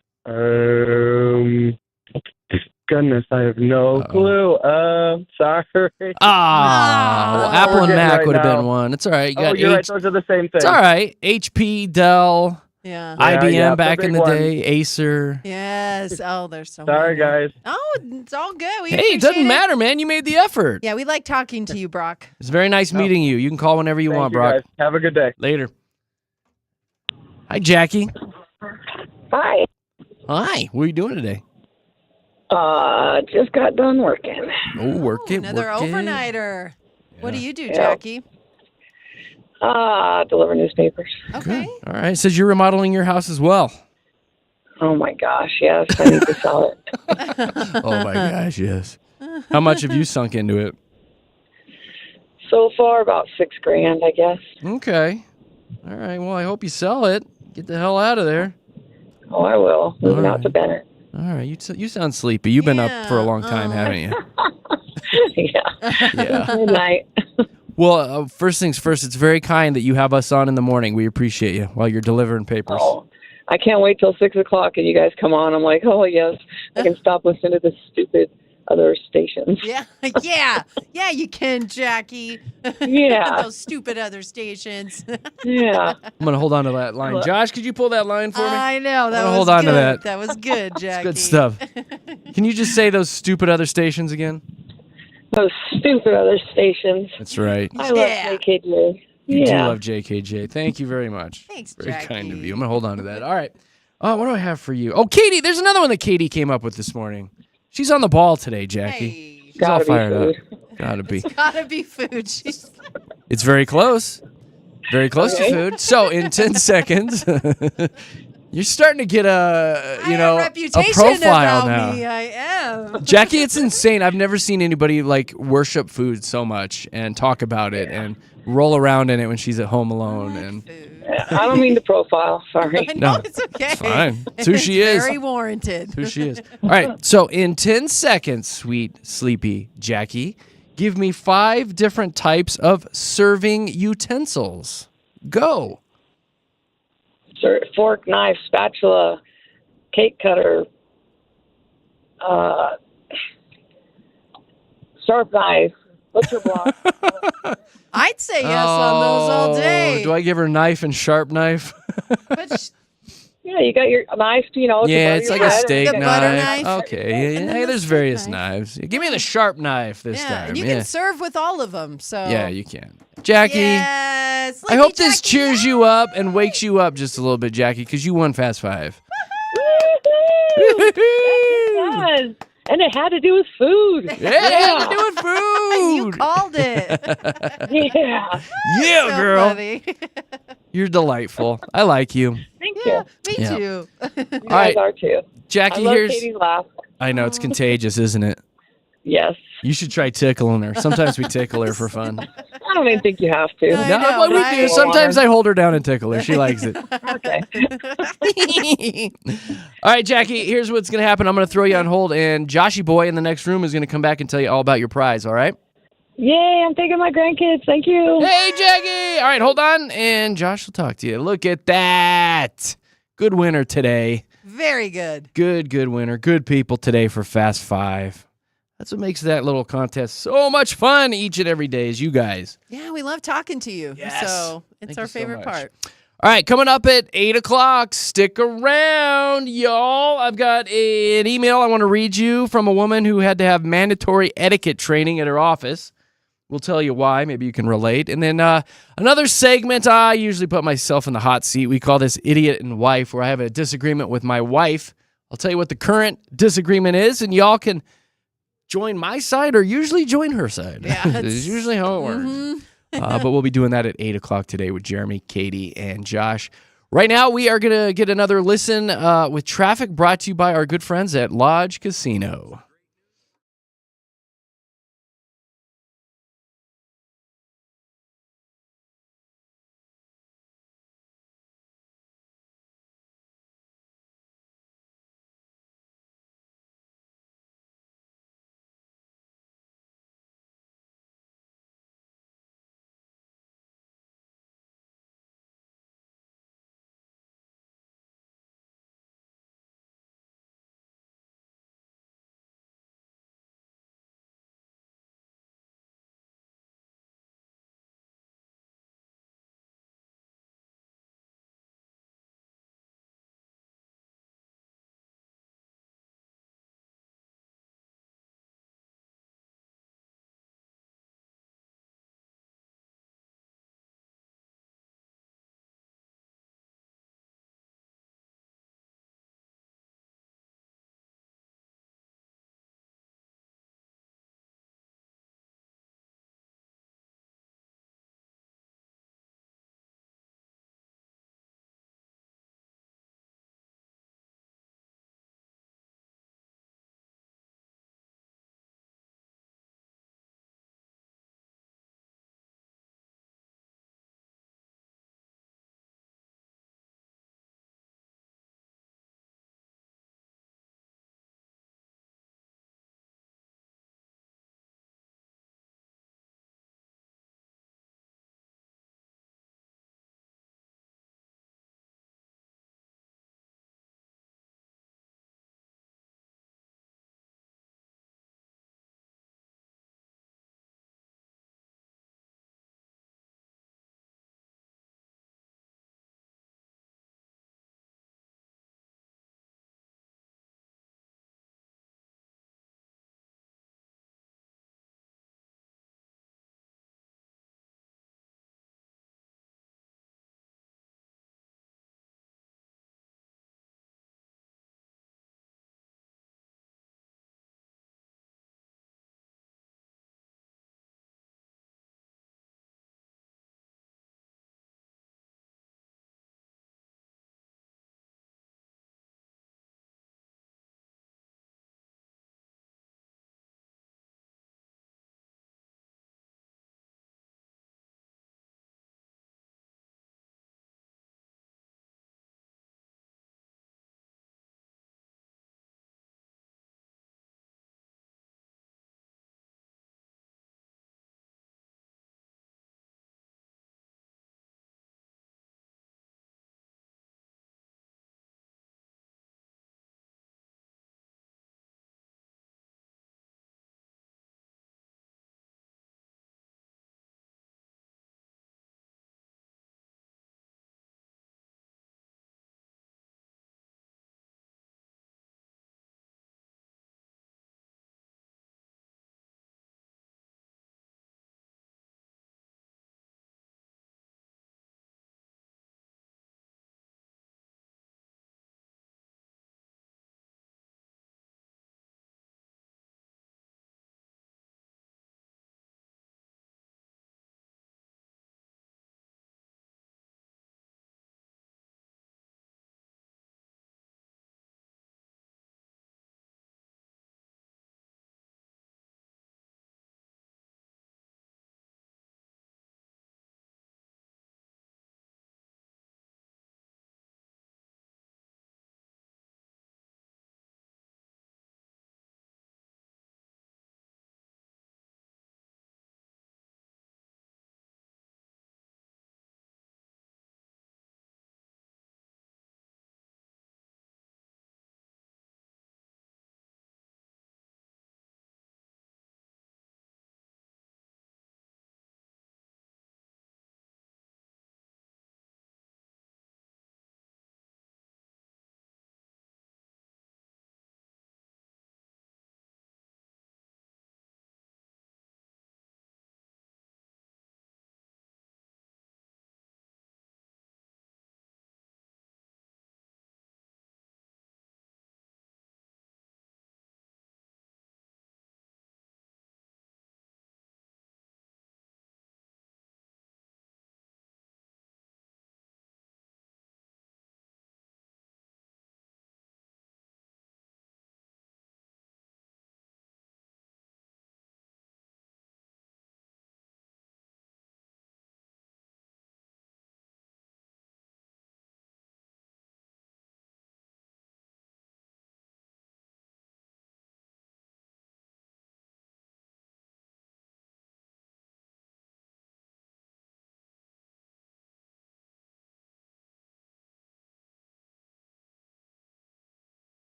Goodness, I have no clue. Sorry. Well, Apple and Forgetting Mac right would have now. been one. It's all right. You got You're right. Those are the same thing. It's all right. HP, Dell, Yeah. IBM yeah, back the in big the one. day, Acer. Yes. Oh, there's so Sorry, many. guys. Oh, it's all good. We Hey, it appreciate doesn't matter, man. You made the effort. Yeah, we like talking to you, Brock. It's very nice meeting you. You can call whenever you Thank want, you, Brock. guys. Have a good day. Later. Hi, Jackie. Hi. Hi. What are you doing today? Just got done working. Oh, work it. Another work it. overnighter. What do you do, Yeah. Jackie? Deliver newspapers. Okay. All right. It says you're remodeling your house as well. Oh my gosh, yes, I need to sell it. Oh, my gosh, yes. How much have you sunk into it? So far, about $6,000, I guess. Okay. All right. Well, I hope you sell it. Get the hell out of there. Oh, I will. Moving out right. to Bennett. All right. You sound sleepy. You've been up for a long time, haven't you? Yeah. Yeah. Good night. Well, first things first, it's very kind that you have us on in the morning. We appreciate you while you're delivering papers. Oh, I can't wait till 6 o'clock and you guys come on. I'm like, oh yes, I can stop listening to this stupid other stations. Yeah. Yeah, you can, Jackie. Yeah. Those stupid other stations. Yeah. I'm going to hold on to that line. Josh, could you pull that line for me? I know. That I'll was hold on to good. that. That was good, Jackie. Good stuff. Can you just say those stupid other stations again? Those stupid other stations. That's right. I love KKJ. You do Yeah. love JKJ. Thank you very much. Thanks, Very Jackie. kind of you. I'm going to hold on to that. All right. Oh, what do I have for you? Oh, Katie. There's another one that Katie came up with this morning. She's on the ball today, Jackie. Hey, She's all Gotta be fired up. food. Gotta be. it's gotta be food. She's It's very close. Very close to Okay. food. So in 10 seconds, you're starting to get I have a a reputation profile about now. me. I am. Jackie, it's insane. I've never seen anybody like worship food so much and talk about it and roll around in it when she's at home alone. And Food. I don't mean to profile. Sorry. I know No, it's okay. it's fine. It's who she is. Very warranted. Who she is. All right. So in 10 seconds, sweet, sleepy Jackie, give me 5 different types of serving utensils. Go. Fork, knife, spatula, cake cutter, sharp knife, butcher block. I'd say yes on those all day. Do I give her knife and sharp knife? But Yeah, you got your knife, to Yeah, butter it's your like a bread, and steak The butter knife. knife. Okay, yeah, And yeah. then Hey, the there's steak various knife. knives. Give me the sharp knife this yeah, time. and you yeah. can serve with all of them. So Yeah, you can. Jackie, Yes, I hope Sleepy this Jackie, cheers you up and wakes you up just a little bit, Jackie, because you won Fast Five. Woo-hoo! Yes, it does. And it had to do with food. Yeah, it had to do with You food. called it. Yeah. Yeah, So girl. funny. You're delightful. I like you. Thank Yeah, you. me Yeah. too. You All guys right, are too. I Jackie, love here's. Katie's laugh. I know it's contagious, isn't it? Yes. You should try tickling her. Sometimes we tickle her for fun. I don't even think you have to. I No, know, but we do. right? Sometimes I hold her down and tickle her. She likes it. Okay. All right, Jackie, here's what's going to happen. I'm going to throw you on hold, and Joshy Boy in the next room is going to come back and tell you all about your prize, all right? Yay, I'm taking my grandkids. Thank you. Hey, Jackie! All right, hold on, and Josh will talk to you. Look at that. Good winner today. Very good. Good winner. Good people today for Fast Five. That's what makes that little contest so much fun each and every day is you guys. Yeah, we love talking to you. Yes. So it's Thank our you so favorite much. part. All right, coming up at 8 o'clock. Stick around, y'all. I've got an email I want to read you from a woman who had to have mandatory etiquette training at her office. We'll tell you why. Maybe you can relate. And then another segment, I usually put myself in the hot seat. We call this Idiot and Wife, where I have a disagreement with my wife. I'll tell you what the current disagreement is, and y'all can join my side or usually join her side. Yeah, It's usually how it works. But we'll be doing that at 8 o'clock today with Jeremy, Katie, and Josh. Right now, we are going to get another listen with traffic brought to you by our good friends at Lodge Casino.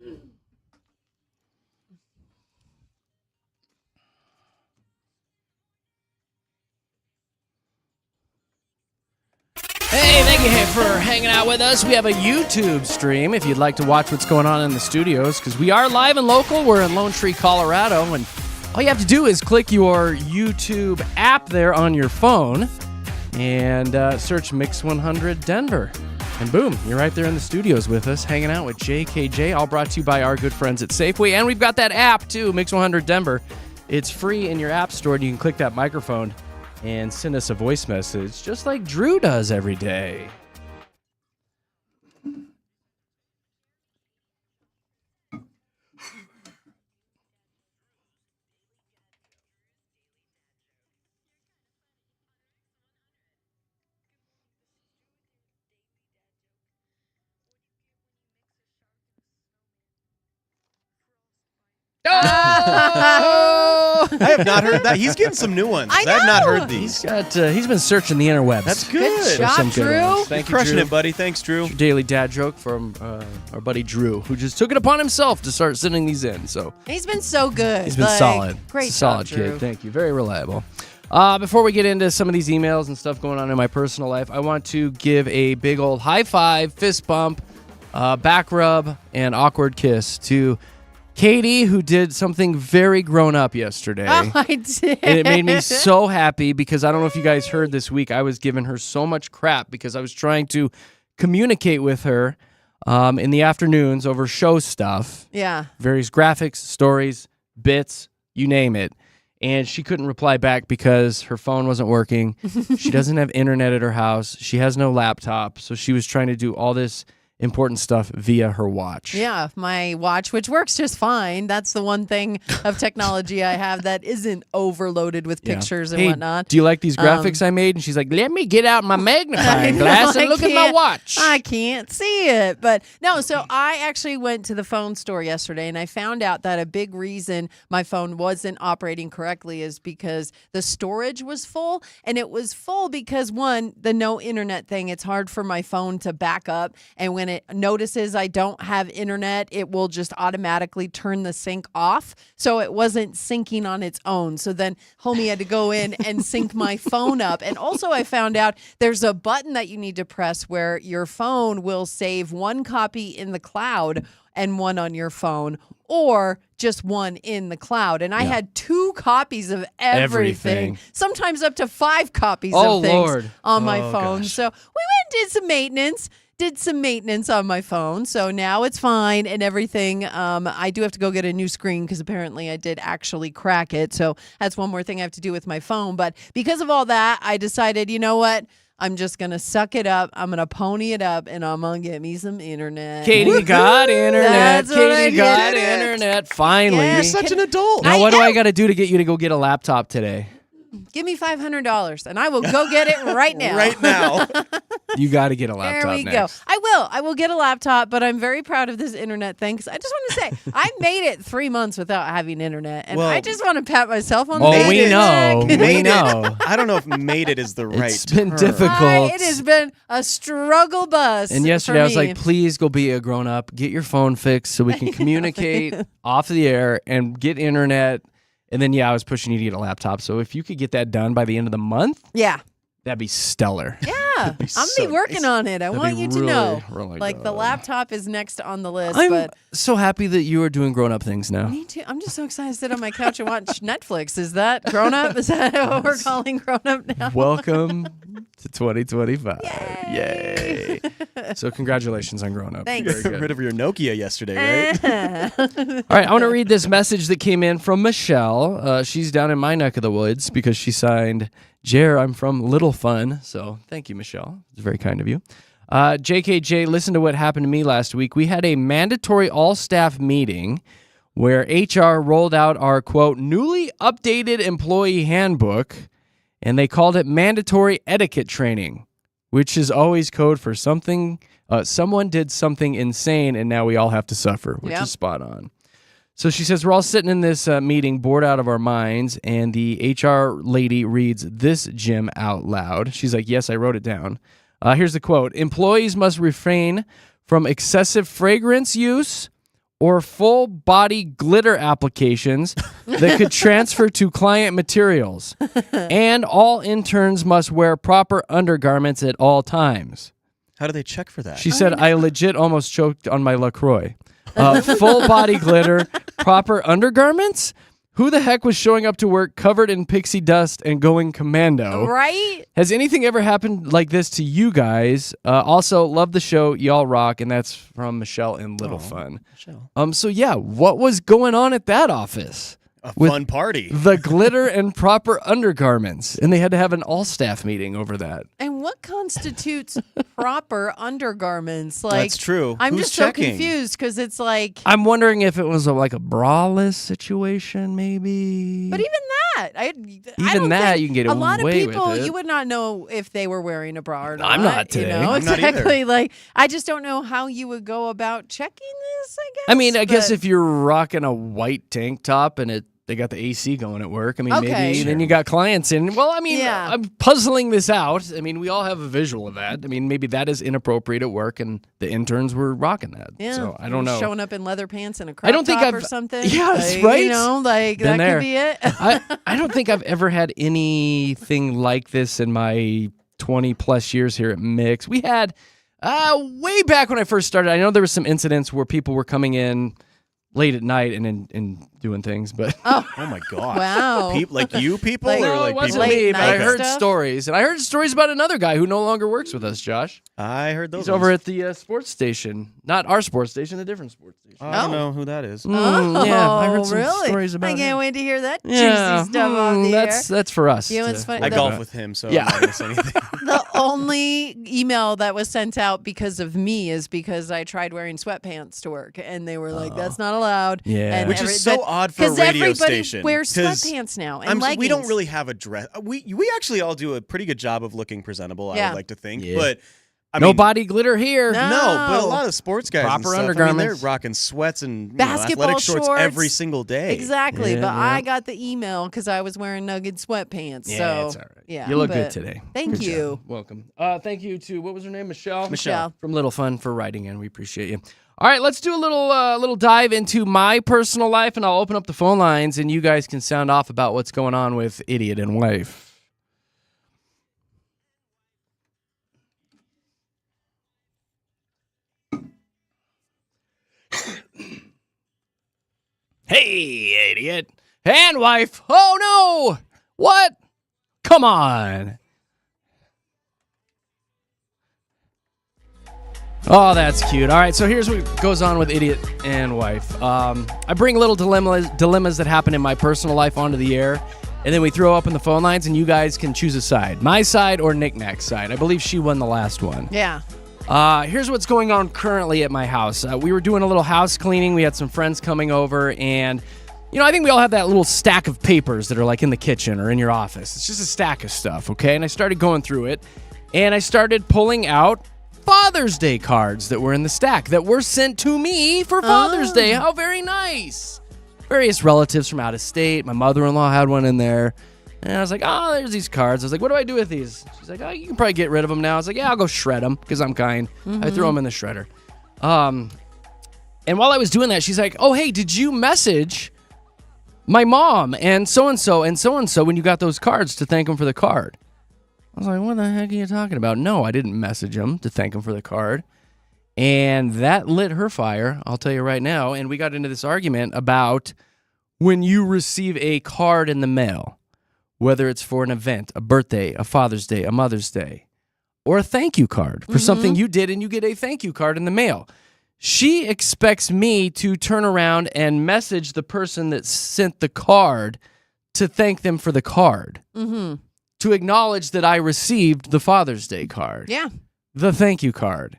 Hey, thank you for hanging out with us. We have a YouTube stream if you'd like to watch what's going on in the studios, because we are live and local. We're in Lone Tree, Colorado, and all you have to do is click your YouTube app there on your phone and search Mix 100 Denver. And boom, you're right there in the studios with us, hanging out with JKJ, all brought to you by our good friends at Safeway. And we've got that app, too, Mix 100 Denver. It's free in your app store, and you can click that microphone and send us a voice message, just like Drew does every day. Oh! I have not heard that. He's getting some new ones. I have not know. heard these. He's been searching the interwebs. That's Good good. job, Some good Drew. ones. Thank you, Crushing Drew. it, buddy. Thanks, Drew. Your daily dad joke from our buddy Drew, who just took it upon himself to start sending these in. So He's been so good. he's been Like, solid. Great He's a solid job, Drew. kid. Thank you. Very reliable. Before we get into some of these emails and stuff going on in my personal life, I want to give a big old high five, fist bump, back rub, and awkward kiss to Katy, who did something very grown up yesterday. Oh, I did. And it made me so happy because I don't know if you guys heard this week, I was giving her so much crap because I was trying to communicate with her in the afternoons over show stuff, Yeah. various graphics, stories, bits, you name it. And she couldn't reply back because her phone wasn't working. She doesn't have internet at her house. She has no laptop. So she was trying to do all this important stuff via her watch. Yeah, my watch, which works just fine. That's the one thing of technology I have that isn't overloaded with Yeah. pictures and Hey, whatnot. do you like these graphics I made? And she's like, let me get out my magnifying glass and look at my watch. I can't see it. But no, so I actually went to the phone store yesterday and I found out that a big reason my phone wasn't operating correctly is because the storage was full. And it was full because, one, the no internet thing, it's hard for my phone to back up. And when it notices I don't have internet, it will just automatically turn the sync off. So it wasn't syncing on its own. So then homie had to go in and sync my phone up. And also I found out there's a button that you need to press where your phone will save one copy in the cloud and one on your phone, or just one in the cloud. And I had 2 copies of everything. Sometimes up to 5 copies of things on my phone. Gosh. So we went and did some maintenance on my phone. So now it's fine and everything. I do have to go get a new screen because apparently I did actually crack it. So that's one more thing I have to do with my phone. But because of all that, I decided, you know what? I'm just going to suck it up. I'm going to pony it up and I'm going to get me some internet. Katy got internet. That's what I Katy got did. internet. Finally. Yeah. You're such an adult. Now, I what do I am. got to do to get you to go get a laptop today? Give me $500 and I will go get it right now. Right now. You got to get a laptop There we next. go. I will get a laptop, but I'm very proud of this internet thing because I just want to say I made it 3 months without having internet, and Well, I just want to pat myself on the Oh, back. we know. We Made it. know. I don't know if made it is the right It's been term. difficult. It has been a struggle bus. And yesterday for I was me. like, please go be a grown up, get your phone fixed so we can communicate off the air and get internet. And then, I was pushing you to get a laptop. So if you could get that done by the end of the month, yeah, that'd be stellar. I'm gonna be so working nice. on it. I That'd want be you to really, know, really like the good. laptop is next on the list. I'm but so happy that you are doing grown up things now. me too. I'm just so excited to sit on my couch and watch Netflix. Is that grown up? Is that what we're calling grown up now? Welcome to 2025. Yay. So congratulations on growing up. Thanks. Very Got good. rid of your Nokia yesterday, right? All right, I want to read this message that came in from Michelle. She's down in my neck of the woods because she signed, Jer, I'm from Little Fun. So thank you, Michelle. It's very kind of you. JKJ, listen to what happened to me last week. We had a mandatory all-staff meeting where HR rolled out our, quote, newly updated employee handbook, and they called it mandatory etiquette training, which is always code for something. Someone did something insane, and now we all have to suffer, which Yep. is spot on. So she says, we're all sitting in this meeting, bored out of our minds, and the HR lady reads this gem out loud. She's like, yes, I wrote it down. Here's the quote. Employees must refrain from excessive fragrance use or full body glitter applications that could transfer to client materials. And all interns must wear proper undergarments at all times. How do they check for that? She said, I legit almost choked on my LaCroix. Full body glitter, proper undergarments? Who the heck was showing up to work covered in pixie dust and going commando? Right? Has anything ever happened like this to you guys? Also, love the show. Y'all rock. And that's from Michelle in Little Fun. Michelle. So yeah, what was going on at that office? A With fun party. The glitter and proper undergarments. And they had to have an all-staff meeting over that. And what constitutes proper undergarments? Like, That's true. I'm Who's just checking? so confused because it's like, I'm wondering if it was like a braless situation, maybe. but even that, I Even don't that, think- you can get a lot of away with people, it. you would not know if they were wearing a bra or not. I'm not You today. know? I'm not either. Exactly. Like, I just don't know how you would go about checking this, I guess. I mean, I guess but- if you're rocking a white tank top and they got the AC going at work, I mean, Okay. maybe then you got clients in. Well, I mean, Yeah. I'm puzzling this out. I mean, we all have a visual of that. I mean, maybe that is inappropriate at work, and the interns were rocking that. Yeah, So I don't know. Showing up in leather pants and a crop don't think top I've- or something. Yes, like, right? You know, like Been that there. could be it. I don't think I've ever had anything like this in my 20 plus years here at Mix. We had way back when I first started. I know there were some incidents where people were coming in late at night and doing things, but Oh my god! Wow. Like you people, Like- or no, like it wasn't people? Late me. But I night heard stuff? stories, and I heard stories about another guy who no longer works with us. Josh, I heard those. he's over ones. at the sports station, not our sports station, a different sports station. I don't Oh. know who that is. Yeah, I heard some really? stories about I can't him. wait to hear that Yeah, juicy stuff off the that's for us. You know, it's to funny- I work golf out. with him, so Yeah. I'm not gonna say anything. The only email that was sent out because of me is because I tried wearing sweatpants to work, and they were like, "That's not allowed." Yeah. and Which is so odd for a 'cause radio everybody station, wears 'cause sweatpants now and leggings. We don't really have a dress. We actually all do a pretty good job of looking presentable. I Yeah. would like to think, Yeah. but I No mean, body glitter here. No. No, but a lot of sports guys, Proper and stuff, I mean, undergarments. they're rocking sweats and Basketball athletic shorts shorts. every single day. Exactly, Yeah, but yeah. I got the email because I was wearing Nugget sweatpants. Yeah, so it's all right. yeah, You look good but today. Thank Good you. job. Welcome. Thank you to, what was her name? Michelle? Michelle. From Little Fun for writing in. We appreciate you. All right, let's do a little dive into my personal life, and I'll open up the phone lines, and you guys can sound off about what's going on with Idiot and Wife. Hey, idiot. And wife. Oh, no. What? Come on. Oh, that's cute. All right, so here's what goes on with Idiot and Wife. I bring little dilemmas that happen in my personal life onto the air, and then we throw up in the phone lines, and you guys can choose a side. My side or Knick-Knack's side. I believe she won the last one. Yeah. Here's what's going on currently at my house. We were doing a little house cleaning. We had some friends coming over, and I think we all have that little stack of papers that are like in the kitchen or in your office. It's just a stack of stuff, okay? And I started going through it, and I started pulling out Father's Day cards that were in the stack that were sent to me for Father's Day. How very nice. Various relatives from out of state. My mother-in-law had one in there. And I was like, oh, there's these cards. I was like, what do I do with these? She's like, oh, you can probably get rid of them now. I was like, yeah, I'll go shred them because I'm kind. I threw them in the shredder. And while I was doing that, she's like, oh, hey, did you message my mom and so-and-so when you got those cards to thank them for the card? I was like, what the heck are you talking about? No, I didn't message them to thank them for the card. And that lit her fire, I'll tell you right now. And we got into this argument about when you receive a card in the mail, whether it's for an event, a birthday, a Father's Day, a Mother's Day, or a thank you card for something you did, and you get a thank you card in the mail. She expects me to turn around and message the person that sent the card to thank them for the card. Mm-hmm. To acknowledge that I received the Father's Day card. Yeah. The thank you card.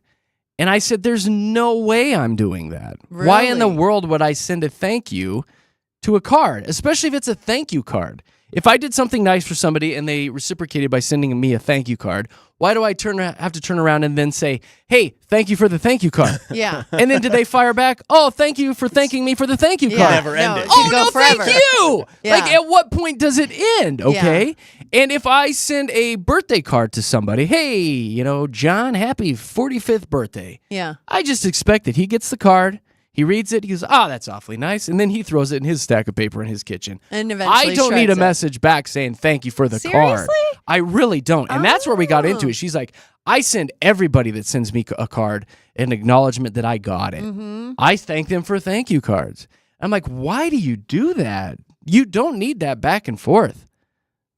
And I said, there's no way I'm doing that. Why in the Really? world would I send a thank you to a card, especially if it's a thank you card? If I did something nice for somebody and they reciprocated by sending me a thank you card, why do I have to turn around and then say, hey, thank you for the thank you card? Yeah. And then did they fire back, oh, thank you for thanking me for the thank you Yeah. card? Never ended. it Oh, could go no, forever. thank you. Yeah. Like, at what point does it end, okay? And if I send a birthday card to somebody, hey, John, happy 45th birthday. Yeah. I just expect that he gets the card, He reads it. He goes, "Oh, that's awfully nice," and then he throws it in his stack of paper in his kitchen. And eventually I don't need a shreds it. message back saying thank you for the card. Seriously? I really don't, and that's where we got into Oh. it. She's like, "I send everybody that sends me a card an acknowledgement that I got it. I thank them for thank you cards." I'm like, "Why do you do that? You don't need that back and forth."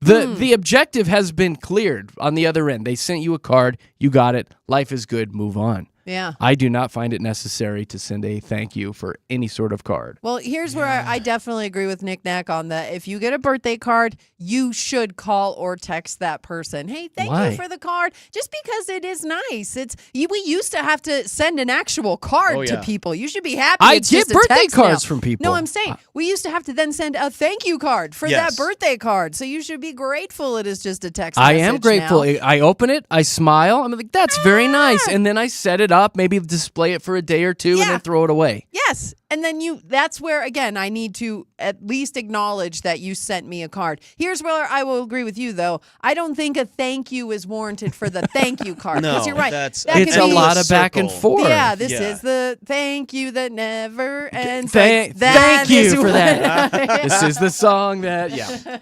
The objective has been cleared on the other end. They sent you a card, you got it, life is good, move on. Yeah. I do not find it necessary to send a thank you for any sort of card. Well, here's where I definitely agree with Nick Nack on that. If you get a birthday card, you should call or text that person. Hey, thank Why? you for the card. Just because it is nice. We used to have to send an actual card to people. You should be happy. I it's get just a birthday text cards now. from people. No, I'm saying we used to have to then send a thank you card for that birthday card. So you should be grateful it is just a text I message am grateful. now. I open it, I smile, I'm like, that's very nice. And then I set it up, maybe display it for a day or two, and then throw it away. Yes. And then that's where, again, I need to at least acknowledge that you sent me a card. Here's where I will agree with you, though. I don't think a thank you is warranted for the thank you card. Because you're right. That's It's a lot of back and forth. Yeah, this is the thank you that never ends. Thank you for that. This is the song that,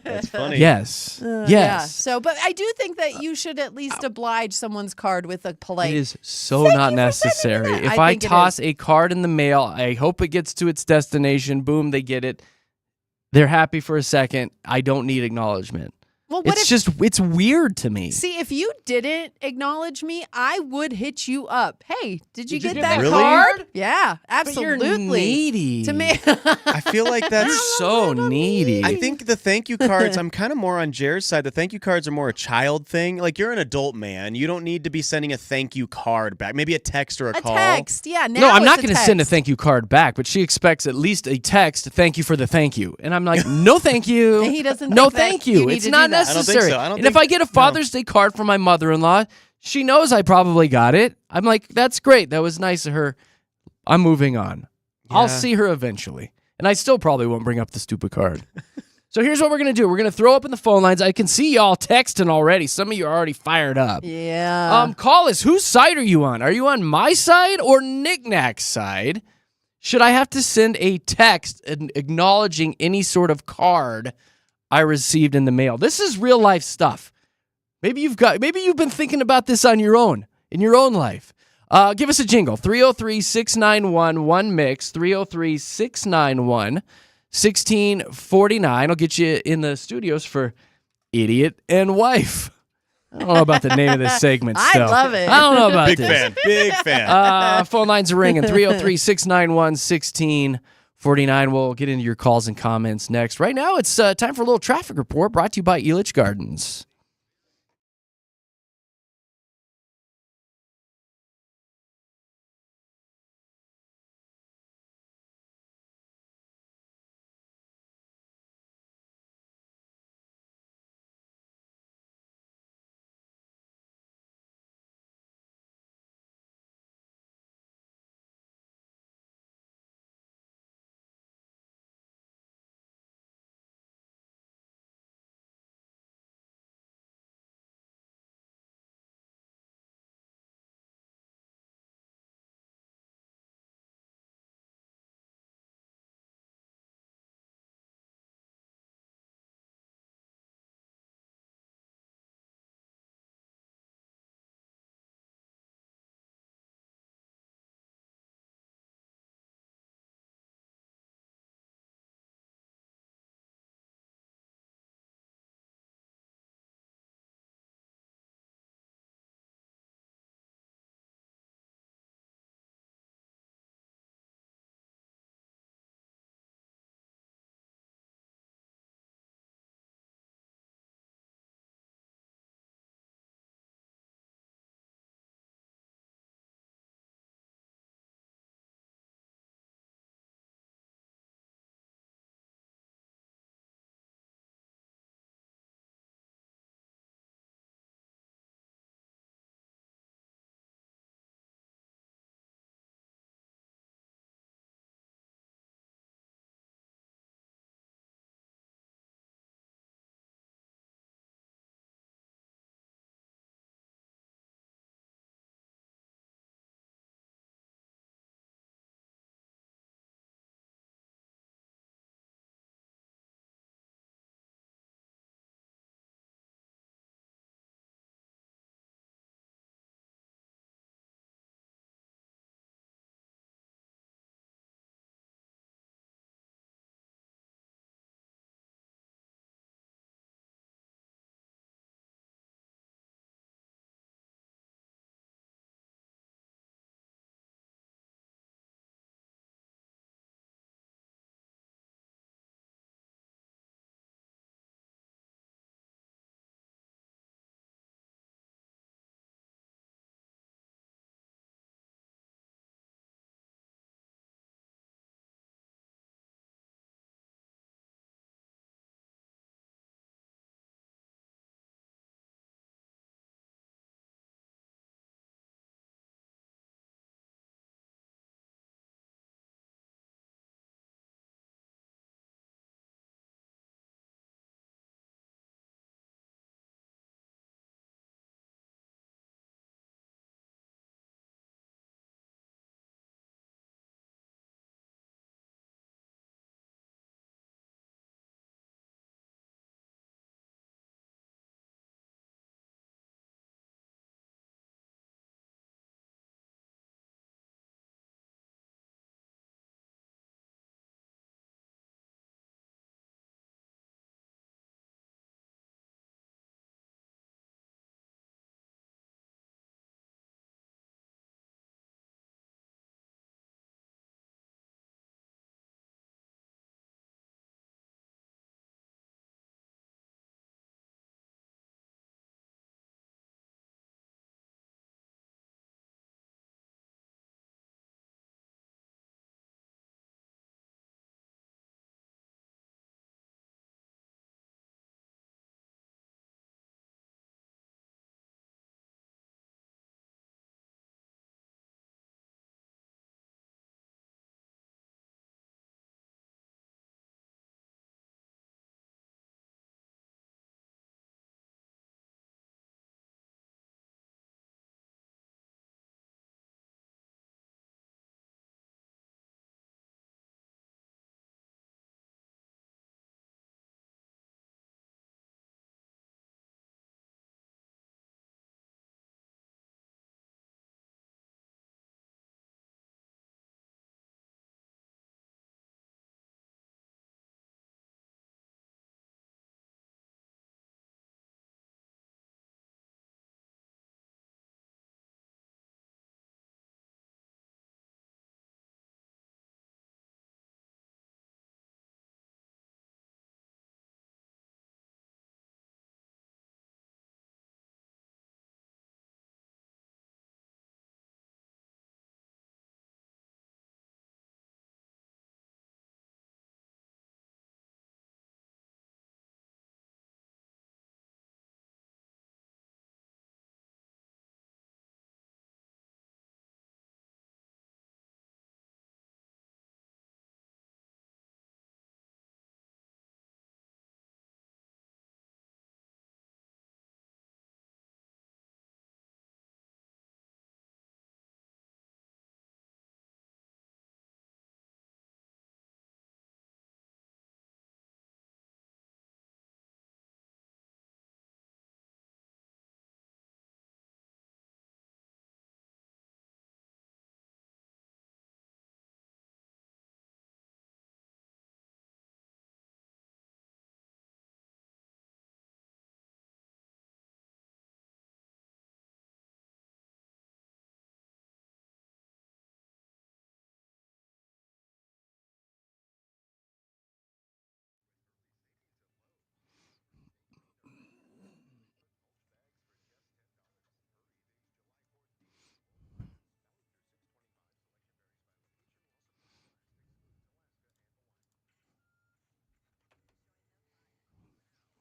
That's funny. Yes. Yeah. Yes. So, but I do think that you should at least oblige someone's card with a polite. It is so not necessary. that. If I I think it toss is. a card in the mail, I hope it gets to its destination. Boom, they get it. They're happy for a second. I don't need acknowledgement. Well, what It's weird to me. See, if you didn't acknowledge me, I would hit you up. Hey, did you get get that that card? Yeah, But absolutely. you're needy. To me, I feel like that's so needy. I think the thank you cards, I'm kind of more on Jared's side. The thank you cards are more a child thing. Like, you're an adult man. You don't need to be sending a thank you card back. Maybe a text or a call. text. Yeah, now No, I'm not going to send a thank you card back, but she expects at least a text, thank you for the thank you. And I'm like, no thank you. And he doesn't No think that thank you you. need It's to not do that. I don't think necessary. so. I don't And if think- I get a Father's Day card from my mother-in-law, she knows I probably got it. I'm like, that's great. That was nice of her. I'm moving on. I'll Yeah. see her eventually. And I still probably won't bring up the stupid card. So here's what we're going to do. We're going to throw up in the phone lines. I can see y'all texting already. Some of you are already fired up. Yeah. Call us. Whose side are you on? Are you on my side or Nick Nack's side? Should I have to send a text acknowledging any sort of card I received in the mail? This is real life stuff. Maybe you've been thinking about this on your own, in your own life. Give us a jingle. 303-691-1MIX. 303-691-1649. I'll get you in the studios for Idiot and Wife. I don't know about the name of this segment I still. love it. I don't know about Big this. fan. Big fan. Phone lines are ringing. 303-691-1649. We'll get into your calls and comments next. Right now, it's time for a little traffic report brought to you by Elitch Gardens.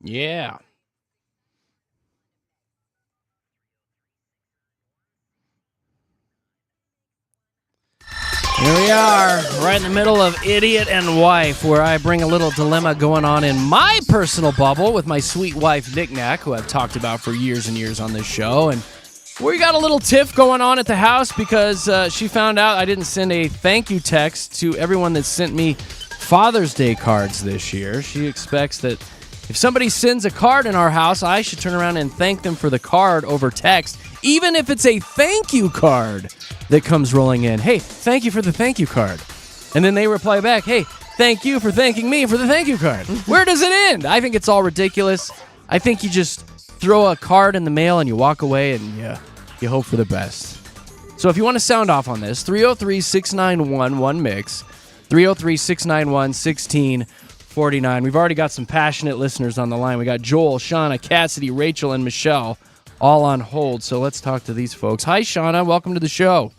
Yeah. Here we are, right in the middle of Idiot and Wife, where I bring a little dilemma going on in my personal bubble with my sweet wife, Nick Nack, who I've talked about for years and years on this show. And we got a little tiff going on at the house because she found out I didn't send a thank you text to everyone that sent me Father's Day cards this year. She expects that if somebody sends a card in our house, I should turn around and thank them for the card over text, even if it's a thank you card that comes rolling in. Hey, thank you for the thank you card. And then they reply back, hey, thank you for thanking me for the thank you card. Where does it end? I think it's all ridiculous. I think you just throw a card in the mail and you walk away and you hope for the best. So if you want to sound off on this, 303-691-1MIX, 303-691-1649. We've already got some passionate listeners on the line. We got Joel, Shauna, Cassidy, Rachel, and Michelle all on hold. So let's talk to these folks. Hi, Shauna. Welcome to the show.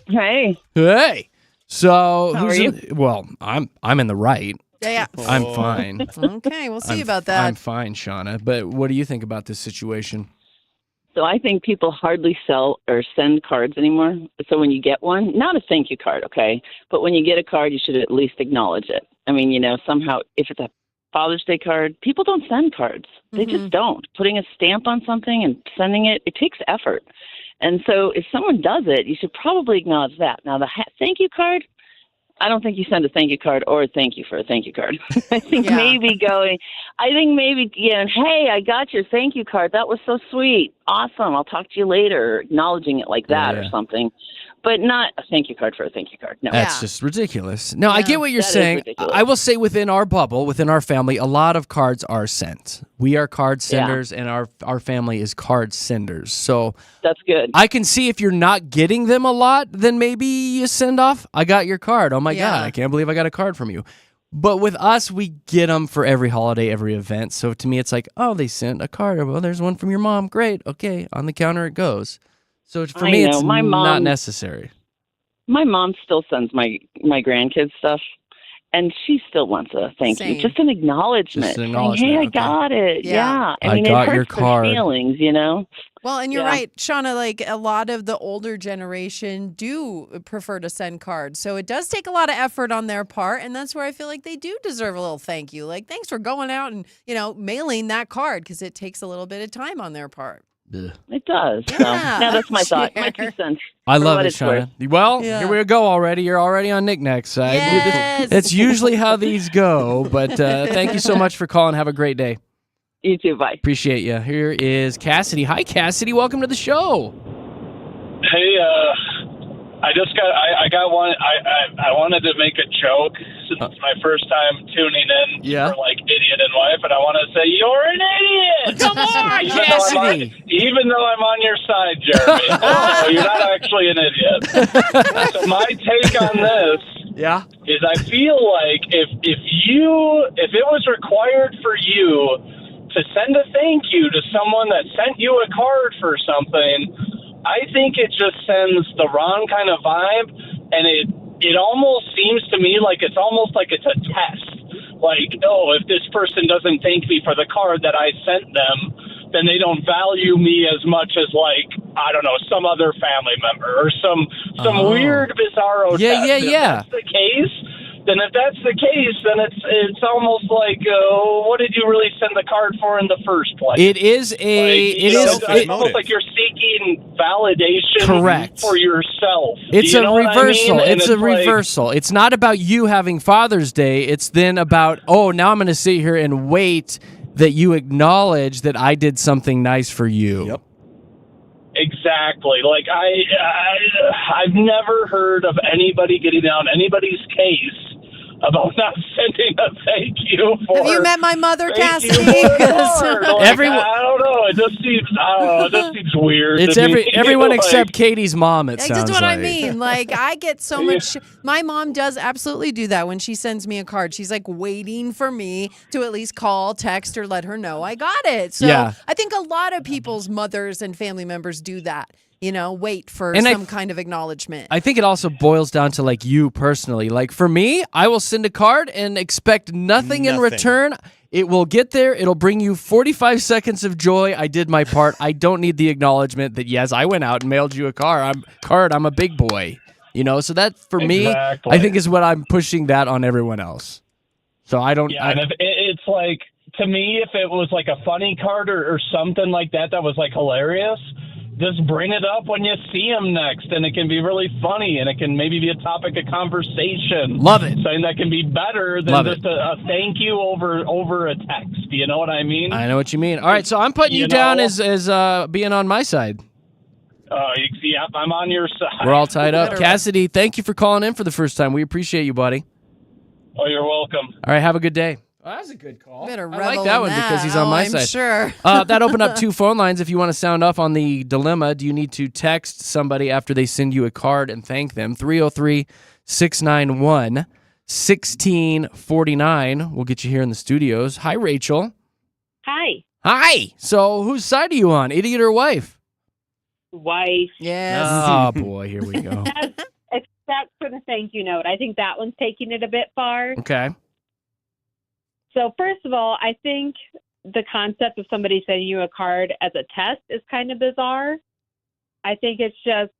Hey. Hey. So how are you? Well, I'm in the right. Yeah. I'm fine. Okay, we'll see about that. I'm fine, Shauna. But what do you think about this situation? So I think people hardly sell or send cards anymore. So when you get one, not a thank you card, okay, but when you get a card, you should at least acknowledge it. I mean, somehow if it's a Father's Day card, people don't send cards. They just don't. Putting a stamp on something and sending it, it takes effort. And so if someone does it, you should probably acknowledge that. Now, the thank you card, I don't think you send a thank you card or a thank you for a thank you card. I think maybe hey, I got your thank you card. That was so sweet. Awesome. I'll talk to you later. Acknowledging it like that or something. But not a thank you card for a thank you card. No. That's just ridiculous. No, I get what you're saying. Ridiculous. I will say within our bubble, within our family, a lot of cards are sent. We are card senders, and our family is card senders. So that's good. I can see if you're not getting them a lot, then maybe you send off, I got your card. Oh, my God, I can't believe I got a card from you. But with us, we get them for every holiday, every event. So to me, it's like, oh, they sent a card. Well, there's one from your mom. Great. Okay, on the counter it goes. So for me, it's not necessary. My mom still sends my grandkids stuff, and she still wants a thank you. Just an acknowledgement. Just an acknowledgement. Saying, hey, I got it. Yeah. I mean, got it your hurts card. their feelings, Well, and you're right, Shauna, like a lot of the older generation do prefer to send cards. So it does take a lot of effort on their part. And that's where I feel like they do deserve a little thank you. Like, thanks for going out and, mailing that card because it takes a little bit of time on their part. It does. So, that's my thought. My 2 cents. I love it, Shauna. Well, here we go already. You're already on Nick Nack's side. Yes. That's usually how these go. But thank you so much for calling. Have a great day. You too. Bye. Appreciate you. Here is Cassidy. Hi, Cassidy. Welcome to the show. Hey, I just got got one. I wanted to make a joke since it's my first time tuning in for like Idiot and Wife, and I want to say you're an idiot. Come on, Cassidy. Even though I'm on your side, Jeremy. Oh, you're not actually an idiot. So my take on this is I feel like if it was required for you to send a thank you to someone that sent you a card for something, I think it just sends the wrong kind of vibe, and it almost seems to me like it's almost like it's a test. Like, oh, if this person doesn't thank me for the card that I sent them, then they don't value me as much as, like, I don't know, some other family member or some weird bizarro test. If that's the case, then it's almost like, what did you really send the card for in the first place? It is it's almost like you're seeking validation for yourself. It's a reversal. I mean? It's a reversal. It's not about you having Father's Day. It's then about, oh, now I'm going to sit here and wait that you acknowledge that I did something nice for you. Yep. Exactly. Like I've never heard of anybody getting on anybody's case about not sending a thank you for. Have you met my mother, Cassidy? Everyone. I don't know. It just seems. I don't know. It just seems weird. It's to me. everyone except Katie's mom. It sounds That's what like. I mean. Like, I get so much. My mom does absolutely do that when she sends me a card. She's like waiting for me to at least call, text, or let her know I got it. So I think a lot of people's mothers and family members do that. Wait for some kind of acknowledgement. I think it also boils down to like you personally. Like for me, I will send a card and expect nothing in return. It will get there. It'll bring you 45 seconds of joy. I did my part. I don't need the acknowledgement that, yes, I went out and mailed you a card. I'm a big boy. So that, for me, I think is what I'm pushing that on everyone else. So I don't... Yeah, and it's like, to me, if it was like a funny card or something like that was like hilarious, just bring it up when you see him next, and it can be really funny, and it can maybe be a topic of conversation. Love it. Something that can be better than just a thank you over a text. Do you know what I mean? I know what you mean. All right, so I'm putting you down as being on my side. Yeah, I'm on your side. We're all tied up. Cassidy, thank you for calling in for the first time. We appreciate you, buddy. Oh, you're welcome. All right, have a good day. Oh, that was a good call. I like that one because he's on my I'm side. Sure. That opened up 2 phone lines. If you want to sound off on the dilemma, do you need to text somebody after they send you a card and thank them? 303-691-1649. We'll get you here in the studios. Hi, Rachel. Hi. Hi. So whose side are you on, idiot or wife? Wife. Yes. Oh, boy. Here we go. Except for the thank you note. I think that one's taking it a bit far. Okay. So first of all, I think the concept of somebody sending you a card as a test is kind of bizarre. I think it's just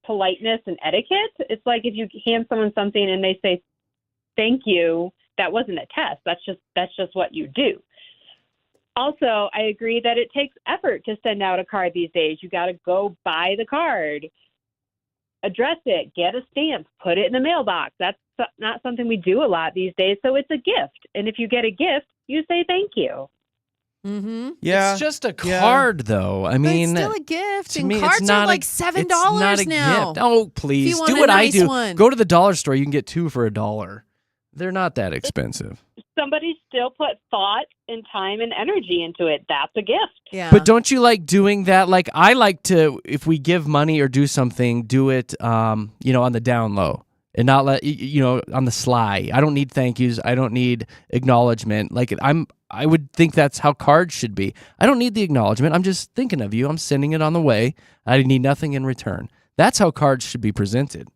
politeness and etiquette. It's like if you hand someone something and they say thank you, that wasn't a test. That's just what you do. Also, I agree that it takes effort to send out a card these days. You got to go buy the card, address it, get a stamp, put it in the mailbox. That's not something we do a lot these days, so it's a gift. And if you get a gift, you say thank you. Mm-hmm. Yeah. It's just a card, though. I mean, but it's still a gift, and me, cards are like $7 now. Gift. Oh, please, want do a what I nice do. one. Go to the dollar store. You can get 2 for $1. They're not that expensive. Somebody still put thought and time and energy into it. That's a gift. Yeah. But don't you like doing that? Like, I like to, if we give money or do something, do it, on the down low. And not let on the sly. I don't need thank yous. I don't need acknowledgement. Like I would think that's how cards should be. I don't need the acknowledgement. I'm just thinking of you. I'm sending it on the way. I need nothing in return. That's how cards should be presented.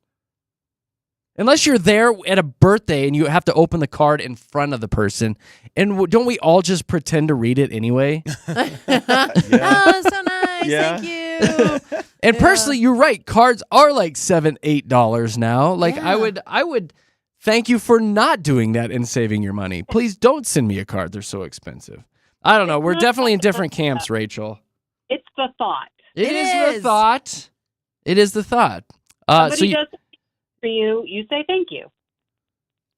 Unless you're there at a birthday and you have to open the card in front of the person, and don't we all just pretend to read it anyway? Oh, so nice. Yeah. Thank you. And personally, you're right. Cards are like $7, $8 now. Like Yeah. I would thank you for not doing that and saving your money. Please don't send me a card. They're so expensive. I don't know. We're definitely in different camps, Rachel. It's the thought. It is the thought. It is the thought. Somebody does for you, you say thank you.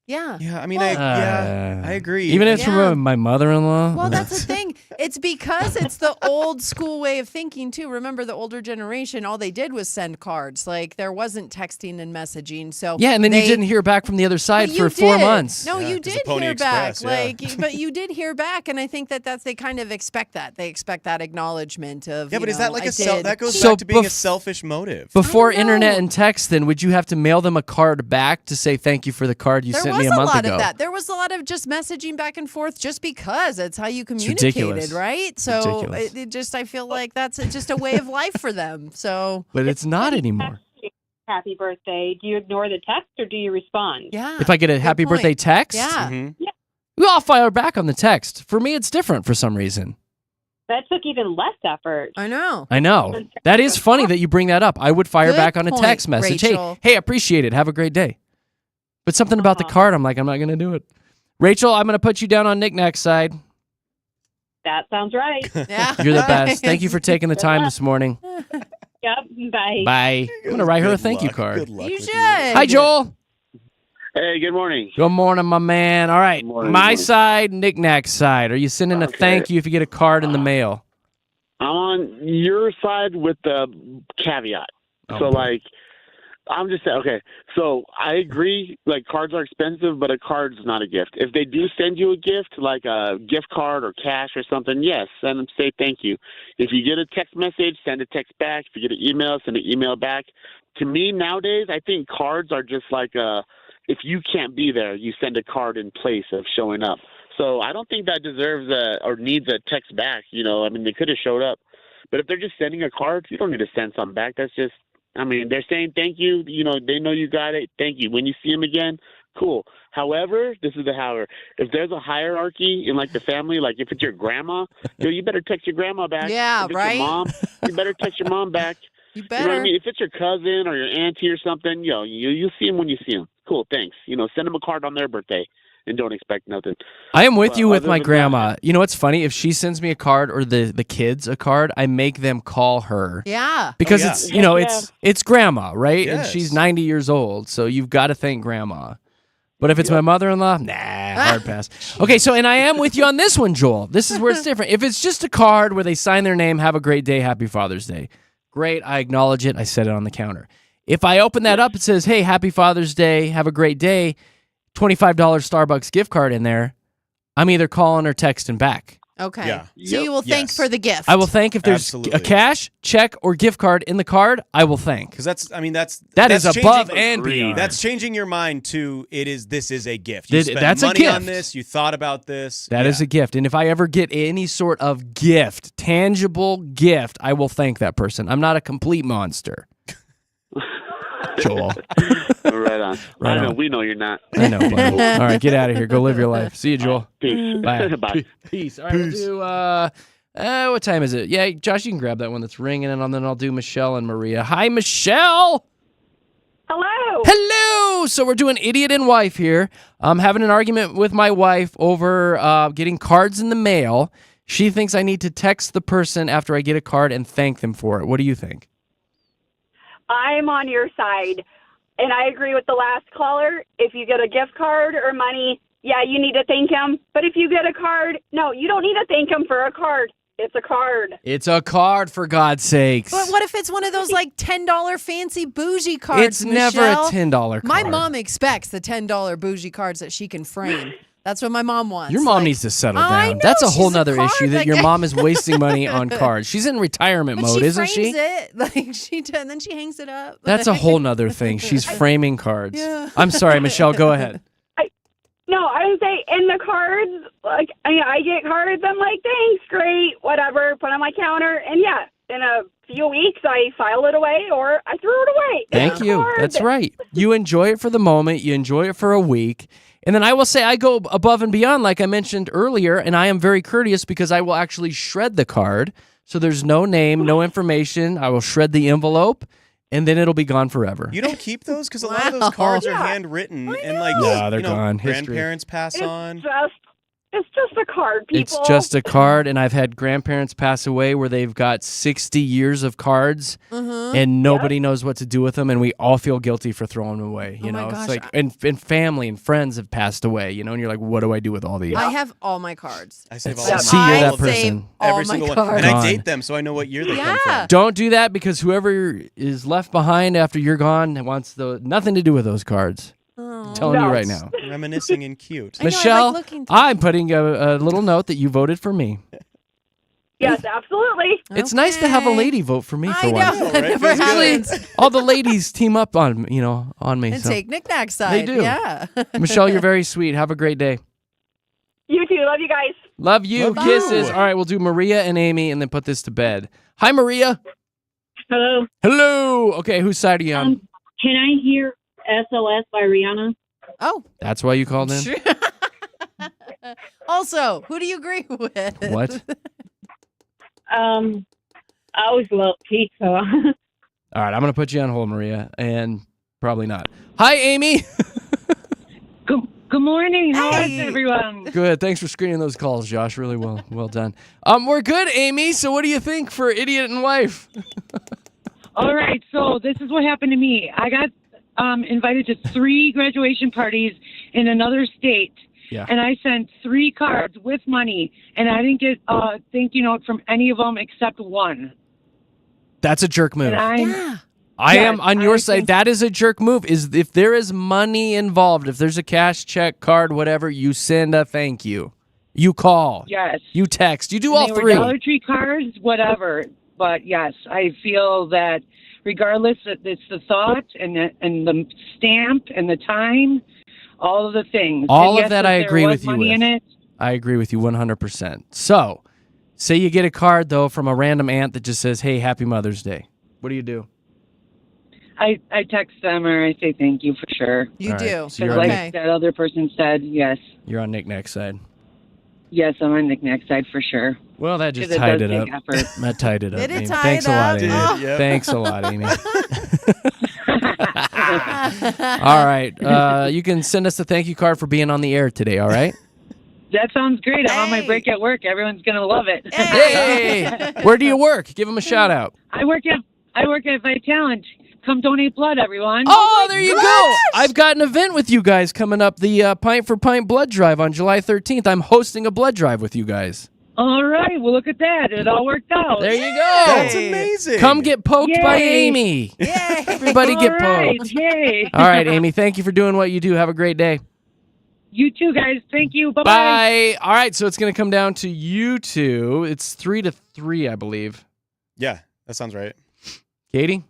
Yeah. Yeah, I mean, I agree. Even if it's Yeah. from my mother-in-law. Well, that's the thing. It's because it's the old school way of thinking, too. Remember, the older generation, all they did was send cards. Like, there wasn't texting and messaging. So Yeah, and then you didn't hear back from the other side But for you 4 did. months. No, Yeah, you 'cause did of Pony hear Express, back. yeah. But you did hear back, and I think they kind of expect that. They expect that acknowledgement of. Yeah, but is that like I that did. goes So back to being a bef- selfish motive. Before I don't internet know. and text, then, would you have to mail them a card back to say thank you for the card you There sent was me a month lot ago? of that. There was a lot of just messaging back and forth just because it's how you ridiculous. communicated, right? So Ridiculous. it just, I feel like that's just a way of life for them. So But it's not anymore. Happy birthday. Do you ignore the text or do you respond? yeah. If I get a good happy point. birthday text, Yeah. Mhm. we all fire back on the text. For me, it's different for some reason. That took even less effort. I know. I know. That is funny that you bring that up. I would fire Good back on a point, text message. Rachel. Hey, appreciate it. Have a great day. But something about the card, I'm like, I'm not going to do it. Rachel, I'm going to put you down on Knickknack's side. That sounds right. Yeah. You're the best. Thank you for taking the time this morning. Yep. Bye. Bye. I'm going to write her a Good thank you luck. card. Good luck You with should. Hi, Joel. Hey, good morning. Good morning, my man. All right. Good morning, My good morning. side, Knickknack's side. Are you sending a Okay. thank you if you get a card in the mail? I'm on your side with the caveat. Oh, so, boy. like, I'm just saying, okay, so I agree, like, cards are expensive, but a card's not a gift. If they do send you a gift, like a gift card or cash or something, yes, send them, say thank you. If you get a text message, send a text back. If you get an email, send an email back. To me, nowadays, I think cards are just like if you can't be there, you send a card in place of showing up. So I don't think that deserves or needs a text back. I mean, they could have showed up. But if they're just sending a card, you don't need to send something back. That's just, I mean, they're saying thank you. They know you got it. Thank you. When you see them again, Cool. However, this is the however. If there's a hierarchy in like the family, like if it's your grandma, you better text your grandma back. Yeah, if it's right? Your mom, you better text your mom back. You You know better. what I mean? If it's your cousin or your auntie or something, you see them when you see them. Cool, thanks. Send them a card on their birthday and don't expect nothing. I am with you with other my than grandma. You know what's funny? If she sends me a card or the kids a card, I make them call her. Yeah. Because yeah. it's grandma, right? And Yes. she's 90 years old, so you've got to thank grandma. But if it's my mother-in-law, hard pass. Okay, so and I am with you on this one, Joel. This is where it's different. If it's just a card where they sign their name, have a great day, happy Father's Day. Great, I acknowledge it. I set it on the counter. If I open that up, it says, hey, happy Father's Day, have a great day, $25 Starbucks gift card in there, I'm either calling or texting back. Okay. Yeah. So you will thank Yes. for the gift. I will thank if there's Absolutely. a cash, check, or gift card in the card, I will thank. Because that's That is changing- above and beyond. That's changing your mind to this is a gift. Th- You spent that's a money on gift. this. You thought about this. That is a gift. And if I ever get any sort of gift, tangible gift, I will thank that person. I'm not a complete monster. Joel. Right on. Right I know. on. We know you're not. I know, buddy. All right, get out of here. Go live your life. See you, Joel. Peace. Bye. Bye. Peace. All right, we'll do, what time is it? Yeah, Josh, you can grab that one that's ringing, and then I'll do Michelle and Maria. Hi, Michelle. Hello. Hello. So we're doing idiot and wife here. I'm having an argument with my wife over getting cards in the mail. She thinks I need to text the person after I get a card and thank them for it. What do you think? I'm on your side, and I agree with the last caller. If you get a gift card or money, yeah, you need to thank him. But if you get a card, no, you don't need to thank him for a card. It's a card. It's a card, for God's sakes. But what if it's one of those like $10 fancy bougie cards? It's never a Michelle? $10 card. My mom expects the $10 bougie cards that she can frame. That's what my mom wants. Your mom Like, needs to settle I down. know, That's a she's whole a nother card, issue that like- your mom is wasting money on cards. She's in retirement but mode, she isn't frames she? it like and then she hangs it up. That's a whole nother thing. She's framing cards. Yeah. I'm sorry, Michelle. Go ahead. No, I would say in the cards, like, I get cards, I'm like, thanks, great, whatever, put on my counter, and yeah, in a few weeks, I file it away or I throw it away. Thank It's a you. card. That's right. You enjoy it for the moment. You enjoy it for a week. And then I will say I go above and beyond, like I mentioned earlier, and I am very courteous because I will actually shred the card. So there's no name, no information. I will shred the envelope, and then it'll be gone forever. You don't keep those because a lot of those cards are handwritten and like Yeah, they're gone. History. grandparents pass on. It's just a card, people. It's just a card, and I've had grandparents pass away where they've got 60 years of cards, and nobody knows what to do with them, and we all feel guilty for throwing them away. You know, gosh. it's like, and family and friends have passed away. You know, and you're like, what do I do with all these? I have all my cards. I save all That's- of See, them. you're that All of them. person. all Every my single one. cards. And I Gone. date them, so I know what year they come Yeah. from. Don't do that because whoever is left behind after you're gone wants nothing to do with those cards. I'm telling you right now. Reminiscing and cute. I know, I like Michelle, looking I'm putting a little note that you voted for me. Yes, absolutely. It's nice to have a lady vote for me for I once. know, that never happens. All the ladies team up on me. And so. take knick-knack side. They do. Yeah. Michelle, you're very sweet. Have a great day. You too. Love you guys. Love you. Love Kisses. you. All right, we'll do Maria and Amy and then put this to bed. Hi, Maria. Hello. Hello. Okay, whose side are you on? Can I hear SOS by Rihanna? Oh. That's why you called in? Also, who do you agree with? What? I always love pizza. All right, I'm going to put you on hold, Maria, and probably not. Hi, Amy. Good morning. How is Hey. everyone? Good. Thanks for screening those calls, Josh. Really well. Well done. We're good, Amy. So what do you think for Idiot and Wife? All right. So this is what happened to me. I got invited to 3 graduation parties in another state. Yeah. And I sent 3 cards with money, and I didn't get a thank you note from any of them except one. That's a jerk move. And I'm, Yeah. I am Yes, on your I side. think- That is a jerk move. Is if there is money involved, if there's a cash, check, card, whatever, you send a thank you. You call. Yes. You text. You do And all they were 3. Dollar Tree cards, whatever. But yes, I feel that regardless, it's the thought and the stamp and the time, all of the things. All And of yes, that if I there agree was with you money with. in it, I agree with you 100%. So, say you get a card though from a random aunt that just says, "Hey, Happy Mother's Day." What do you do? I text them or I say thank you for sure. You All right, do. so you're Like on that other person said, yes. You're on knick-knack's side. Yes, I'm on knick-knack side for sure. Well, that just 'Cause tied does it up. take effort. That tied it up, Did it Amy. tie Thanks it a lot, up? Amy. Oh. Yep. Thanks a lot, Amy. All right. You can send us a thank you card for being on the air today, all right? That sounds great. I'm on my break at work. Everyone's gonna love it. Hey! Where do you work? Give them a shout out. I work at Vitalent. Come donate blood, everyone. Oh, there you go. I've got an event with you guys coming up, the Pint for Pint blood drive on July 13th. I'm hosting a blood drive with you guys. All right. Well, look at that. It all worked out. There you go. That's amazing. Come get poked by Yay. Amy. Yay. Everybody get All right. poked. Yay. All right, Amy, thank you for doing what you do. Have a great day. You too, guys. Thank you. Bye-bye. Bye. All right, so it's going to come down to you two. It's 3-3, I believe. Yeah, that sounds right. Katie?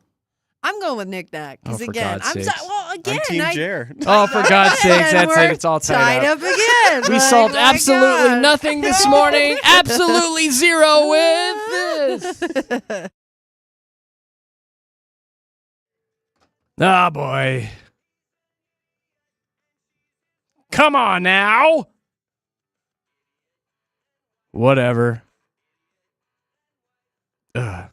I'm going with knick-knack. Because Oh, for again, God's I'm sakes. well, again, I'm Team Jer. Oh, for God's sakes, and that's we're it. It's all tied up. again. We Like, solved my absolutely God. nothing this morning. Absolutely zero with this. Oh, boy. Come on now. Whatever. Ugh.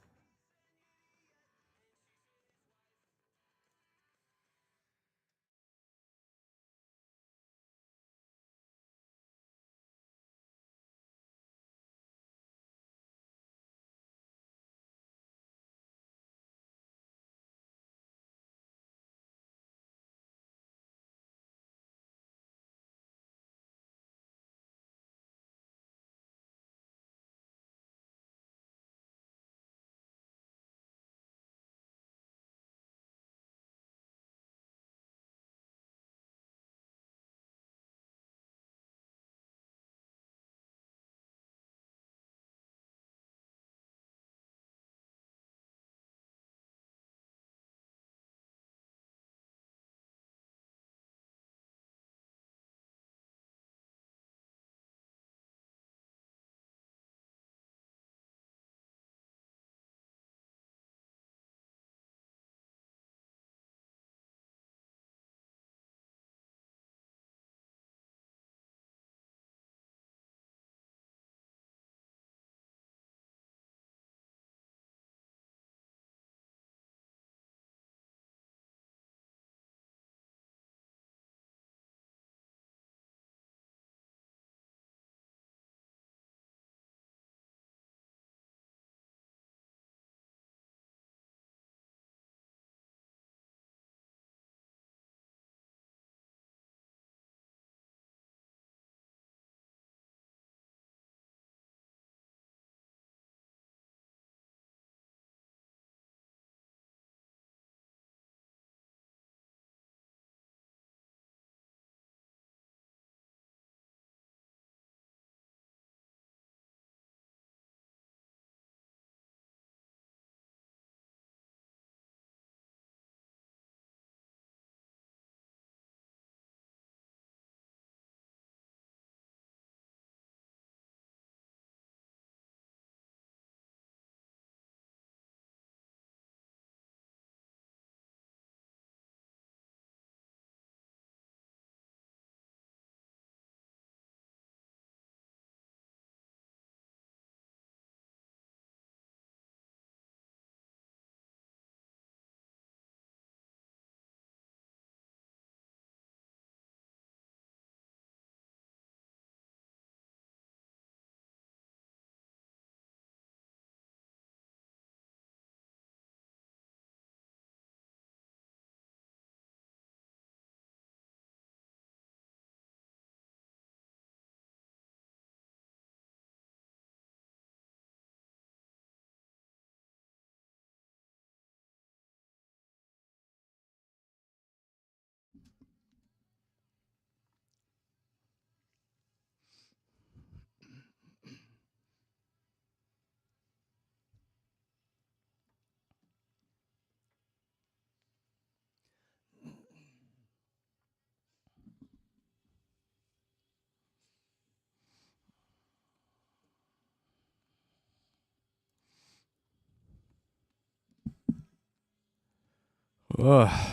Ugh.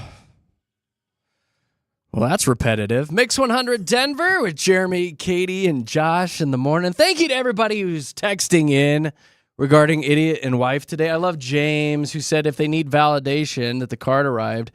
Well, that's repetitive. Mix 100 Denver with Jeremy, Katy, and Josh in the morning. Thank you to everybody who's texting in regarding Idiot and Wife today. I love James, who said if they need validation that the card arrived,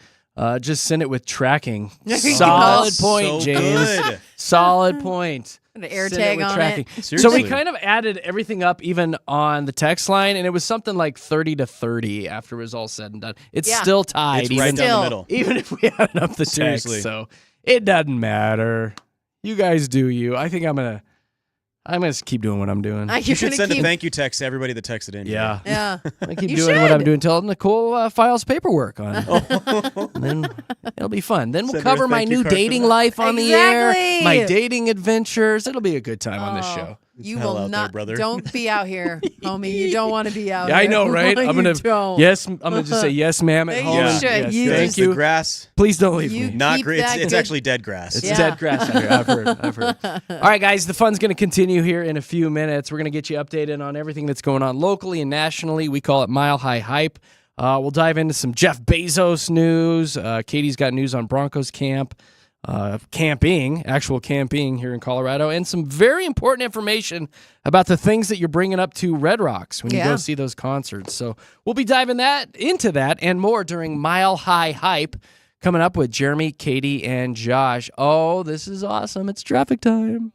just send it with tracking. Solid point, So James. good. Solid point. An air Send tag with on tracking. it. So we kind of added everything up even on the text line, and it was something like 30-30 after it was all said and done. It's still tied. It's right down the middle. Even if we added up the text. Seriously. So it doesn't matter. You guys do you. I think I'm gonna keep doing what I'm doing. You should send a thank you text to everybody that texted in. Yeah. Yeah. I keep You doing what I'm should. doing until Nicole files paperwork on it. And then it'll be fun. Then we'll Send her a cover my thank you new card for dating that. life on the air, Exactly. my dating adventures. It'll be a good time on this show. You hell will out there, not, brother. don't be out here, homie. You don't want to be out Yeah, here. I know, right? I'm gonna don't. I'm gonna just say yes, ma'am, at You home. should. Yes, You thank just- you. The grass, Please don't leave You me. not keep great. It's that it's good- actually dead grass. It's Yeah. dead grass out here. I've heard. All right, guys, the fun's going to continue here in a few minutes. We're going to get you updated on everything that's going on locally and nationally. We call it Mile High Hype. We'll dive into some Jeff Bezos news. Katie's got news on Broncos camp, actual camping here in Colorado, and some very important information about the things that you're bringing up to Red Rocks when you go see those concerts. So we'll be diving into that and more during Mile High Hype. Coming up with Jeremy, Katy, and Josh. Oh, this is awesome. It's traffic time.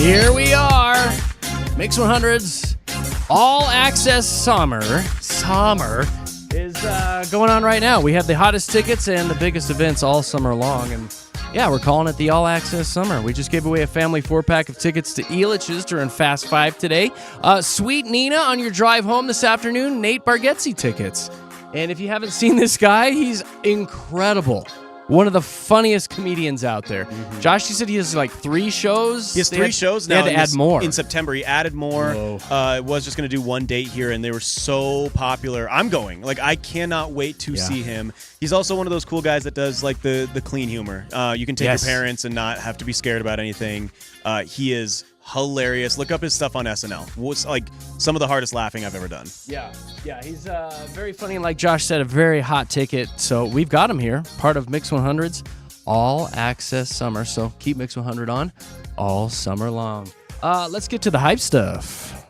Here we are. Mix 100's All Access Summer is going on right now. We have the hottest tickets and the biggest events all summer long. And yeah, we're calling it the All Access Summer. We just gave away a family 4-pack of tickets to Elitch's during Fast 5 today. Sweet Nina on your drive home this afternoon, Nate Bargatze tickets. And if you haven't seen this guy, he's incredible. One of the funniest comedians out there. Mm-hmm. Josh, you said he has like 3 shows? He has 3 shows now. They had to add more. In September, he added more. Was just going to do one date here, and they were so popular. I'm going. Like, I cannot wait to see him. He's also one of those cool guys that does like the clean humor. You can take your parents and not have to be scared about anything. He is hilarious. Look up his stuff on SNL. What's like some of the hardest laughing I've ever done. Yeah, he's very funny, and like Josh said, a very hot ticket. So we've got him here, part of Mix 100's All Access Summer. So keep Mix 100 on all summer long. Let's get to the hype stuff.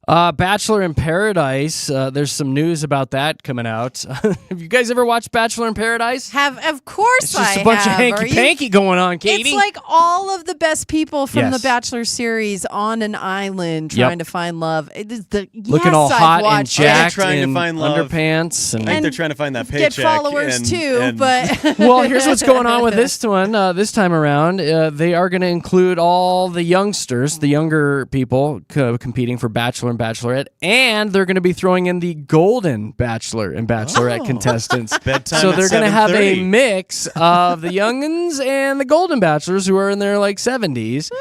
Bachelor in Paradise. There's some news about that coming out. Have you guys ever watched Bachelor in Paradise? Of course, it's just a bunch of hanky-panky going on, Katie. It's like all of the best people from the Bachelor series on an island trying to find love. It is looking all hot and jacked trying to find love. Underpants. I think they're trying to find that paycheck. Get followers too, but well, here's what's going on with this one. This time around, they are going to include all the youngsters, the younger people competing for Bachelor and Bachelorette, and they're going to be throwing in the Golden Bachelor and Bachelorette contestants. Bedtime so they're going to have a 7:30. mix of the youngins and the Golden Bachelors who are in their like 70s.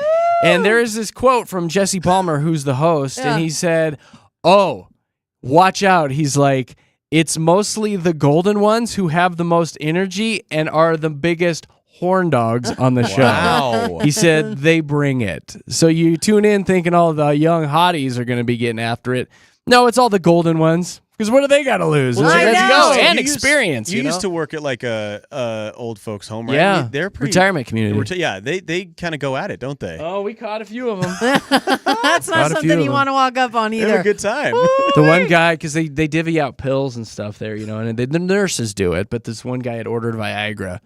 And there is this quote from Jesse Palmer, who's the host, and he said, "Oh, watch out." He's like, "It's mostly the golden ones who have the most energy and are the biggest horn dogs on the show." Wow. He said they bring it. So you tune in thinking all the young hotties are going to be getting after it. No, it's all the golden ones. Because what do they got to lose? Well, Let's go. And You experience. You used to work at like a old folks home, right? Yeah. They're pretty retirement community. They kind of go at it, don't they? Oh, we caught a few of them. That's not something you want to walk up on They either. have a good time. The one guy, because they divvy out pills and stuff there, and the nurses do it, but this one guy had ordered Viagra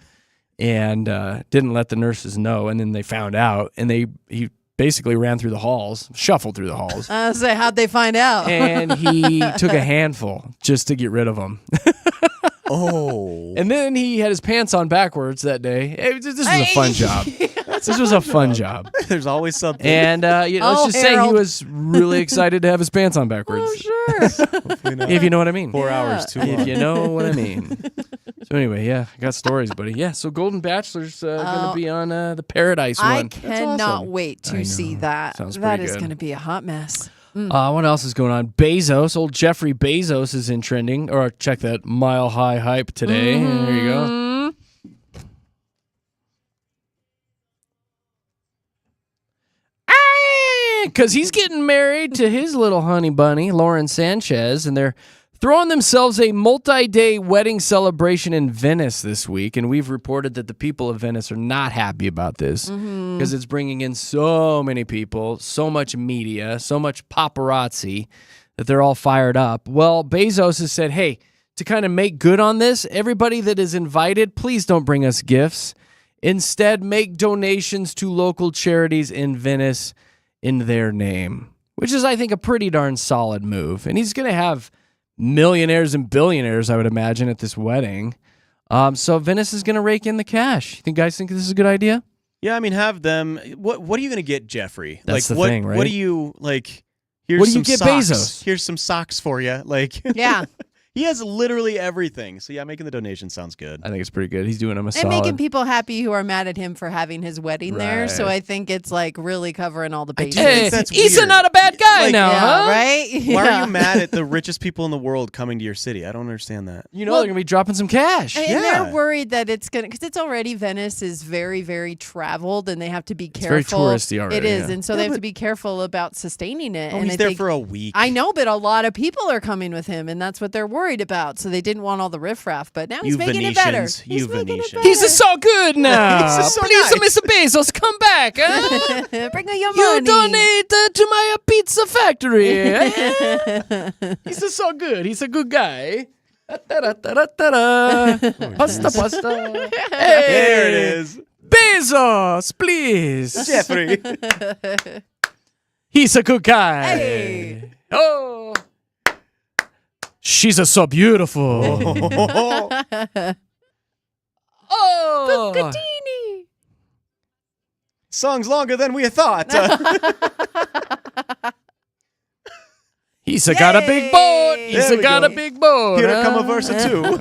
and didn't let the nurses know, and then they found out, and he basically ran through the halls, shuffled through the halls. I was like, how'd they find out? And he took a handful just to get rid of them. Oh. And then he had his pants on backwards that day. This was a fun job. This was a fun job. There's always something. And let's just say he was really excited to have his pants on backwards. Oh, sure. If you know what I mean. 4 hours too long. If you know what I mean. So anyway, I got stories, buddy. Yeah, so Golden Bachelor's going to be on the Paradise one. I cannot wait to see that. Sounds That pretty is good. going to be a hot mess. What else is going on? Bezos, old Jeffrey Bezos is in trending. Or check that Mile High hype today. There you go. Because he's getting married to his little honey bunny, Lauren Sanchez, and they're throwing themselves a multi-day wedding celebration in Venice this week. And we've reported that the people of Venice are not happy about this because it's bringing in so many people, so much media, so much paparazzi that they're all fired up. Well, Bezos has said, hey, to kind of make good on this, everybody that is invited, please don't bring us gifts. Instead, make donations to local charities in Venice in their name, which is, I think, a pretty darn solid move. And he's going to have millionaires and billionaires, I would imagine, at this wedding. So Venice is going to rake in the cash. You guys think this is a good idea? Yeah, I mean, have them. What are you going to get Jeffrey? That's like, the thing, right? What do you like? Here's What do you some get socks. Bezos? Here's some socks for you. Like, Yeah. he has literally everything. So yeah, making the donation sounds good. I think it's pretty good. He's doing him a And solid. making people happy who are mad at him for having his wedding there. So Right. I think it's like really covering all the I do bases. think Hey, that's he's weird. not a bad guy Like, now, yeah, huh? right? Why Yeah. are you mad at the richest people in the world coming to your city? I don't understand that. You know they're going to be dropping some cash. And Yeah. they're worried that it's going to, because it's already, Venice is very, very traveled and they have to be It's very careful. touristy already, It is. yeah. And so they have to be careful about sustaining it. Oh, and he's I there think, for a week. I know, but a lot of people are coming with him and that's what they're worried worried about, so they didn't want all the riffraff. But now he's You making it better. Venetians. He's You making it Venetians. better. He's so good now. He's so Please, nice. Mr. Bezos, come back. Huh? Bring her your You money. donate to my pizza factory. He's so good. He's a good guy. Pasta. Hey, There it is. Bezos, please. Jeffrey. He's a good guy. Hey. Oh. She's so beautiful. Oh. Bucatini. Song's longer than we thought. He's got a big boat. He's There we got go. a big boat. Here huh? come a verse or two.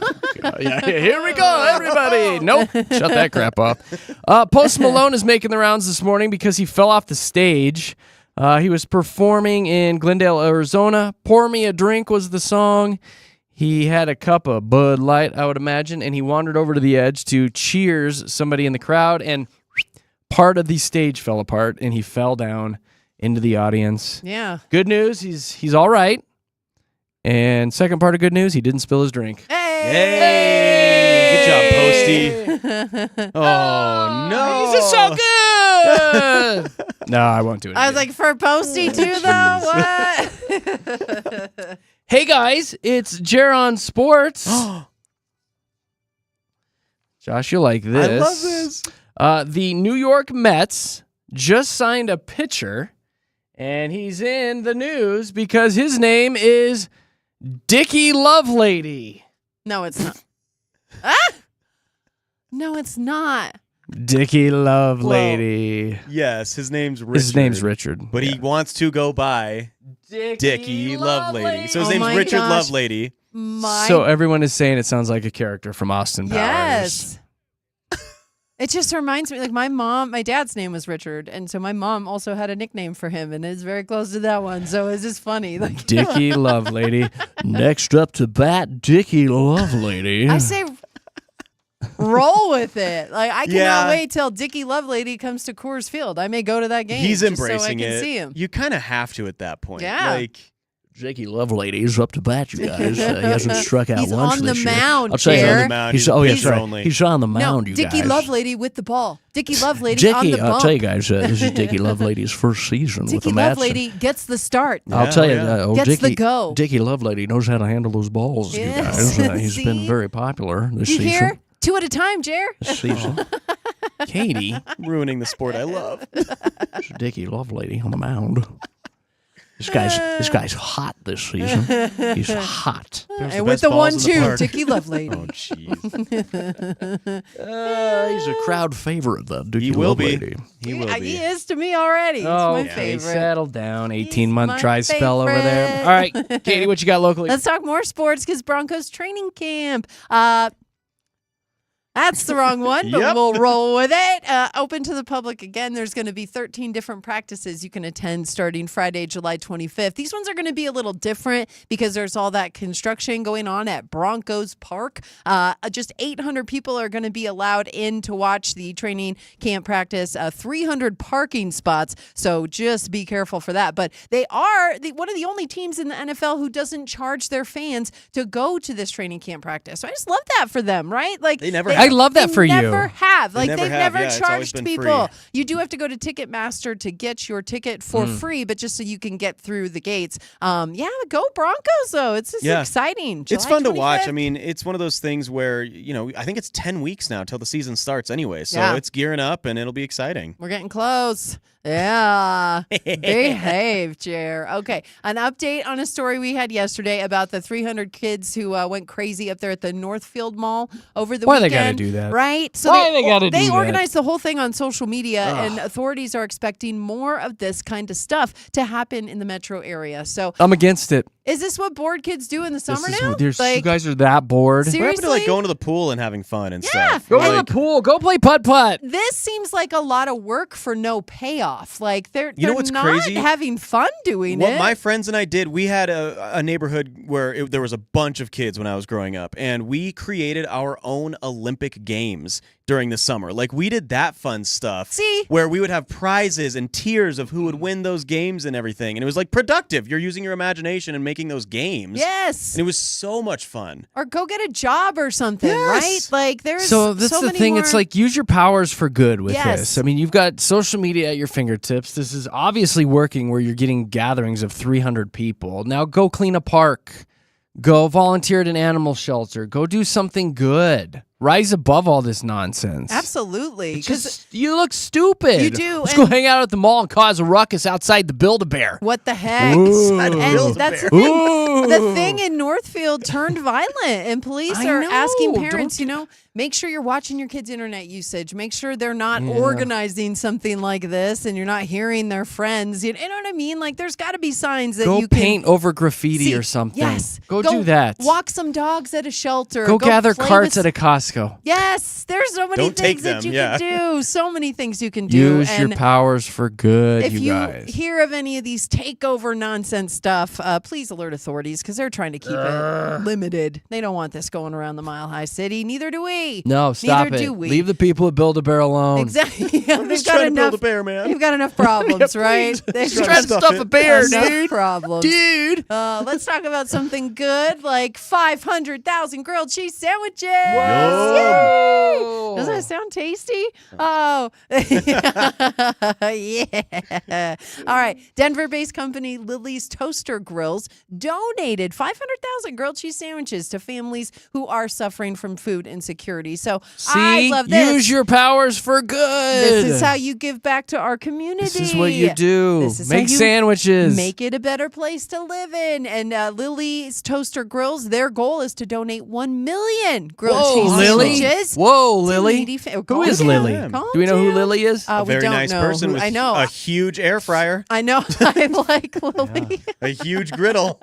Yeah, here we go, everybody. Nope. Shut that crap off. Post Malone is making the rounds this morning because he fell off the stage. He was performing in Glendale, Arizona. Pour Me a Drink was the song. He had a cup of Bud Light, I would imagine, and he wandered over to the edge to cheers somebody in the crowd, and part of the stage fell apart, and he fell down into the audience. Yeah. Good news, he's all right. And second part of good news, he didn't spill his drink. Hey! Good job, Posty. Oh, no. He's so good. No, I won't do it. I was like, for Posty too, though? What? Hey guys, it's Jaron Sports. Josh, you like this? I love this. The New York Mets just signed a pitcher, and he's in the news because his name is Dickie Lovelady. No, it's not. Ah! No, it's not. Dickie Lovelady. Yes, his name's Richard. His name's Richard. But he wants to go by Dickie Lovelady. So his Oh name's my Richard gosh. Lovelady. So everyone is saying it sounds like a character from Austin Powers. Yes. It just reminds me, like my dad's name was Richard, and so my mom also had a nickname for him, and it's very close to that one. So it's just funny. Like Dickie Lovelady. Next up to bat, Dickie Lovelady. I say, roll with it. Like I cannot Yeah. wait till Dickie Lovelady comes to Coors Field. I may go to that game. He's just embracing so I can it. see him. You kind of have to at that point. Yeah. Like, Dickie Lovelady's up to bat, you guys. He hasn't struck out He's once on the this year. mound, I'll tell you, He's on the Jer. mound. He's, He's oh, a yeah, pitcher sorry. only. He's on the No, mound, you Dickie guys. Lovelady with the ball. Dickie Lovelady on the Dickie, I'll bump. tell you guys, this is Dickie Lovelady's first season with Dickie the Mets. Lovelady gets the start. I'll tell you, Yeah. Gets Dickie, the go. Dickie Lovelady knows how to handle those balls, Yes. you guys. He's See? been very popular this You season. hear? 2 at a time, Jer. This season. Katie, ruining the sport I love. it's Dickie Lovelady on the mound. This guy's hot this season. He's hot. And with the 1-2, Dickie Lovelady. Oh, jeez. He's a crowd favorite, though. Dickie He will be. Lovelady. He will He be. is to me already. He's my Okay, favorite. settle down. He's 18-month my dry spell over there. favorite. All right, Katie, what you got locally? Let's talk more sports because Broncos training camp. That's the wrong one, but Yep. we'll roll with it. Open to the public again. There's going to be 13 different practices you can attend starting Friday, July 25th. These ones are going to be a little different because there's all that construction going on at Broncos Park. Just 800 people are going to be allowed in to watch the training camp practice. 300 parking spots, so just be careful for that. But they are one of the only teams in the NFL who doesn't charge their fans to go to this training camp practice. So I just love that for them, right? Like They never have. I love that they for you. never have. Like never they've have. never Yeah, it's always charged been people. free. You do have to go to Ticketmaster to get your ticket for free, but just so you can get through the gates. Yeah, go Broncos though. It's just Yeah. exciting. It's July fun to watch. 25th. I mean, it's one of those things where, I think it's 10 weeks now till the season starts anyway. So Yeah. it's gearing up and it'll be exciting. We're getting close. Yeah. Behave, Jer. Okay. An update on a story we had yesterday about the 300 kids who went crazy up there at the Northfield Mall over the Why they weekend. gotta do that? Right? So Why they gotta do They that? organized the whole thing on social media, and authorities are expecting more of this kind of stuff to happen in the metro area. So I'm against it. is this what bored kids do in the summer This is, now? you guys are that bored. Seriously? What happened to like going to the pool and having fun and stuff? Go to the pool. Go play putt-putt. This seems like a lot of work for no payoff. Like they're You know what's not crazy? having fun doing What it. my friends and I did, we had a neighborhood where there was a bunch of kids when I was growing up, and we created our own Olympic Games during the summer. Like, we did that fun stuff. See? Where we would have prizes and tiers of who would win those games and everything. And it was like productive. You're using your imagination and making those games. Yes. And it was so much fun. Or go get a job or something, right? Like there's So that's the many thing. more... It's like use your powers for good with Yes. this. I mean, you've got social media at your fingertips. This is obviously working where you're getting gatherings of 300 people. Now go clean a park. Go volunteer at an animal shelter. Go do something good. Rise above all this nonsense. Absolutely. Because you look stupid. You do, Let's and- go hang out at the mall and cause a ruckus outside the Build-A-Bear. What the heck? Ooh. And that's the thing. The thing in Northfield turned violent, and police I are know. asking parents, make sure you're watching your kids' internet usage. Make sure they're not organizing something like this, and you're not hearing their friends. You know what I mean? Like, there's got to be signs that Go you can paint over graffiti see. or something. Yes. Go do that. Walk some dogs at a shelter. Go gather play carts with at a Costco. Yes, there's so many Don't take things that them, you yeah. can do. So many things you can do. Use and your powers for good, if you you guys. hear of any of these takeover nonsense stuff, please alert authorities because they're trying to keep it limited. They don't want this going around the Mile High City. Neither do we. No, stop Neither it. do we. Leave the people at Build-A-Bear alone. Exactly. Yeah, they've just got trying to enough. build a bear, man. They've got enough problems, right? They've Just trying to stuff a bear, enough dude. Problems. Dude. Let's talk about something good, like 500,000 grilled cheese sandwiches. Whoa. Yay! Doesn't that sound tasty? Oh, yeah. All right. Denver-based company Lily's Toaster Grills donated 500,000 grilled cheese sandwiches to families who are suffering from food insecurity. So I See? love this. Use your powers for good. This is how you give back to our community. This is what you do. This is Make how you sandwiches. Make it a better place to live in. And Lily's Toaster Grills, their goal is to donate 1 million grilled Whoa, cheese Lily. sandwiches. Whoa, to Lily. needy Who Calm is down. Lily? Calm Do we know who down. Lily is? A We very don't nice know person who- with I know. a huge air fryer, I know. I like Lily. a huge griddle.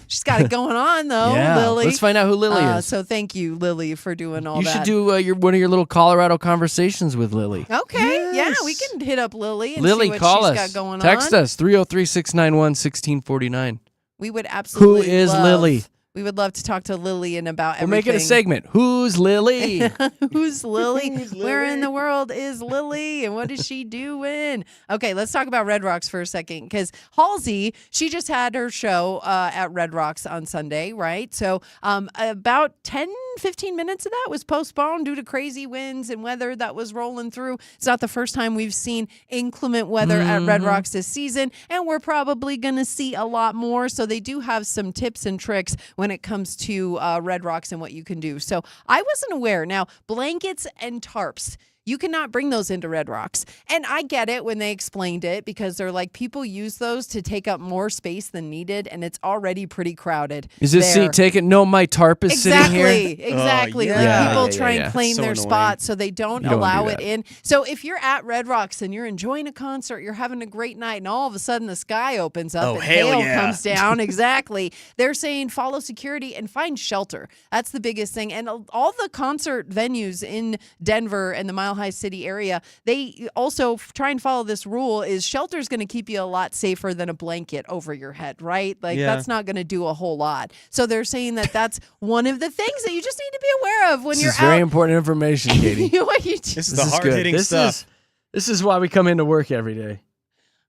She's got it going on, though, Yeah. Lily. Let's find out who Lily is. So thank you, Lily, for doing all You that. should do one of your little Colorado conversations with Lily. Okay, yeah, we can hit up Lily and Lily, see what call she's us. got going Text on. us 303-691-1649. We would absolutely Who is love- Lily? We would love to talk to Lily and about We'll make everything. it a segment. Who's Lily? Who's Lily? Where in the world is Lily? And what is she doing? Okay, let's talk about Red Rocks for a second because Halsey, she just had her show at Red Rocks on Sunday, right? So about 10-15 minutes of that was postponed due to crazy winds and weather that was rolling through. It's not the first time we've seen inclement weather at Red Rocks this season, and we're probably going to see a lot more. So they do have some tips and tricks when it comes to Red Rocks and what you can do. So I wasn't aware. Now, blankets and tarps, you cannot bring those into Red Rocks. And I get it when they explained it because they're like, people use those to take up more space than needed, and it's already pretty crowded. Is this there. seat taken? No, my tarp is sitting here. Exactly. Oh, Like yeah. people Yeah, try yeah, and claim So their annoying. spot, so they don't You don't allow do it that. in. So if you're at Red Rocks and you're enjoying a concert, you're having a great night, and all of a sudden the sky opens up Oh, and hell hail yeah. comes down. Exactly. They're saying follow security and find shelter. That's the biggest thing. And all the concert venues in Denver and the Mile High City area, they also try and follow this rule is shelter's going to keep you a lot safer than a blanket over your head, right? Like Yeah. that's not going to do a whole lot. So they're saying that that's one of the things that you just need to be aware of when This you're is very out. important information, Katie. What you do. This is This the is hard good. hitting This stuff. This is why we come into work every day.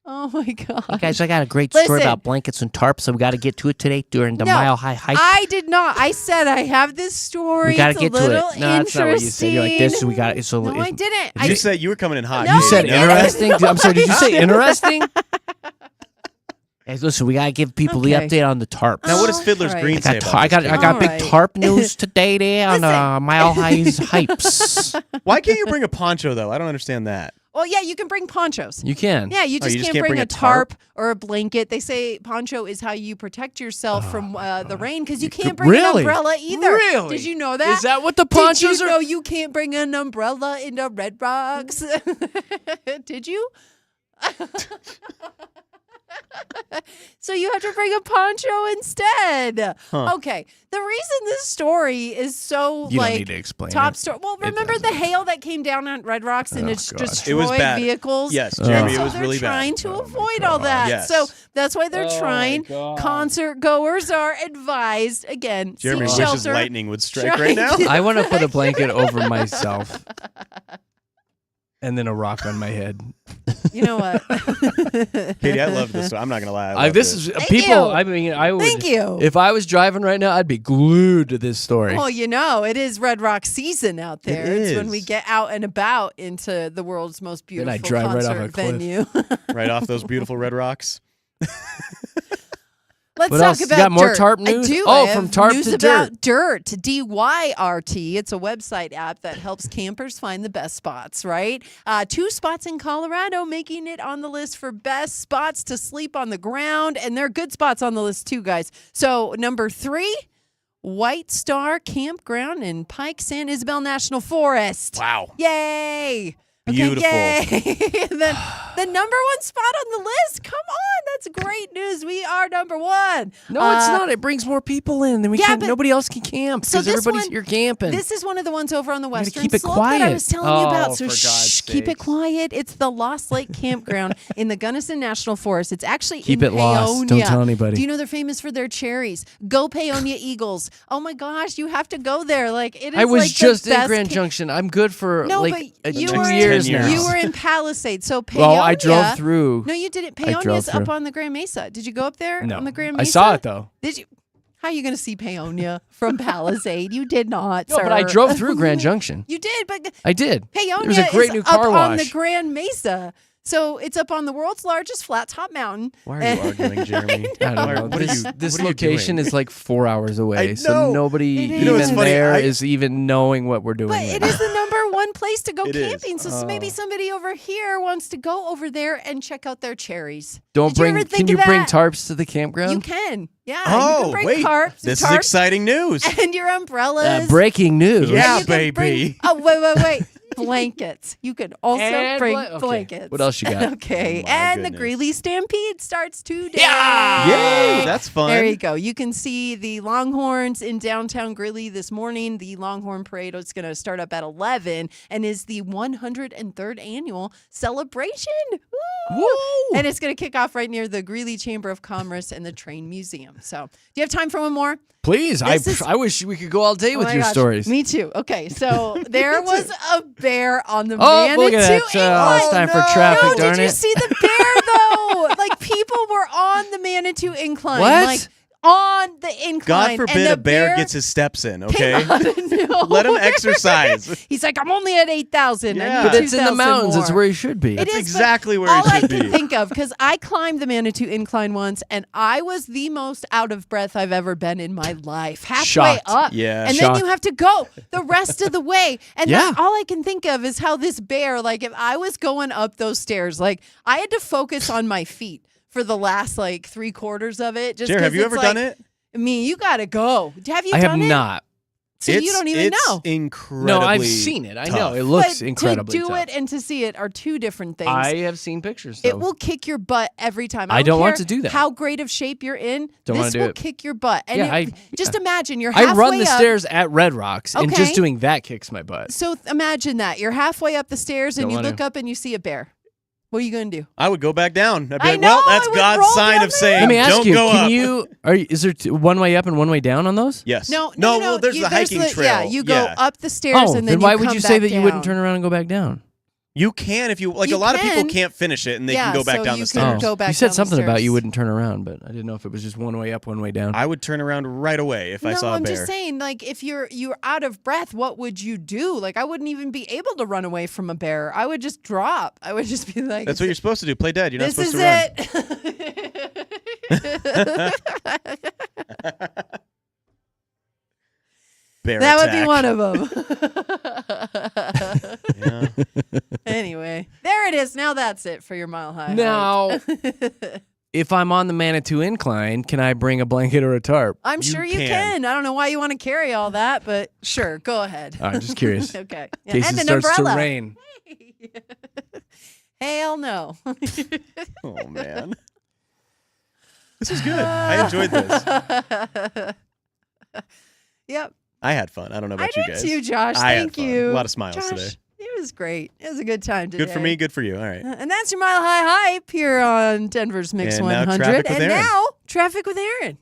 Oh my god. Hey guys, I got a great Listen. story about blankets and tarps, so we got to get to it today during the No, Mile High hike. I did not. I said I have this story. we got to It's get a to little it. No, that's not what you said. You're like this. We got it. So No, I didn't. You said you were coming in hot. No, You Katie. said I didn't. interesting? I'm sorry, did you say interesting? Hey, listen, we got to give people the Okay. update on the tarps. Now, what does Fiddler's All right. Green I say got, about I got, this, I Katie? got All big right. tarp news today there on Listen. Mile High's hypes. Why can't you bring a poncho though? I don't understand that. Well, yeah, you can bring ponchos. You can. Yeah, you Oh, just, you can't bring a tarp or a blanket. They say poncho is how you protect yourself from the rain because you can't bring Really? an umbrella either. Really? Did you know that? Is that what the Did ponchos you are? know you can't bring an umbrella into Red Rocks? Did you? So you have to bring a poncho instead. Huh. Okay. The reason this story is so You like don't need to explain top it. story. Well, remember the hail that came down on Red Rocks and it's God. destroyed It was bad. vehicles? Yes, And Jeremy, so it was they're really bad. trying to avoid all that. Yes. So that's why they're trying. Concert goers are advised again. Jeremy seek wishes shelter. lightning would strike right now. I want to put a blanket over myself. And then a rock on my head. You know what? Katie, I love this. I'm not gonna lie. I love This it. is Thank people. you. I mean, I would. Thank you. If I was driving right now, I'd be glued to this story. Well, you know, it is Red Rock season out there. It's when is. we get out and about into the world's most Then beautiful I drive right concert off a cliff. venue. Right off those beautiful red rocks. Let's What talk else? You about got more dirt. tarp news? I do. Oh, I have from tarp news to about dirt. DYRT. It's a website app that helps campers find the best spots. Right? 2 spots in Colorado making it on the list for best spots to sleep on the ground, and there are good spots on the list too, guys. So number 3. White Star Campground in Pike San Isabel National Forest. Wow. Yay! Beautiful. Okay, yay. And then the number 1 spot on the list. Come on, that's great news. We are number 1. No, it's not. It brings more people in. Then we yeah, can't. but- Nobody else can camp So because this everybody's one- here camping. This is one of the ones over on the western keep it slope that I quiet. was telling you about. Oh, So for God's keep it sakes. quiet. It's the Lost Lake Campground in the Gunnison National Forest. It's actually Keep in it lost. Don't Paonia. tell anybody. Do you know they're famous for their cherries? Go Paonia Eagles. Oh my gosh, you have to go there. Like it is. I was like just the in best Grand Junction. I'm good for No, like but you 2 were years in, now. You were in Palisades. So Paonia. Well, I drove through. No, you didn't. I drove Paonia's up through. on the Grand Mesa. Did you go up there No. on the Grand I Mesa? saw it though. Did you? How are you going to see Paonia from Palisade? You did not, No, sir. but I drove through Grand Junction. You did, but I did. Paonia There was a great is new up car on the wash. Grand Mesa. So it's up on the world's largest flat top mountain. Why are you arguing, Jeremy? I don't know. What are you? This what are you location doing? is like 4 hours away, I so know. nobody It is. even You know what's funny? there I- is even knowing what we're doing. But right it now. is the number 1 place to go It is. camping. So maybe somebody over here wants to go over there and check out their cherries. Don't Did you bring. ever Can think you of bring that? tarps to the campground? You can. Yeah. you Oh, can bring wait. tarps, This is tarps exciting news. and your umbrellas. Breaking news. Yeah, And you can bring- baby. oh, wait. Blankets. You can also And bring okay. blankets. What else you got? Okay. Oh, my and the goodness. Greeley Stampede starts today. Yay! That's fun. There you go. You can see the Longhorns in downtown Greeley this morning. The Longhorn Parade is going to start up at 11 and is the 103rd annual celebration. Woo! And it's going to kick off right near the Greeley Chamber of Commerce and the Train Museum. So, do you have time for one more? Please, This is- I wish we could go all day Oh with my your gosh, stories. Me too. Okay, so there was a bear on the Oh, Manitou look at that. incline. It's time for traffic, No, darn did you it. see the bear though? Like people were on the Manitou incline. What? Like on the incline. God and forbid the a bear gets his steps in. Okay, No. let him exercise. He's like, I'm only at 8,000. Yeah. But it's in the 2,000 mountains. It's more. where he should be. It That's is, but exactly where all he I should can be. think of, because I climbed the Manitou incline once, and I was the most out of breath I've ever been in my life. Halfway Shocked. up, Yeah. and then you have to go the rest of the way. And Yeah. all I can think of is how this bear, like if I was going up those stairs, like I had to focus on my feet for the last like 3/4 of it. Just Jared, have 'cause you it's ever like, done it? I mean, you got to go. Have you I done have it? not. So you don't even it's know. Incredibly No, I've seen it. I know tough. it looks But incredibly to do tough. it and to see it are two different things. I have seen pictures. It though. will kick your butt every time. I don't want care to do that. How great of shape you're in, Don't wanna this do will it. kick your butt. And Yeah, just imagine you're halfway I run the up. stairs at Red Rocks, and Okay. just doing that kicks my butt. So imagine that you're halfway up the stairs and Don't you wanna. look up and you see a bear. What are you gonna do? I would go back down. I'd be I like, know, well, that's I would God's roll sign down of there. saying, Let me ask don't you: go Can up. you? Is there one way up and one way down on those? Yes. No. Well, there's the hiking trail. Yeah, you go Yeah. up the stairs Oh, and then why you would come you say back that you wouldn't down. turn around and go back down? You can if you like. You a lot of people can. can't finish it, and they Yeah, can go back so down you the can stairs. go back you said down the something about stairs. you wouldn't turn around, but I didn't know if it was just one way up, one way down. I would turn around right away if I No, saw a I'm bear. just saying, like, if you're out of breath, what would you do? Like, I wouldn't even be able to run away from a bear. I would just drop. I would just be like, That's what you're supposed to do. Play dead. You're not this supposed is to run. it. Bear That would attack. be one of them. Yeah. Anyway, there it is. Now that's it for your mile high. Now, hike. if I'm on the Manitou Incline, can I bring a blanket or a tarp? I'm sure you can. I don't know why you want to carry all that, but sure, go ahead. I'm just curious. Okay. In case and it an starts umbrella. to rain. Hell no. Oh man. This is good. I enjoyed this. Yep. I had fun. I don't know about you guys. I did too, Josh. I had Thank fun. you. A lot of smiles Josh, today. It was great. It was a good time today. Good for me, good for you. All right. And that's your Mile High Hype here on Denver's Mix And now 100. Traffic with And Aaron. now, Traffic with Aaron.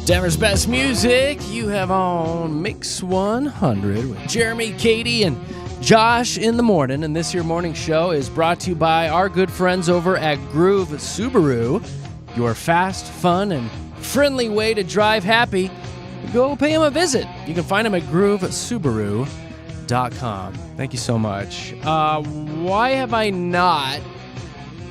Denver's best music. You have on Mix 100 with Jeremy, Katy, and Josh in the morning. And this here morning show is brought to you by our good friends over at Groove Subaru. Your fast, fun, and friendly way to drive happy. Go pay them a visit. You can find them at groovesubaru.com. Thank you so much. Why have I not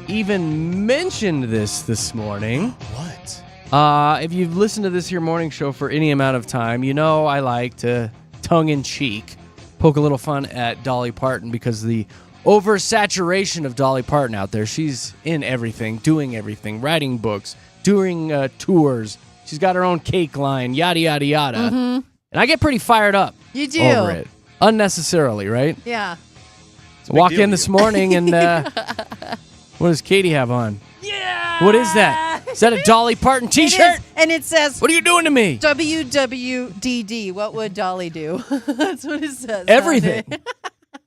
even mentioned this morning? What? If you've listened to this here morning show for any amount of time, you know I like to tongue-in-cheek poke a little fun at Dolly Parton because the oversaturation of Dolly Parton out there. She's in everything, doing everything, writing books, doing tours. She's got her own cake line, yada, yada, yada. Mm-hmm. And I get pretty fired up You do. over it. Unnecessarily, right? Yeah. So walk in this morning and what does Katy have on? Yeah! What is that? Is that a Dolly Parton t-shirt? And it says, what are you doing to me? WWDD. What would Dolly do? That's what it says. Everything.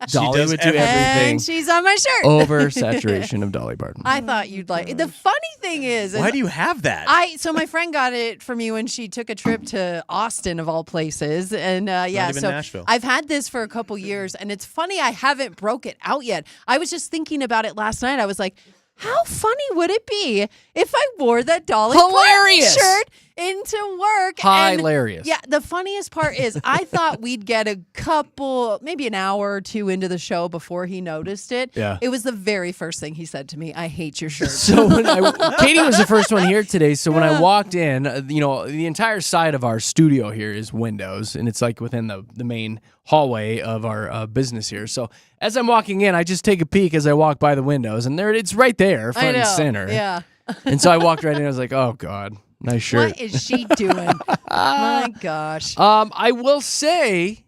Dolly would do everything. And she's on my shirt. Oversaturation of Dolly Parton. I thought you'd like it. The funny thing is... Why do you have that? So my friend got it for me when she took a trip to Austin, of all places. And even Nashville. I've had this for a couple years. And it's funny, I haven't broke it out yet. I was just thinking about it last night. I was like, how funny would it be if I wore that Dolly Parton shirt into work? Hilarious. Yeah, the funniest part is I thought we'd get a couple, maybe an hour or two into the show before he noticed it. Yeah. It was the very first thing he said to me. I hate your shirt. So when Katy was the first one here today. So when I walked in, the entire side of our studio here is windows, and it's like within the main hallway of our business here. So as I'm walking in, I just take a peek as I walk by the windows, and there it's right there, front and center. Yeah. And so I walked right in. I was like, oh God, nice shirt. What is she doing? My gosh. I will say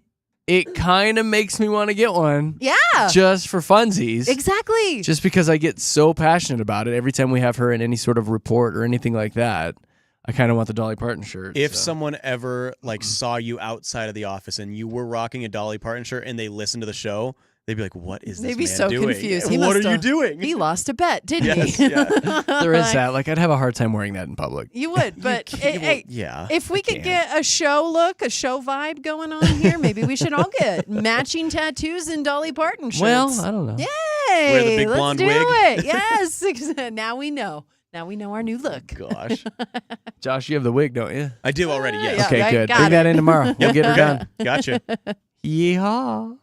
it kind of makes me want to get one. Yeah. Just for funsies. Exactly. Just because I get so passionate about it every time we have her in any sort of report or anything like that. I kind of want the Dolly Parton shirt. If someone ever saw you outside of the office and you were rocking a Dolly Parton shirt and they listened to the show, they'd be like, "What is this They'd be man so doing? confused. What are you doing?" He lost a bet, didn't Yes, he? yeah. There is that. Like, I'd have a hard time wearing that in public. You would, but hey, yeah. if we could get a show look, a show vibe going on here, maybe we should all get matching tattoos and Dolly Parton shirts. Well, I don't know. Yay! Wear the big let's blonde do wig. it. Yes. Now we know. Now we know our new look. Gosh. Josh, you have the wig, don't you? I do already, yes. Yeah, Okay, I good. got Bring that it. in tomorrow. We'll get her done. Gotcha. Yeehaw.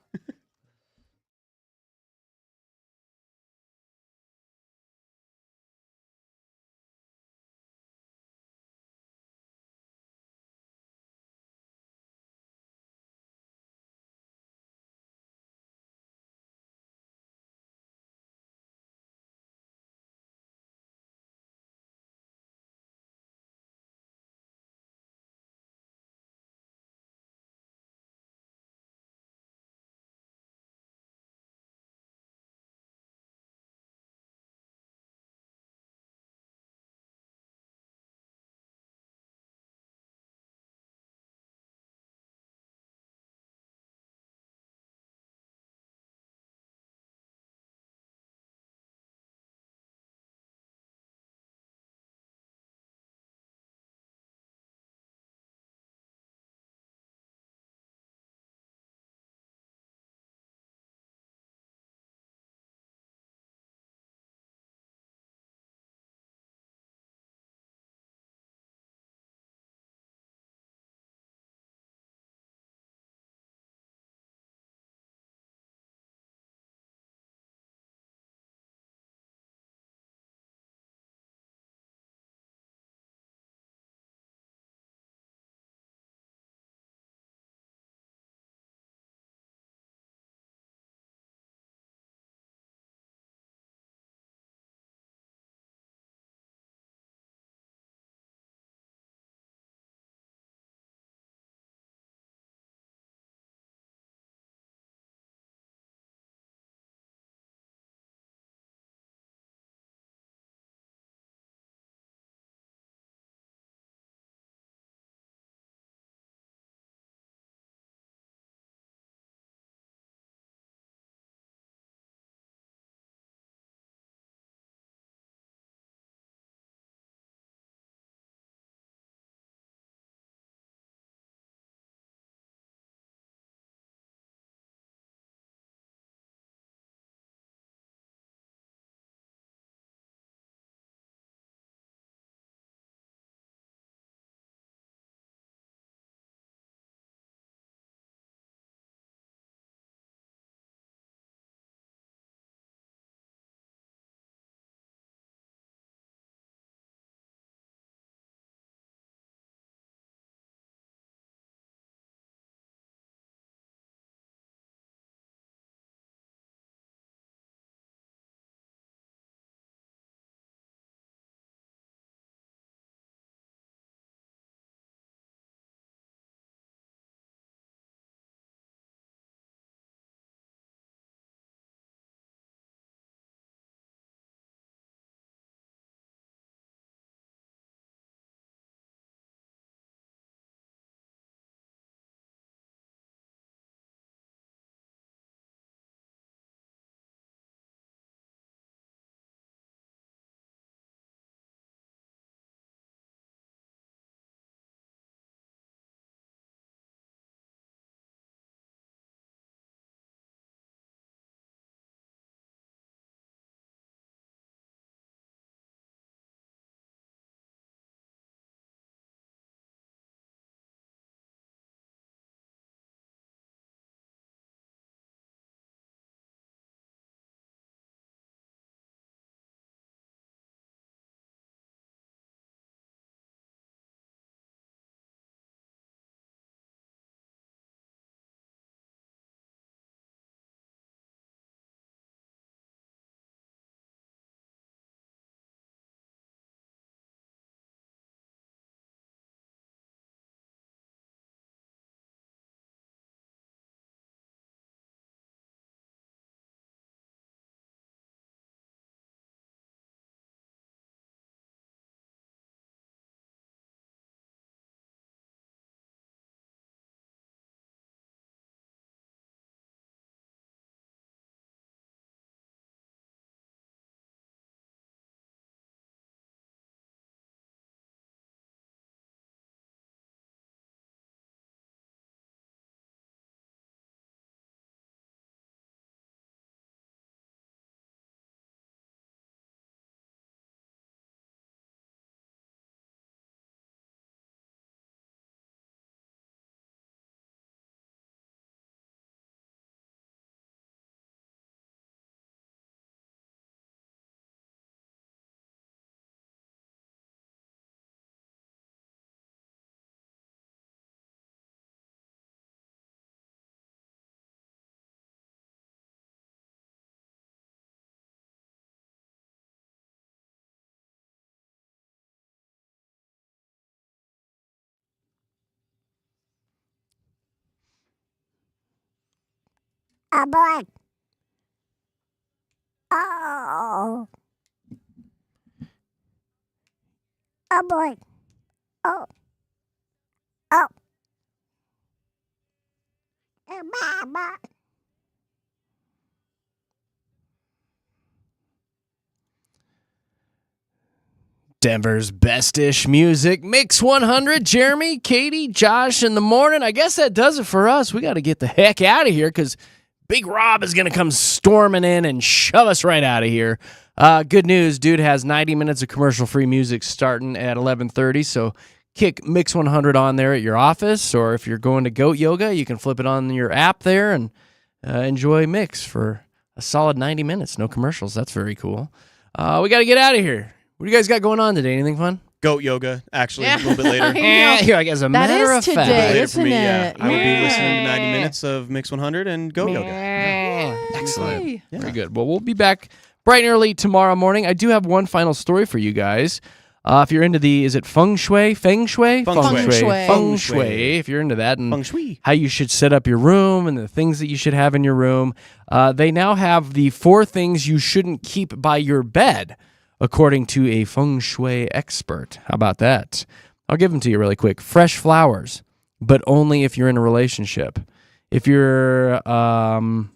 Oh, boy. Oh. Oh, boy. Oh. Oh. Mama. Denver's best-ish music. Mix 100, Jeremy, Katy, Josh in the morning. I guess that does it for us. We got to get the heck out of here because Big Rob is going to come storming in and shove us right out of here. Good news, dude has 90 minutes of commercial-free music starting at 11:30, so kick Mix 100 on there at your office, or if you're going to Goat Yoga, you can flip it on your app there and enjoy Mix for a solid 90 minutes. No commercials. That's very cool. We got to get out of here. What do you guys got going on today? Anything fun? Goat yoga, actually, a little bit later. Here, I guess a matter of today, fact. Later isn't for me, it? I will be listening to 90 minutes of Mix 100 and Goat Yoga. Excellent. Yay. Very good. Well, we'll be back bright and early tomorrow morning. I do have one final story for you guys. If you're into is it feng shui? Feng shui? Feng shui. Feng shui. If you're into that and Feng shui. how you should set up your room and the things that you should have in your room, they now have the 4 things you shouldn't keep by your bed, according to a feng shui expert. How about that? I'll give them to you really quick. Fresh flowers, but only if you're in a relationship. If you're, hold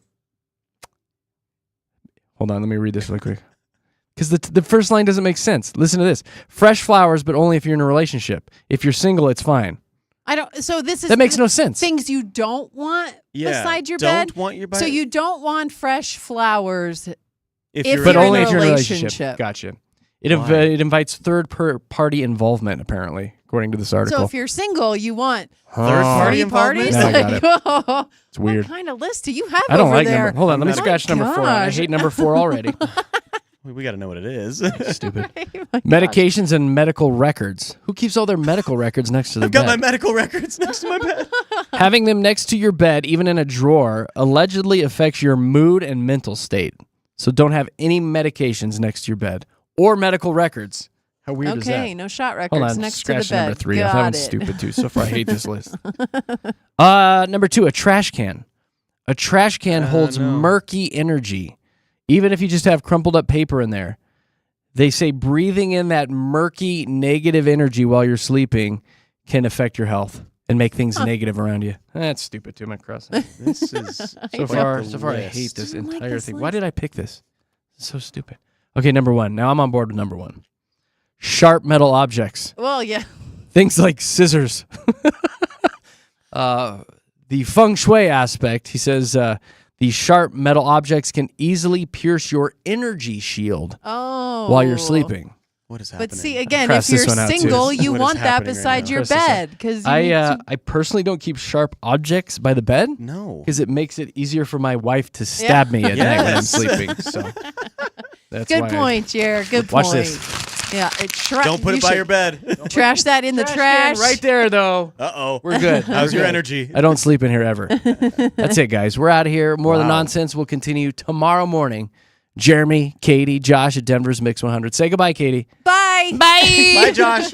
on, let me read this really quick. Because the first line doesn't make sense. Listen to this. Fresh flowers, but only if you're in a relationship. If you're single, it's fine. So this is That makes no sense. Things you don't want beside your bed. Don't want your bed. So you don't want fresh flowers If you're but in only a if you're in a relationship. relationship. Gotcha. Why? It invites third-party involvement, apparently, according to this article. So if you're single, you want Third-party involvement? parties. Now I got Like, It's weird. What kind of list do you have I don't over like there? number. Hold on, let me Oh my scratch number 4. I gosh. hate number 4 already. We got to know what it is. Stupid. Oh my gosh. Medications and medical records. Who keeps all their medical records next to their I've got my bed? medical records next to my bed. Having them next to your bed, even in a drawer, allegedly affects your mood and mental state. So don't have any medications next to your bed or medical records. How weird is that? Okay, no shot records Hold on, next to the scratch bed. number 3. Got That one's it. stupid too. So far, I hate this list. Number 2, a trash can. A trash can holds no. murky energy. Even if you just have crumpled up paper in there. They say breathing in that murky, negative energy while you're sleeping can affect your health and make things negative around you. That's stupid too. I'm crossing. This is So far, I hate this You don't like entire this thing. Why list? did I pick this? It's so stupid. Okay, number 1. Now I'm on board with number 1. Sharp metal objects. Well, yeah. Things like scissors. The feng shui aspect, he says, the sharp metal objects can easily pierce your energy shield while you're sleeping. What is happening? But see, again, Cross if you're this one out, too. single, you What is want that happening right beside now? your Cross this out. bed because I personally don't keep sharp objects by the bed No. because it makes it easier for my wife to stab me at night when I'm Yes. sleeping. So that's good why point, Jared. Good Watch point. this. Yeah, Don't put it by your bed. Trash that in the trash. Right there, though. Uh-oh. We're good. How's We're your good. energy? I don't sleep in here ever. That's it, guys. We're out of here. More of the nonsense will continue tomorrow morning. Jeremy, Katy, Josh at Denver's Mix 100. Say goodbye, Katy. Bye. Bye. Bye, Josh.